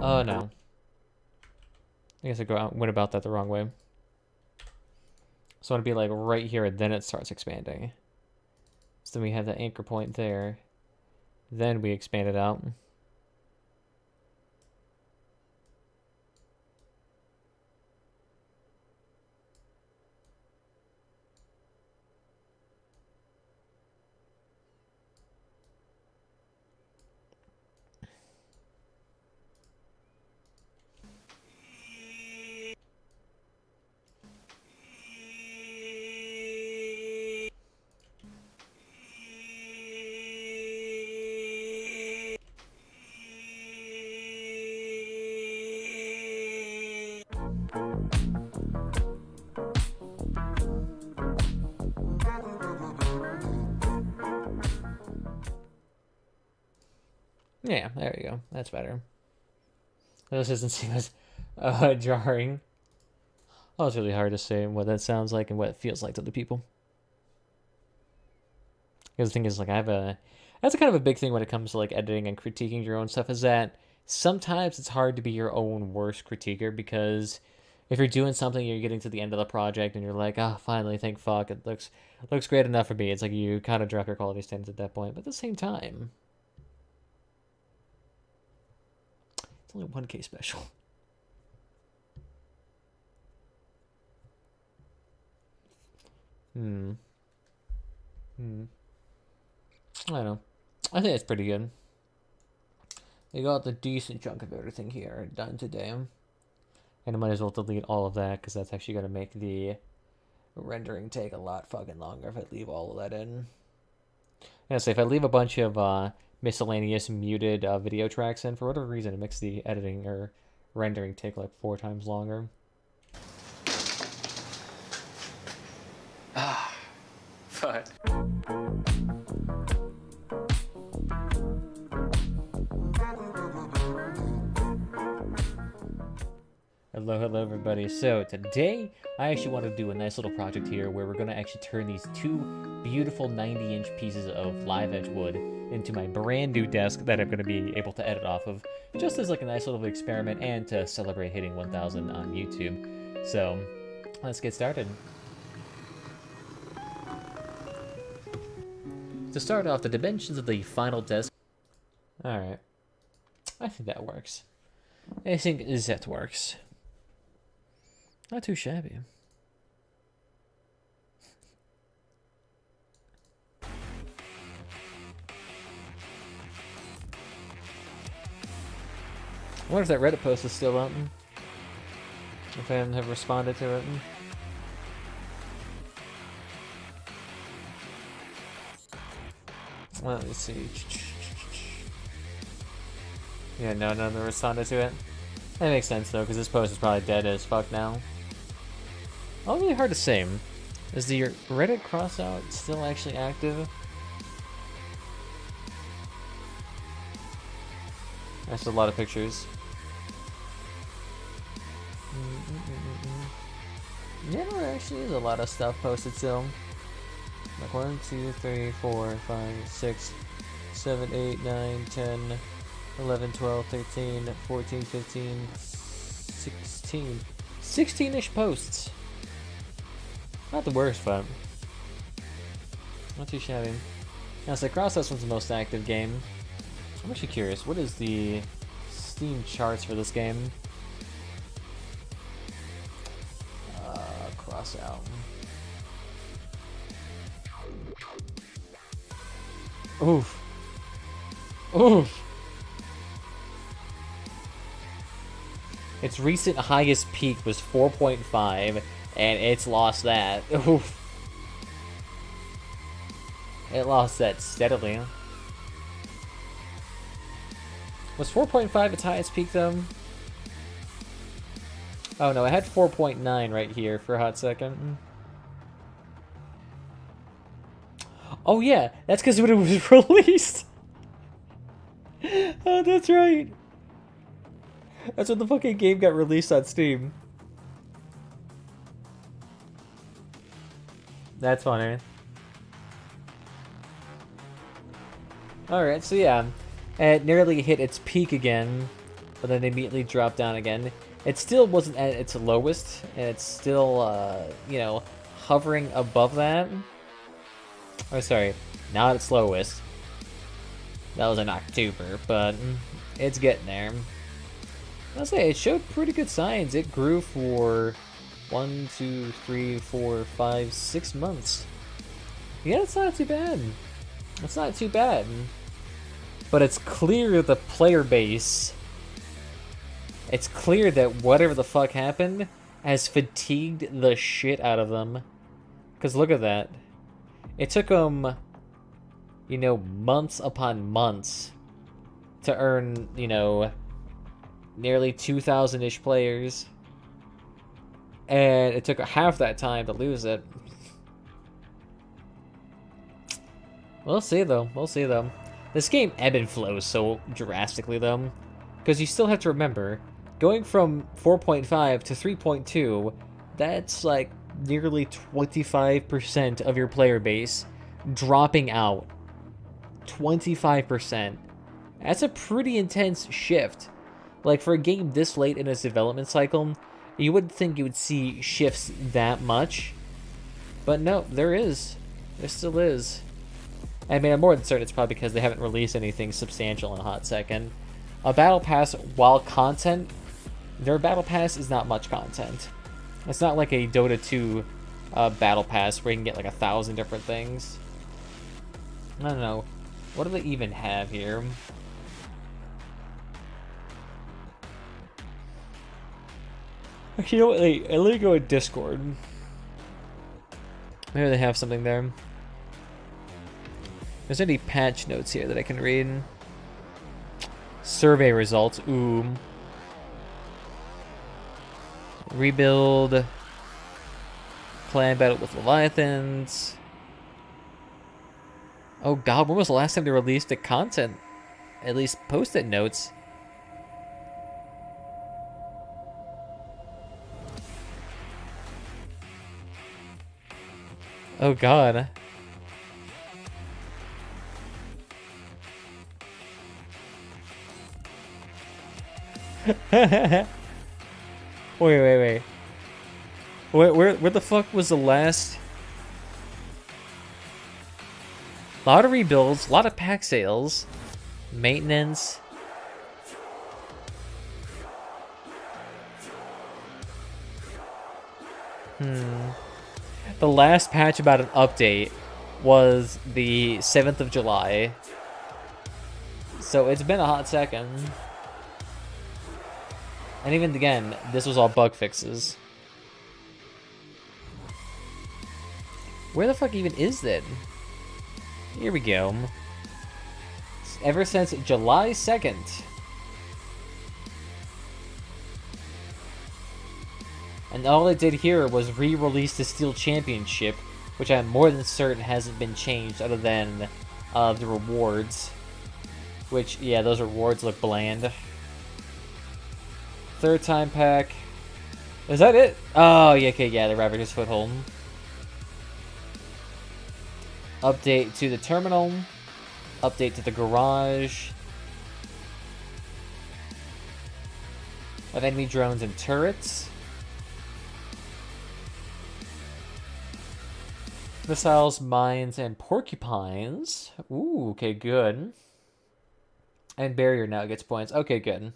Oh, no. I guess I went about that the wrong way. So I want to be like right here, and then it starts expanding. So then we have the anchor point there. Then we expand it out. Yeah, there we go. That's better. This doesn't seem as jarring. Oh, it's really hard to say what that sounds like and what it feels like to other people. Because the thing is, like, that's a kind of a big thing when it comes to like editing and critiquing your own stuff. Is that sometimes it's hard to be your own worst critiquer, because if you're doing something, you're getting to the end of the project and you're like, ah, oh, finally, thank fuck, it looks great enough for me. It's like you kind of drop your quality standards at that point, but at the same time, it's only 1K special. I don't know. I think it's pretty good. They got the decent chunk of everything here done today. And I might as well delete all of that, because that's actually going to make the rendering take a lot fucking longer if I leave all of that in. Yeah, so if I leave a bunch of miscellaneous muted video tracks in, for whatever reason, it makes the editing or rendering take like 4 times longer. But Hello everybody. So today I actually want to do a nice little project here where we're going to actually turn these 2 beautiful 90-inch pieces of live edge wood into my brand new desk that I'm going to be able to edit off of, just as like a nice little experiment and to celebrate hitting 1,000 on YouTube. So let's get started. To start off, the dimensions of the final desk. Alright. I think that works. I think that works. Not too shabby. I wonder if that Reddit post is still up. If I haven't responded to it. Well, let me see. Yeah, no, none of them responded to it. That makes sense though, because this post is probably dead as fuck now. Oh, really hard to say. Is the Reddit crossout still actually active? That's a lot of pictures. Yeah, there actually is a lot of stuff posted still. Like 1, 2, 3, 4, 5, 6, 7, 8, 9, 10, 11, 12, 13, 14, 15, 16. 16-ish posts. Not the worst, but not too shabby. Now, so Crossout's one's the most active game. I'm actually curious, what is the Steam charts for this game? Crossout. Oof. Oof. Its recent highest peak was 4.5, and it's lost that. Oof. It lost that steadily. Was 4.5 its highest peak, though? Oh no, I had 4.9 right here for a hot second. Oh yeah, that's because when it was released. Oh, that's right. That's when the fucking game got released on Steam. That's funny. Alright, so yeah. It nearly hit its peak again, but then immediately dropped down again. It still wasn't at its lowest, and it's still, you know, hovering above that. Oh, sorry, not at its lowest. That was in October, but it's getting there. I'll say, it showed pretty good signs. It grew for 1, 2, 3, 4, 5, 6 months. Yeah, it's not too bad. It's not too bad. But it's clear the player base... It's clear that whatever the fuck happened has fatigued the shit out of them. Because look at that. It took them, you know, months upon months to earn, you know, nearly 2,000-ish players. And it took half that time to lose it. We'll see, though. We'll see, though. This game ebb and flows so drastically, though. Because you still have to remember, going from 4.5 to 3.2, that's like nearly 25% of your player base dropping out. 25%. That's a pretty intense shift. Like, for a game this late in its development cycle, you wouldn't think you would see shifts that much. But no, there is. There still is. I mean, I'm more than certain it's probably because they haven't released anything substantial in a hot second. A battle pass, while content, their battle pass is not much content. It's not like a Dota 2 battle pass where you can get like 1,000 different things. I don't know. What do they even have here? You know what? Let me go with Discord. Maybe they have something there. There's any patch notes here that I can read. Survey results. Ooh. Rebuild. Clan battle with Leviathans. Oh god, when was the last time they released the content? At least post-it notes. Oh god. Wait. Where the fuck was the last? A lot of rebuilds, a lot of pack sales, maintenance. The last patch about an update was the 7th of July. So it's been a hot second. And even again, this was all bug fixes. Where the fuck even is that? Here we go. Ever since July 2nd. And all it did here was re-release the Steel Championship, which I'm more than certain hasn't been changed other than the rewards. Which, yeah, those rewards look bland. Third time pack. Is that it? Oh, yeah, okay, yeah, the Ravager's Foothold. Update to the terminal. Update to the garage. Of enemy drones and turrets. Missiles, mines, and porcupines. Ooh, okay, good. And barrier now gets points. Okay, good.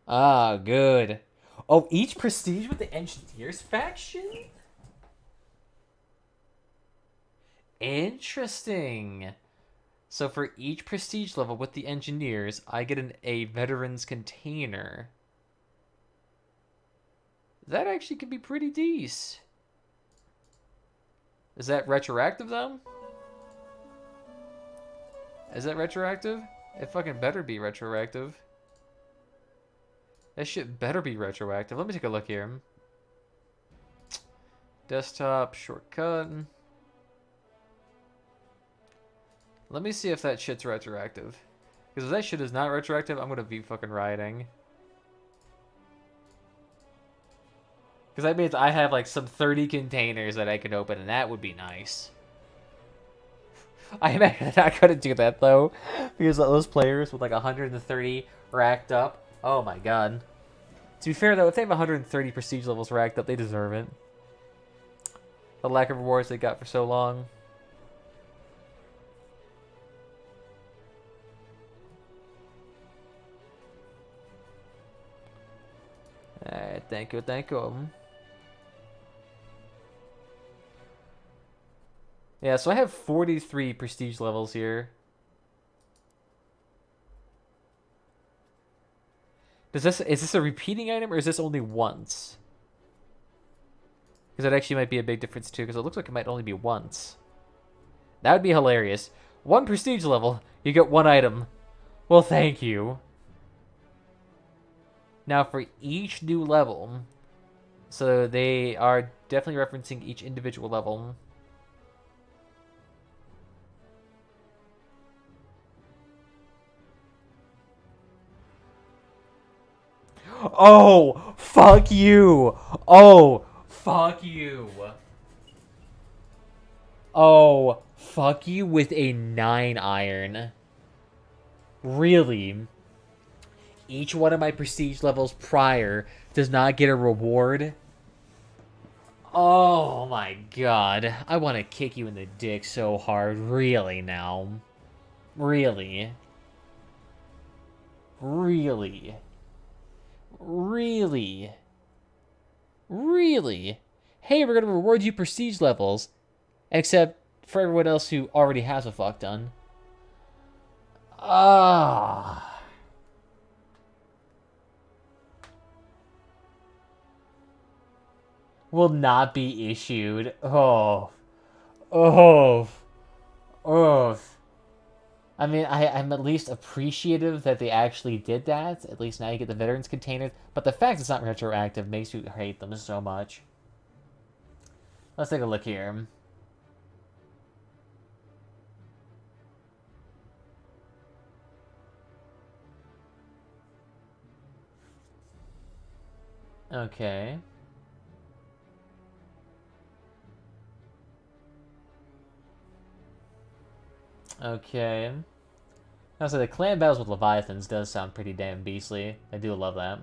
Ah, good. Oh, each prestige with the Engineers faction? Interesting. So for each prestige level with the Engineers, I get a Veterans container. That actually could be pretty decent. Is that retroactive, though? Is that retroactive? It fucking better be retroactive. That shit better be retroactive. Let me take a look here. Desktop, shortcut. Let me see if that shit's retroactive. Because if that shit is not retroactive, I'm gonna be fucking rioting. Because that means I have like some 30 containers that I can open, and that would be nice. I am actually not gonna do that though, because those players with like 130 racked up. Oh my god. To be fair though, if they have 130 prestige levels racked up, they deserve it. The lack of rewards they got for so long. Alright, thank you, thank you. Yeah, so I have 43 prestige levels here. Is this a repeating item, or is this only once? Because that actually might be a big difference too, because it looks like it might only be once. That would be hilarious. One prestige level, you get one item. Well, thank you. Now for each new level, so they are definitely referencing each individual level. Oh, fuck you. Oh, fuck you. Oh, fuck you with a 9 iron. Really? Each one of my prestige levels prior does not get a reward? Oh my god. I want to kick you in the dick so hard. Really now? Really? Really? Really? Really? Hey, we're gonna reward you prestige levels. Except for everyone else who already has a fuck done. Ah. will not be issued. Oh. Oh. Oh. I mean, I'm at least appreciative that they actually did that. At least now you get the veterans containers. But the fact it's not retroactive makes you hate them so much. Let's take a look here. Okay. Okay. Now, so the clan battles with Leviathans does sound pretty damn beastly. I do love that.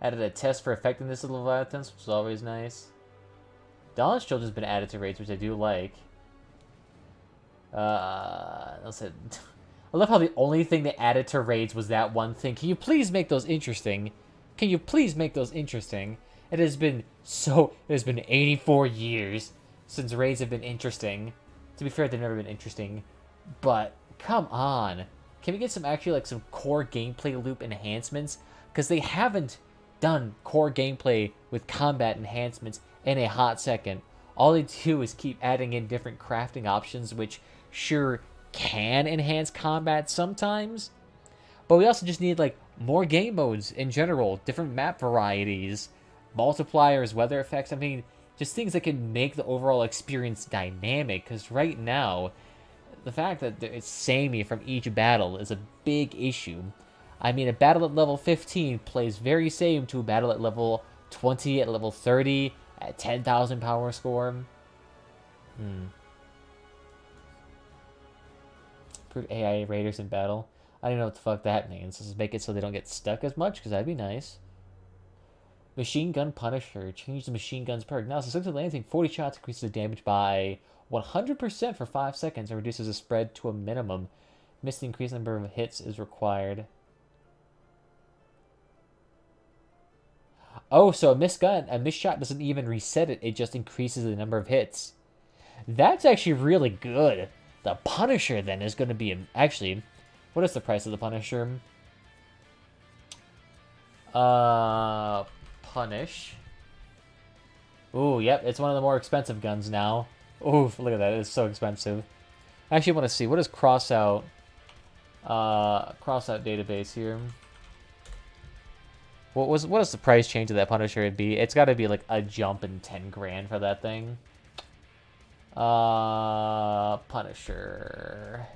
Added a test for effectiveness of Leviathans, which is always nice. Dawn's Children's been added to raids, which I do like. Let's say, I love how the only thing they added to raids was that one thing. Can you please make those interesting? Can you please make those interesting? It has been 84 years since raids have been interesting. To be fair, they've never been interesting. But, come on. Can we get some some core gameplay loop enhancements? Because they haven't done core gameplay with combat enhancements in a hot second. All they do is keep adding in different crafting options, which sure can enhance combat sometimes. But we also just need, more game modes in general, different map varieties, multipliers, weather effects. I mean, just things that can make the overall experience dynamic. Because right now, the fact that it's samey from each battle is a big issue. I mean, a battle at level 15 plays very same to a battle at level 20, at level 30, at 10,000 power score. Improve AI raiders in battle. I don't know what the fuck that means. Let's make it so they don't get stuck as much, because that'd be nice. Machine Gun Punisher. Change the machine gun's perk. Now, so successfully landing 40 shots increases the damage by 100% for 5 seconds and reduces the spread to a minimum. Missed the increased number of hits is required. Oh, so a missed shot doesn't even reset it. It just increases the number of hits. That's actually really good. The Punisher, then, is going to be... Actually, what is the price of the Punisher? Punish. Ooh, yep, it's one of the more expensive guns now. Oof, look at that. It's so expensive. I actually want to see. What is Crossout? Crossout database here. What is the price change of that Punisher would be? It's got to be like a jump in 10 grand for that thing. Punisher.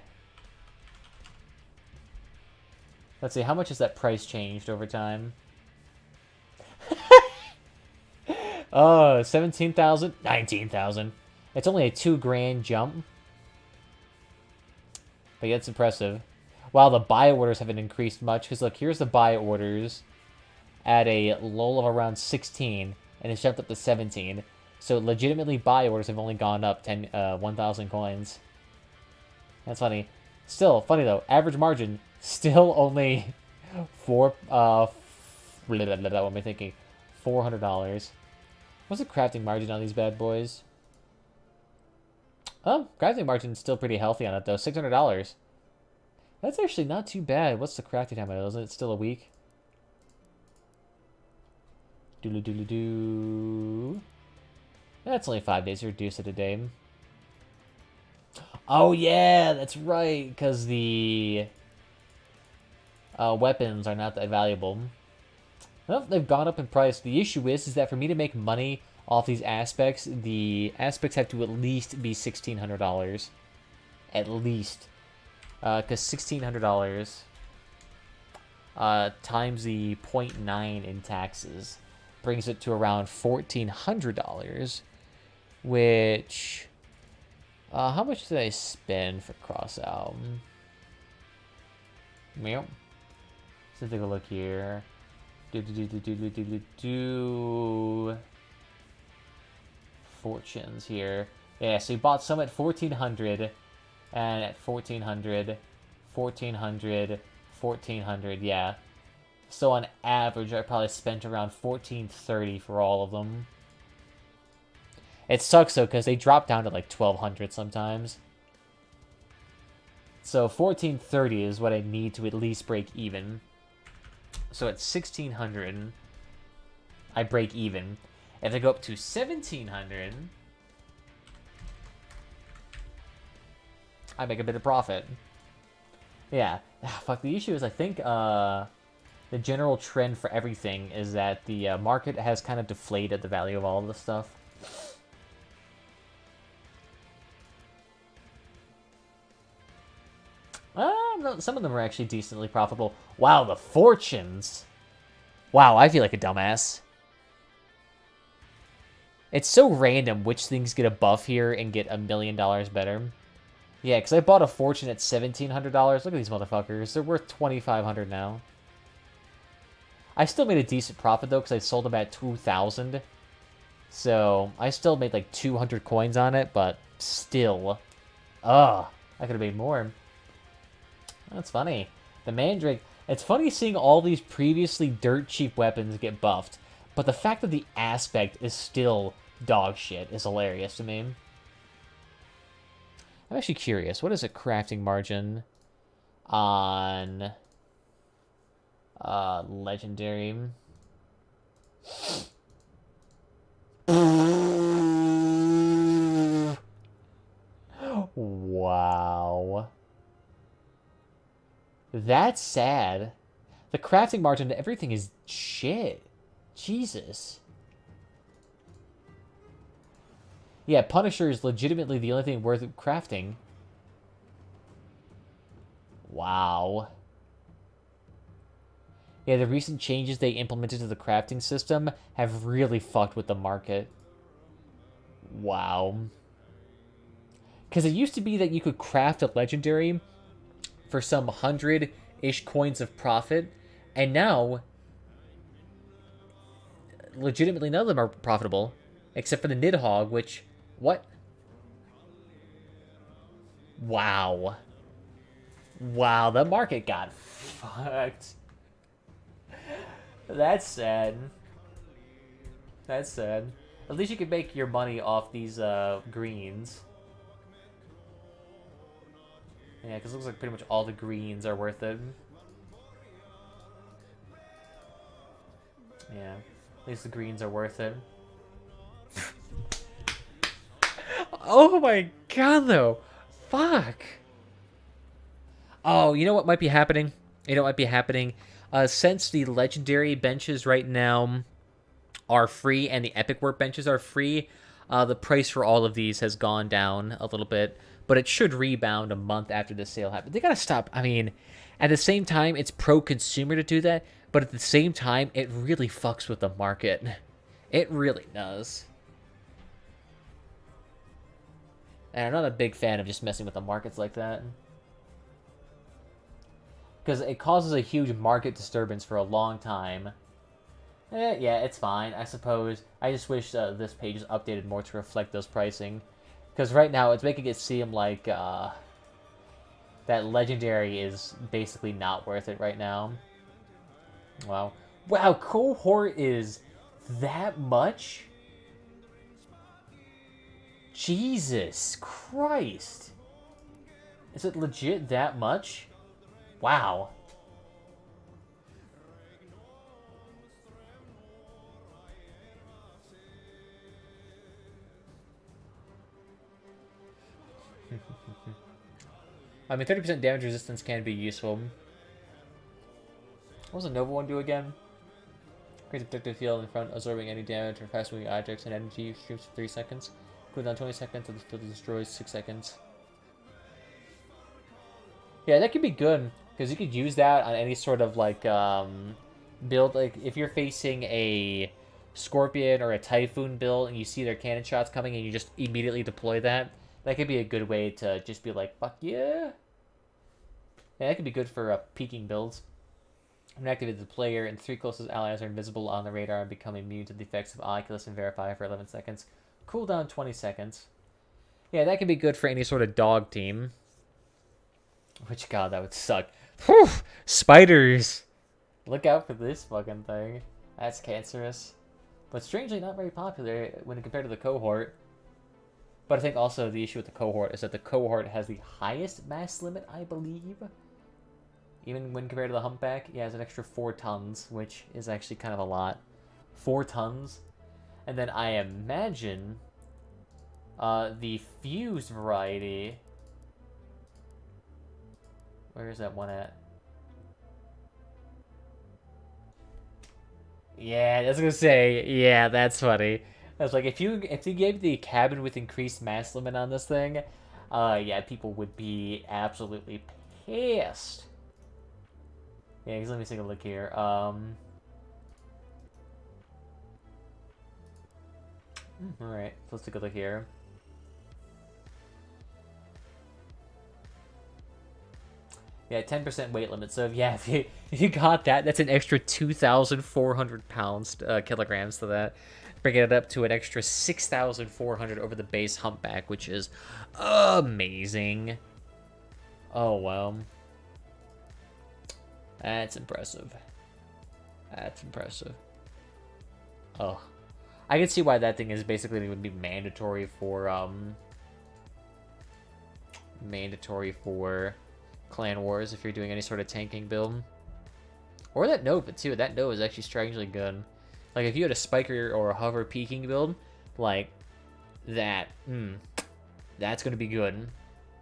Let's see, how much has that price changed over time? Oh, 17,000, 19,000. It's only a 2 grand jump. But yeah, it's impressive. Wow, the buy orders haven't increased much. Because look, here's the buy orders at a low of around 16. And it's jumped up to 17. So legitimately buy orders have only gone up 1,000 coins. That's funny. Still, funny though, average margin, still only what am I thinking? $400. What's the crafting margin on these bad boys? Oh, crafting margin's still pretty healthy on it though, $600. That's actually not too bad. What's the crafting time? Isn't it still a week? Doodle-doodle-doo. That's only 5 days. Reduce it a day. Oh, yeah, that's right. Because the weapons are not that valuable. Well, they've gone up in price. The issue is that for me to make money off these aspects, the aspects have to at least be $1,600. At least. Because $1,600 times the 0.9 in taxes brings it to around $1,400. Which, how much did I spend for Crossout? Yep. Let's take a look here. Fortunes here. Yeah, so you bought some at 1,400, and at 1,400, 1,400, 1,400, yeah. So on average, I probably spent around 1,430 for all of them. It sucks though, because they drop down to like 1,200 sometimes. So 1,430 is what I need to at least break even. So at 1,600, I break even. If I go up to 1,700, I make a bit of profit. Yeah. Fuck, the issue is I think the general trend for everything is that the market has kind of deflated the value of all of this stuff. No, some of them are actually decently profitable. Wow, the fortunes! Wow, I feel like a dumbass. It's so random which things get a buff here and get $1 million better. Yeah, because I bought a fortune at $1,700. Look at these motherfuckers. They're worth $2,500 now. I still made a decent profit, though, because I sold them at 2,000. So, I still made like 200 coins on it, but still. Ugh, I could have made more. That's funny. The Mandrake. It's funny seeing all these previously dirt cheap weapons get buffed, but the fact that the aspect is still dog shit is hilarious to me. I'm actually curious. What is a crafting margin on legendary? Wow. That's sad. The crafting margin to everything is shit. Jesus. Yeah, Punisher is legitimately the only thing worth crafting. Wow. Yeah, the recent changes they implemented to the crafting system have really fucked with the market. Wow. Because it used to be that you could craft a legendary for some 100-ish coins of profit, and now legitimately none of them are profitable, except for the Nidhogg, which... What? Wow. Wow, the market got fucked. That's sad. That's sad. At least you can make your money off these greens. Yeah, because it looks like pretty much all the greens are worth it. Yeah, at least the greens are worth it. Oh my god, though. Fuck. Oh, you know what might be happening? You know what might be happening? Since the legendary benches right now are free and the epic work benches are free, the price for all of these has gone down a little bit. But it should rebound a month after the sale happens. They gotta stop. I mean, at the same time, it's pro-consumer to do that. But at the same time, it really fucks with the market. It really does. And I'm not a big fan of just messing with the markets like that. Because it causes a huge market disturbance for a long time. Yeah, it's fine, I suppose. I just wish this page is updated more to reflect those pricing. Because right now, it's making it seem like that legendary is basically not worth it right now. Wow. Wow, cohort is that much? Jesus Christ. Is it legit that much? Wow. I mean, 30% damage resistance can be useful. What does a Nova one do again? Creates a protective field in front, absorbing any damage from fast-moving objects and energy streams for 3 seconds. Cooldown 20 seconds, and the field destroys 6 seconds. Yeah, that could be good, because you could use that on any sort of, like, build. Like, if you're facing a Scorpion or a Typhoon build, and you see their cannon shots coming, and you just immediately deploy that, that could be a good way to just be like, fuck yeah. Yeah, that could be good for peaking builds. When activated, the player and 3 closest allies are invisible on the radar and become immune to the effects of Oculus and Verify for 11 seconds. Cooldown 20 seconds. Yeah, that could be good for any sort of dog team. Which, god, that would suck. Whew! Spiders! Look out for this fucking thing. That's cancerous. But strangely not very popular when compared to the cohort. But I think also the issue with the cohort is that the cohort has the highest mass limit, I believe. Even when compared to the humpback, it has an extra 4 tons, which is actually kind of a lot. 4 tons. And then I imagine the fused variety... Where is that one at? Yeah, I was gonna say, yeah, that's funny. I was like, if you gave the cabin with increased mass limit on this thing, yeah, people would be absolutely pissed. Yeah, 'cause let me take a look here. Alright, so let's take a look here. Yeah, 10% weight limit. So yeah, if you got that, that's an extra 2,400 pounds, kilograms to that. Bringing it up to an extra 6,400 over the base humpback, which is amazing. Oh, wow. That's impressive. That's impressive. Oh. I can see why that thing is basically going to be mandatory for Clan Wars if you're doing any sort of tanking build. Or that Nova too. That Nova is actually strangely good. Like if you had a spiker or a hover peaking build, like that, that's gonna be good.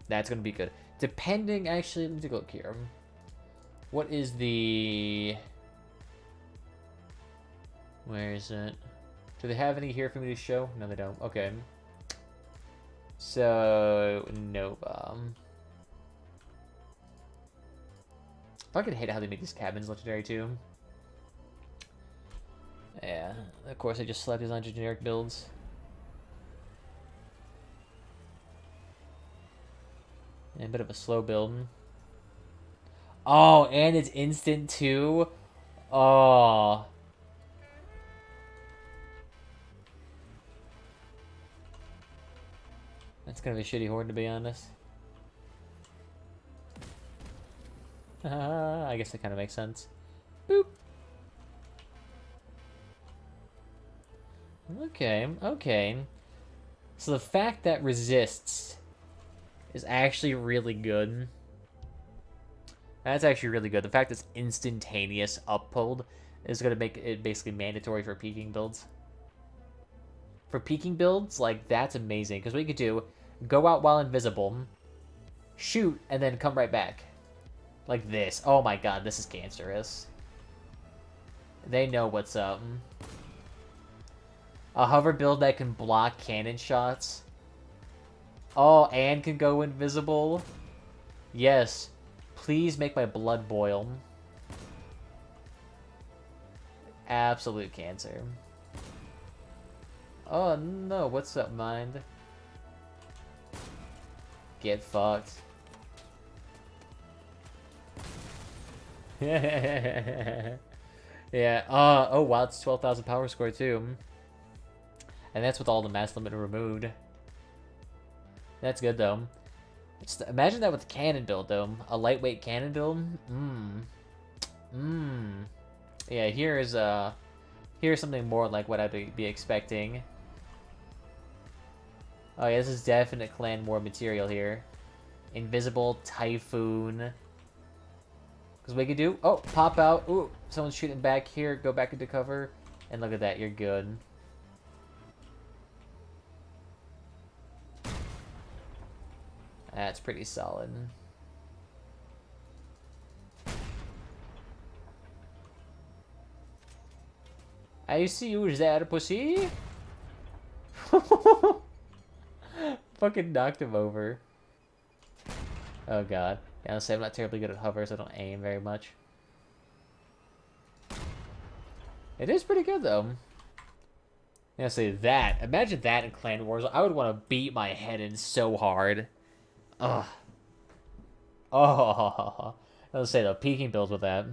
That's gonna be good. Depending, actually, let me take a look here. What is the? Where is it? Do they have any here for me to show? No, they don't. Okay. So Nova. I fucking hate how they make these cabins legendary too. Yeah, of course I just select these on generic builds. And a bit of a slow build. Oh, and it's instant too? Oh. That's kind of a shitty horde, to be honest. I guess that kind of makes sense. Boop. Okay, okay. So the fact that resists is actually really good. That's actually really good. The fact it's instantaneous uphold is going to make it basically mandatory for peaking builds. For peaking builds, like, that's amazing. Because what you could do, go out while invisible, shoot, and then come right back. Like this. Oh my god, this is cancerous. They know what's up. A hover build that can block cannon shots. Oh, and can go invisible. Yes. Please make my blood boil. Absolute cancer. Oh no, what's up, mind? Get fucked. Yeah. Oh wow, it's 12,000 power score too. And that's with all the mass limit removed. That's good though. Just imagine that with cannon build though. A lightweight cannon build. Yeah, here's something more like what I'd be expecting. Oh yeah, this is definite Clan War material here. Invisible Typhoon. Because we could do, oh, pop out. Ooh, someone's shooting back here. Go back into cover. And look at that, you're good. That's pretty solid. I see you there, pussy. Fucking knocked him over. Oh god. Yeah, honestly, I'm not terribly good at hover, so I don't aim very much. It is pretty good, though. Yeah, say that. Imagine that in Clan Wars. I would want to beat my head in so hard. Ugh. Oh. Let's say, though, peaking builds with that.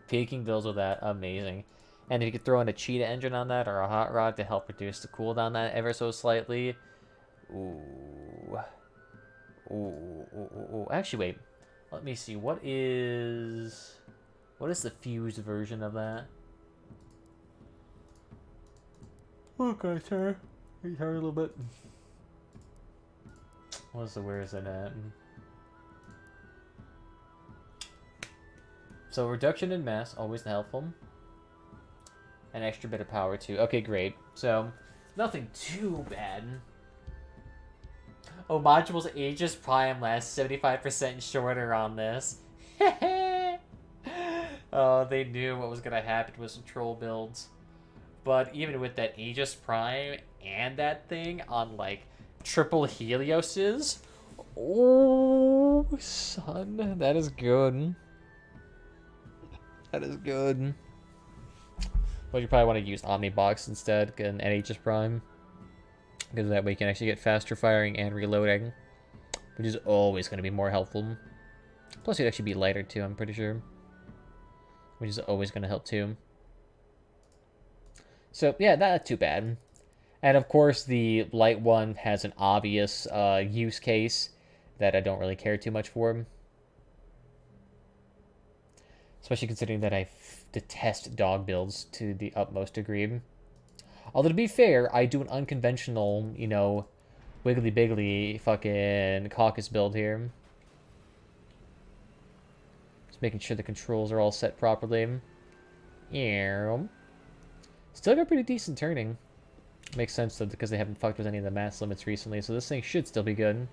Peaking builds with that. Amazing. And if you could throw in a cheetah engine on that or a hot rod to help reduce the cooldown that ever so slightly. Ooh. Ooh. Actually, wait. Let me see. What is the fused version of that? Okay, sir. You heard a little bit. Where is it at? So reduction in mass, always helpful. an extra bit of power too. Okay, great. So, nothing too bad. Oh, modules Aegis Prime lasts 75% shorter on this. Oh, they knew what was gonna happen with some troll builds. But even with that Aegis Prime and that thing on, like, triple Helioses... Oh, son, that is good. That is good. But you probably want to use Omnibox instead and Aegis Prime. Because that way you can actually get faster firing and reloading. Which is always going to be more helpful. Plus you'd actually be lighter too, I'm pretty sure. Which is always going to help too. So, yeah, not too bad. And of course, the light one has an obvious use case that I don't really care too much for. Especially considering that I detest dog builds to the utmost degree. Although, to be fair, I do an unconventional, you know, wiggly biggly fucking caucus build here. Just making sure the controls are all set properly. Yeah. Still got pretty decent turning. Makes sense, though, because they haven't fucked with any of the mass limits recently, so this thing should still be good.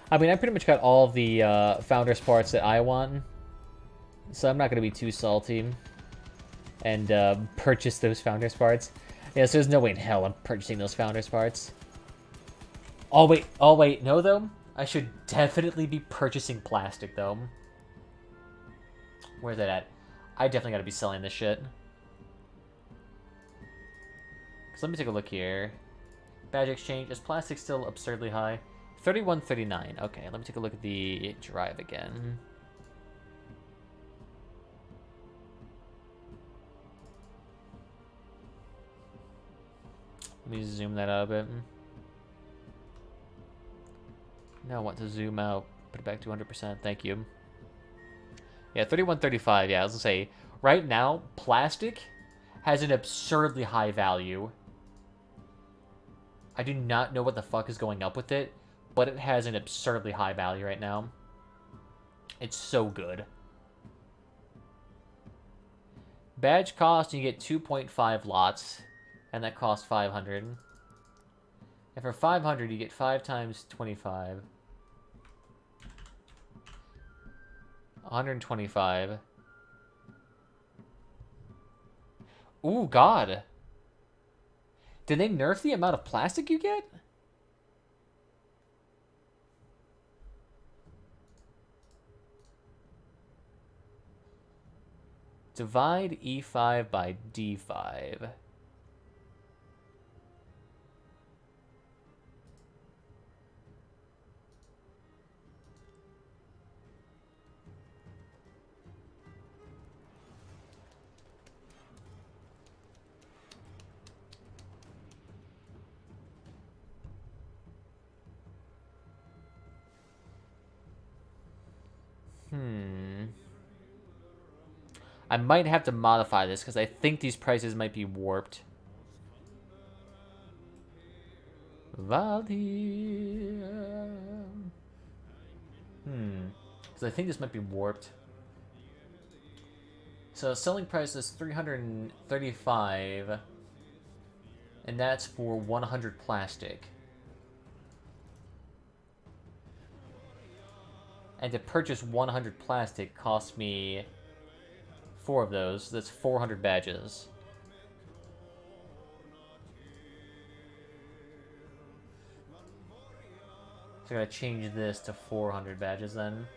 I mean, I pretty much got all the Founders parts that I want, so I'm not going to be too salty and purchase those Founders parts. Yeah, so there's no way in hell I'm purchasing those Founders parts. Oh, wait, no, though? I should definitely be purchasing plastic, though. Where's that at? I definitely got to be selling this shit. So let me take a look here. Badge exchange. Is plastic still absurdly high? 31.39. Okay, let me take a look at the drive again. Let me zoom that out a bit. No, I want to zoom out. Put it back to 100%. Thank you. Yeah, 31.35. Yeah, I was gonna say, right now, plastic has an absurdly high value. I do not know what the fuck is going up with it, but it has an absurdly high value right now. It's so good. Badge cost, you get 2.5 lots, and that costs 500. And for 500, you get 5 times 25. 125. Ooh, God. Did they nerf the amount of plastic you get? Divide E5 by D5. I might have to modify this because I think these prices might be warped. Valia. Because I think this might be warped. So selling price is 335, and that's for 100 plastic. And to purchase 100 plastic costs me 4 of those. So that's 400 badges. So I gotta change this to 400 badges then.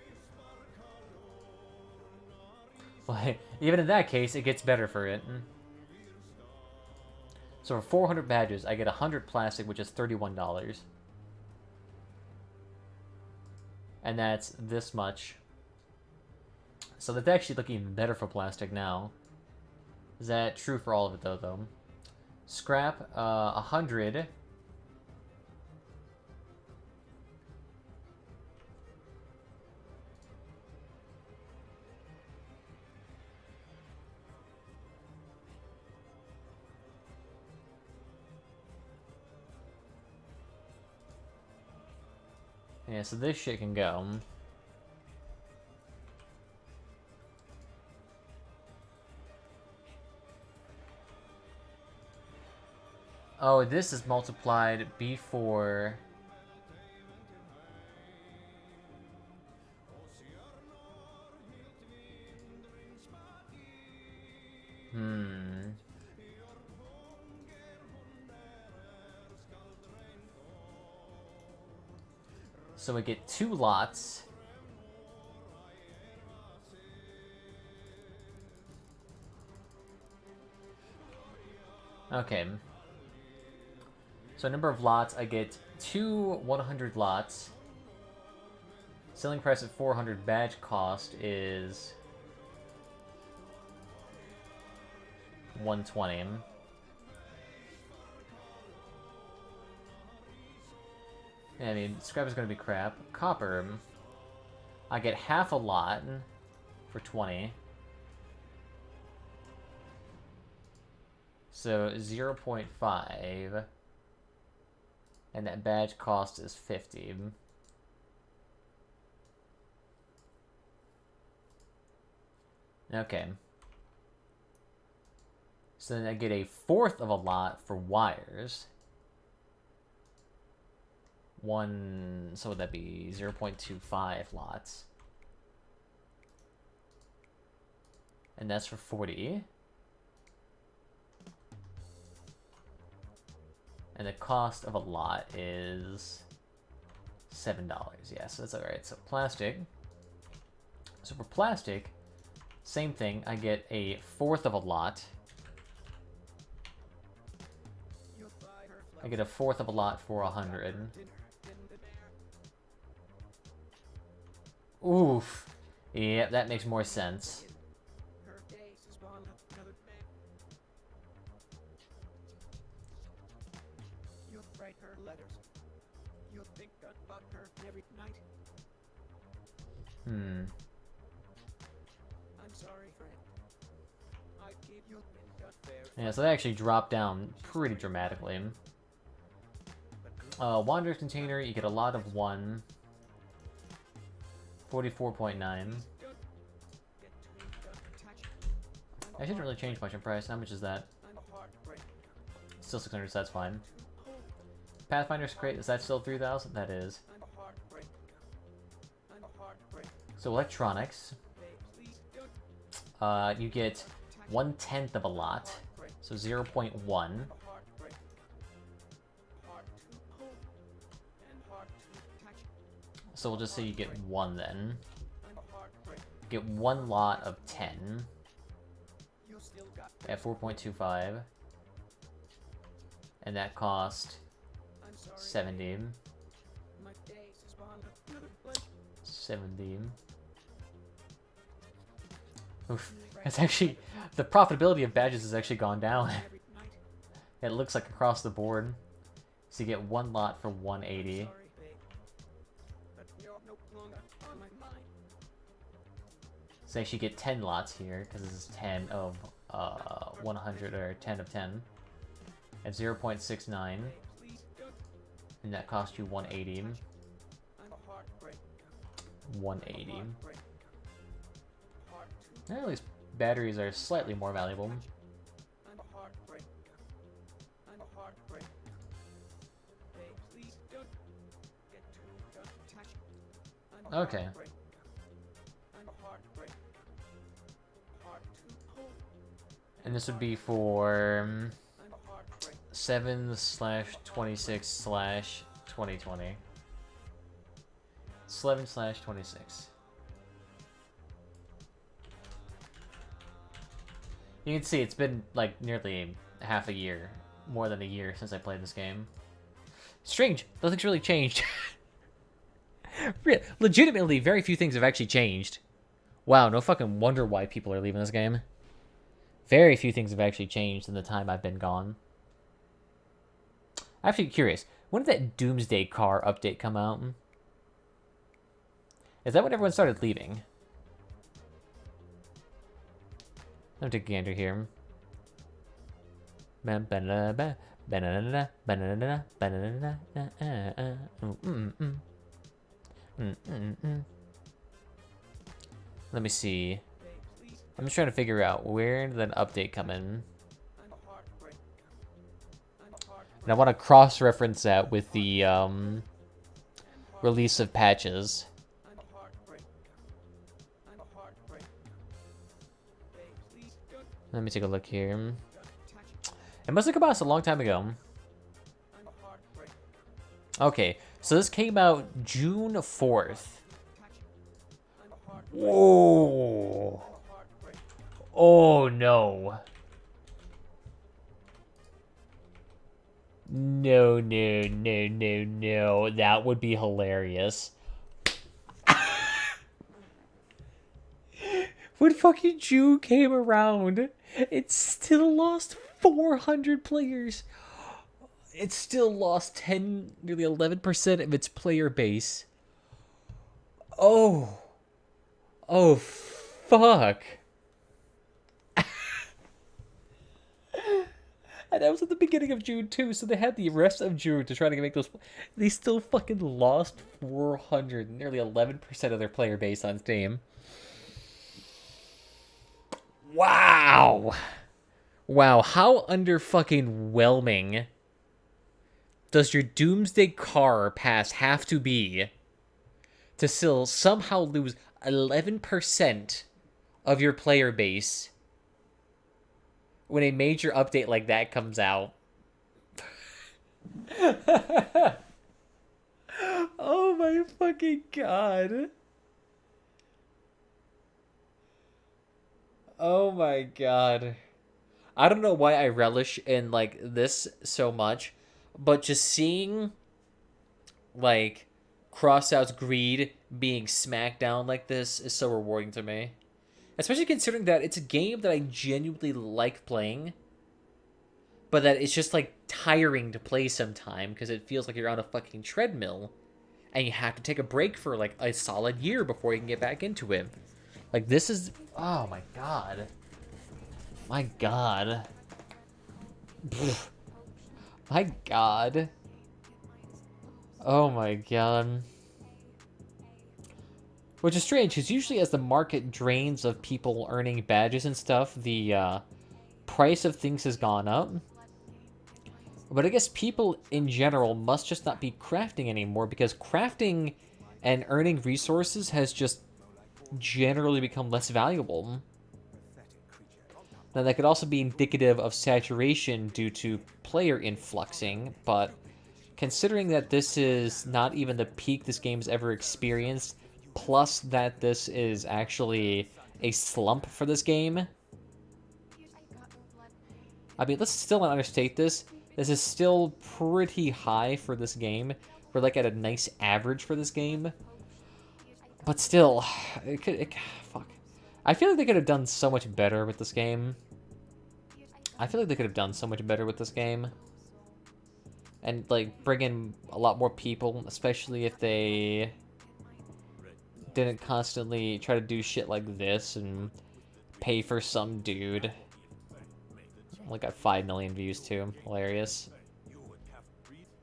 Well, even in that case, it gets better for it. So for 400 badges, I get 100 plastic, which is $31. And that's this much. So that's actually looking even better for plastic now. Is that true for all of it, though? Scrap, 100. Yeah, so this shit can go. Oh, this is multiplied before. So we get 2 lots. Okay. So number of lots, I get 2 100 lots. Selling price at 400, badge cost is 120. Yeah, I mean, scrap is going to be crap. Copper, I get half a lot for 20. So 0.5. And that badge cost is 50. Okay. So then I get a fourth of a lot for wires. So would that be 0.25 lots? And that's for 40. And the cost of a lot is $7. Yeah, so that's alright. So plastic. So for plastic, same thing. I get a fourth of a lot. I get a fourth of a lot for 100. Oof. Yep, that makes more sense. Yeah, so they actually dropped down pretty dramatically. Wanderer's Container, you get a lot of 1. 44.9. I didn't really change much in price. How much is that? Still 600, so that's fine. Pathfinder's Crate, is that still 3,000? That is. So electronics. You get 1/10 of a lot. So 0.1. So we'll just say you get 1 then. Get 1 lot of 10. At 4.25. And that cost 70. 70. Oof. It's actually, the profitability of badges has actually gone down. It looks like across the board. So you get 1 lot for 180. So actually get 10 lots here, because this is 10 of 100, or 10 of 10. At 0.69. And that cost you 180. 180. And at least batteries are slightly more valuable. Okay. And this would be for 7/26/2020. 7/26. You can see it's been like nearly half a year, more than a year since I played this game. Strange, nothing's really changed. Legitimately, very few things have actually changed. Wow, no fucking wonder why people are leaving this game. Very few things have actually changed in the time I've been gone. I'm actually curious, when did that Doomsday Car update come out? Is that when everyone started leaving? Let me take a gander here. Let me see. I'm just trying to figure out where did that update come in. And I want to cross-reference that with the release of patches. Let me take a look here. It must have come out a long time ago. Okay, so this came out June 4th. Whoa. Oh, no. No, no, no, no, no. That would be hilarious. When fucking June came around, it still lost 400 players. It still lost 10, nearly 11% of its player base. Oh. Oh, fuck. And that was at the beginning of June, too, so they had the rest of June to try to make those... They still fucking lost 400, nearly 11% of their player base on Steam. Wow! Wow, how under-fucking-whelming does your Doomsday car pass have to be to still somehow lose 11% of your player base when a major update like that comes out? Oh my fucking god. Oh my god. I don't know why I relish in, like, this so much, but just seeing, like, Crossout's greed being smacked down like this is so rewarding to me. Especially considering that it's a game that I genuinely like playing, but that it's just, like, tiring to play sometime because it feels like you're on a fucking treadmill and you have to take a break for, like, a solid year before you can get back into it. Like, this is... Oh, my God. My God. Pfft. My God. Oh, my God. Which is strange, because usually as the market drains of people earning badges and stuff, the price of things has gone up. But I guess people in general must just not be crafting anymore, because crafting and earning resources has just generally become less valuable. Now, that could also be indicative of saturation due to player influxing, but considering that this is not even the peak this game's ever experienced, plus that this is actually a slump for this game, I mean, let's still not understate this. This is still pretty high for this game. We're like at a nice average for this game. But still, fuck. I feel like they could have done so much better with this game. And, like, bring in a lot more people, especially if they didn't constantly try to do shit like this and pay for some dude. Only got 5 million views, too. Hilarious.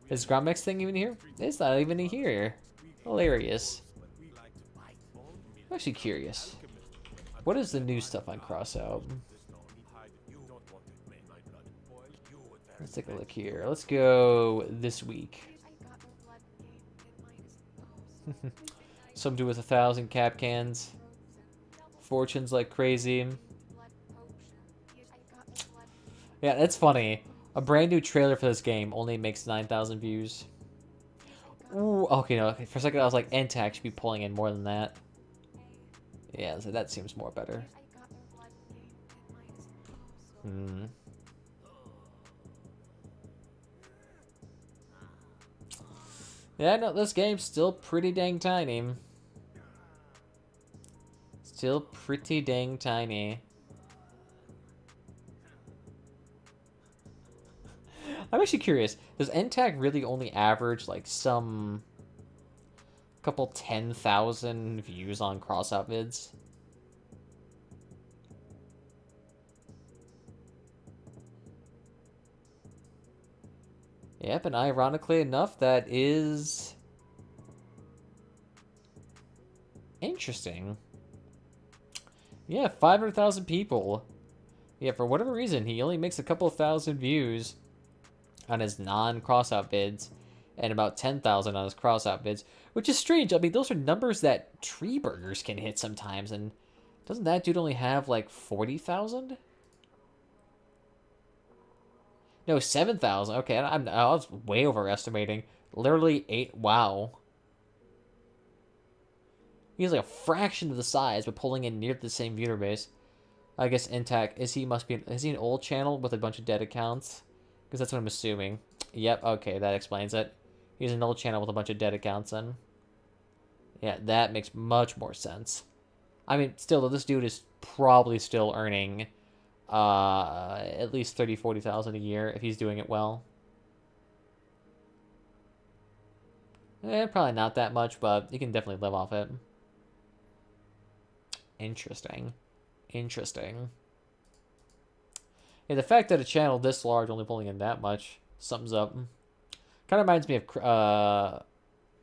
Is Grommex thing even here? It's not even here. Hilarious. I'm actually curious. What is the new stuff on Crossout? Let's take a look here. Let's go this week. Some dude with 1,000 cap cans. Fortunes like crazy. Yeah, that's funny. A brand new trailer for this game only makes 9,000 views. Ooh, okay, no. For a second I was like, NTAC should be pulling in more than that. Yeah, so that seems more better. Yeah, no, this game's still pretty dang tiny. Still pretty dang tiny. I'm actually curious. Does NTAC really only average, like, some... couple 10,000 views on Crossout vids? Yep, and ironically enough, that is... interesting. Yeah, 500,000 people. Yeah, for whatever reason, he only makes a couple thousand views on his non-crossout vids and about 10,000 on his crossout vids, which is strange. I mean, those are numbers that Tree Burgers can hit sometimes, and doesn't that dude only have like 40,000? No, 7,000. Okay, I was way overestimating. Literally 8. Wow. He's like a fraction of the size, but pulling in near the same viewer base. I guess intact. Is he an old channel with a bunch of dead accounts? Because that's what I'm assuming. Yep, okay, that explains it. He's an old channel with a bunch of dead accounts then. Yeah, that makes much more sense. I mean, still, though, this dude is probably still earning at least 30,000-40,000 a year if he's doing it well. Probably not that much, but you can definitely live off it. Interesting. Interesting. Yeah, the fact that a channel this large only pulling in that much sums up. Kind of reminds me of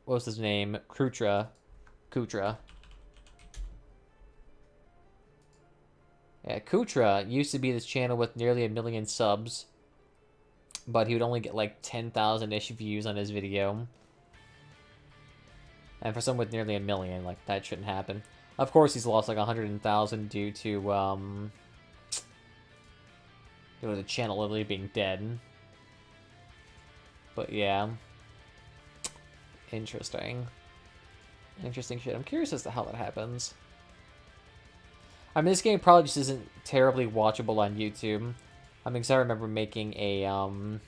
what was his name? Kutra. Yeah, Kutra used to be this channel with nearly 1 million subs, but he would only get like 10,000-ish views on his video. And for someone with nearly 1 million, like, that shouldn't happen. Of course, he's lost like 100,000 due to the channel literally being dead. But yeah. Interesting. Interesting shit. I'm curious as to how that happens. I mean, this game probably just isn't terribly watchable on YouTube. I mean, because I remember making a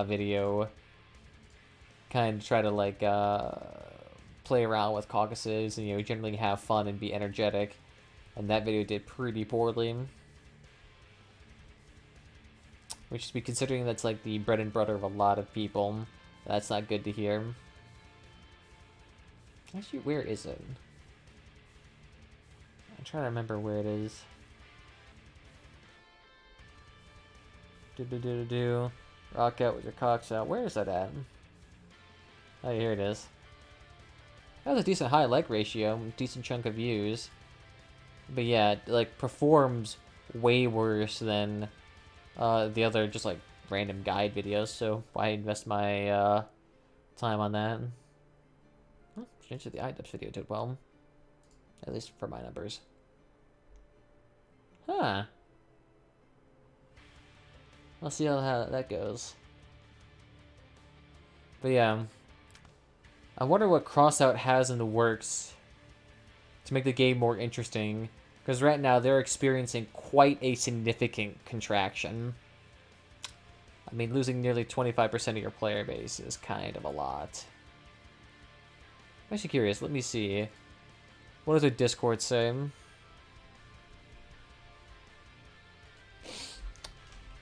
video kind of try to, like, play around with caucuses and, you know, generally have fun and be energetic. And that video did pretty poorly. Which is considering that's, like, the bread and butter of a lot of people. That's not good to hear. Actually, where is it? I'm trying to remember where it is. Rock out with your cocks out. Where is that at? Oh, here it is. That was a decent high like ratio, decent chunk of views. But yeah, like, performs way worse than the other just like random guide videos, so why invest my time on that? Well, the iDubbbz video did well. At least for my numbers. Huh. I'll see how that goes. But yeah. I wonder what Crossout has in the works to make the game more interesting. Because right now they're experiencing quite a significant contraction. I mean, losing nearly 25% of your player base is kind of a lot. I'm actually curious. Let me see. What does their Discord say?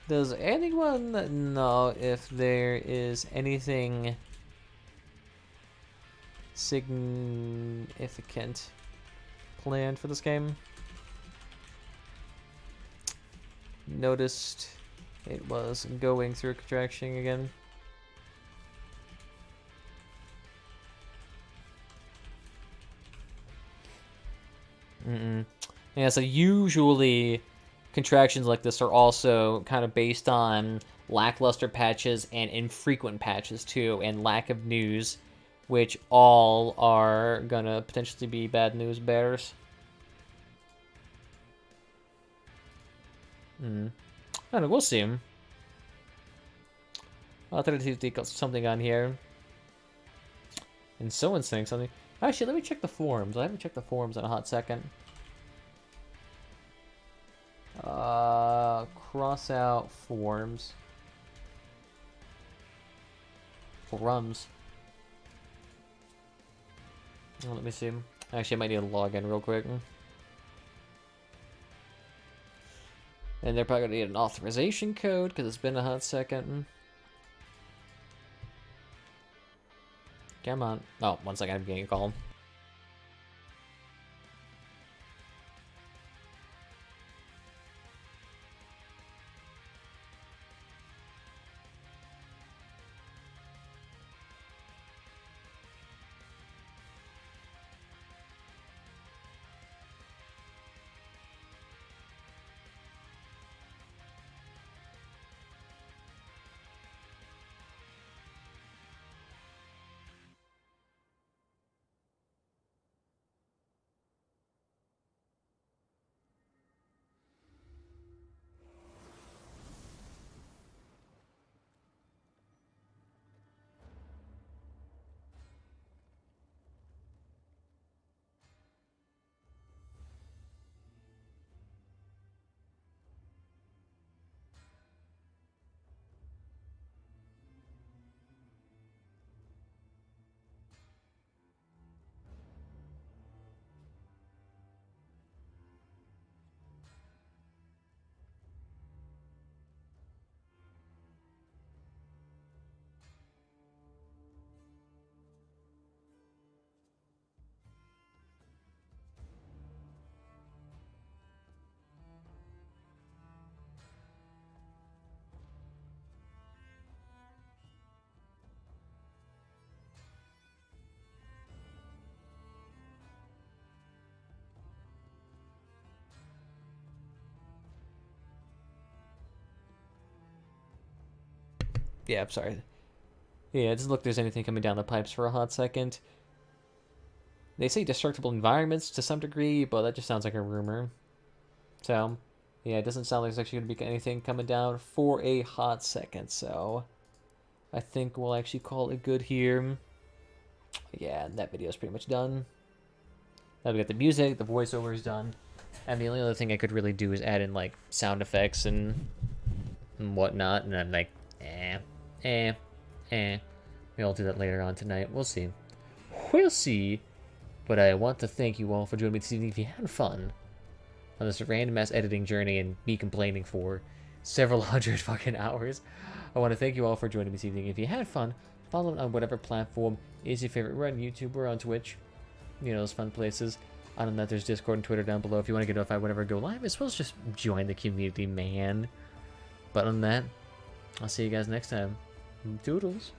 Does anyone know if there is anything significant planned for this game? Noticed it was going through contraction again. Yeah, so usually contractions like this are also kind of based on lackluster patches and infrequent patches too, and lack of news, which all are gonna potentially be bad news bears. I don't know, we'll see. I'll try to see something on here. And someone's saying something. Actually, let me check the forums. I haven't checked the forums in a hot second. Cross out forums. Forums. Oh, let me see. Actually, I might need to log in real quick. And they're probably going to need an authorization code because it's been a hot second. Come on. Oh, 1 second, I'm getting a call. Yeah, I'm sorry. Yeah, it doesn't look like there's anything coming down the pipes for a hot second. They say destructible environments to some degree, but that just sounds like a rumor. So, yeah, it doesn't sound like there's actually going to be anything coming down for a hot second, so I think we'll actually call it good here. Yeah, that video's pretty much done. Now we got the music, the voiceover is done, and the only other thing I could really do is add in, like, sound effects and whatnot, and I'm like, Maybe I'll do that later on tonight. We'll see. We'll see. But I want to thank you all for joining me this evening. If you had fun on this random-ass editing journey and me complaining for several hundred fucking hours, I want to thank you all for joining me this evening. If you had fun, follow it on whatever platform is your favorite. We're on YouTube, we're on Twitch. You know, those fun places. Other than that, there's Discord and Twitter down below if you want to get notified whenever I go live, as well as just join the community, man. But other than that, I'll see you guys next time. Toodles.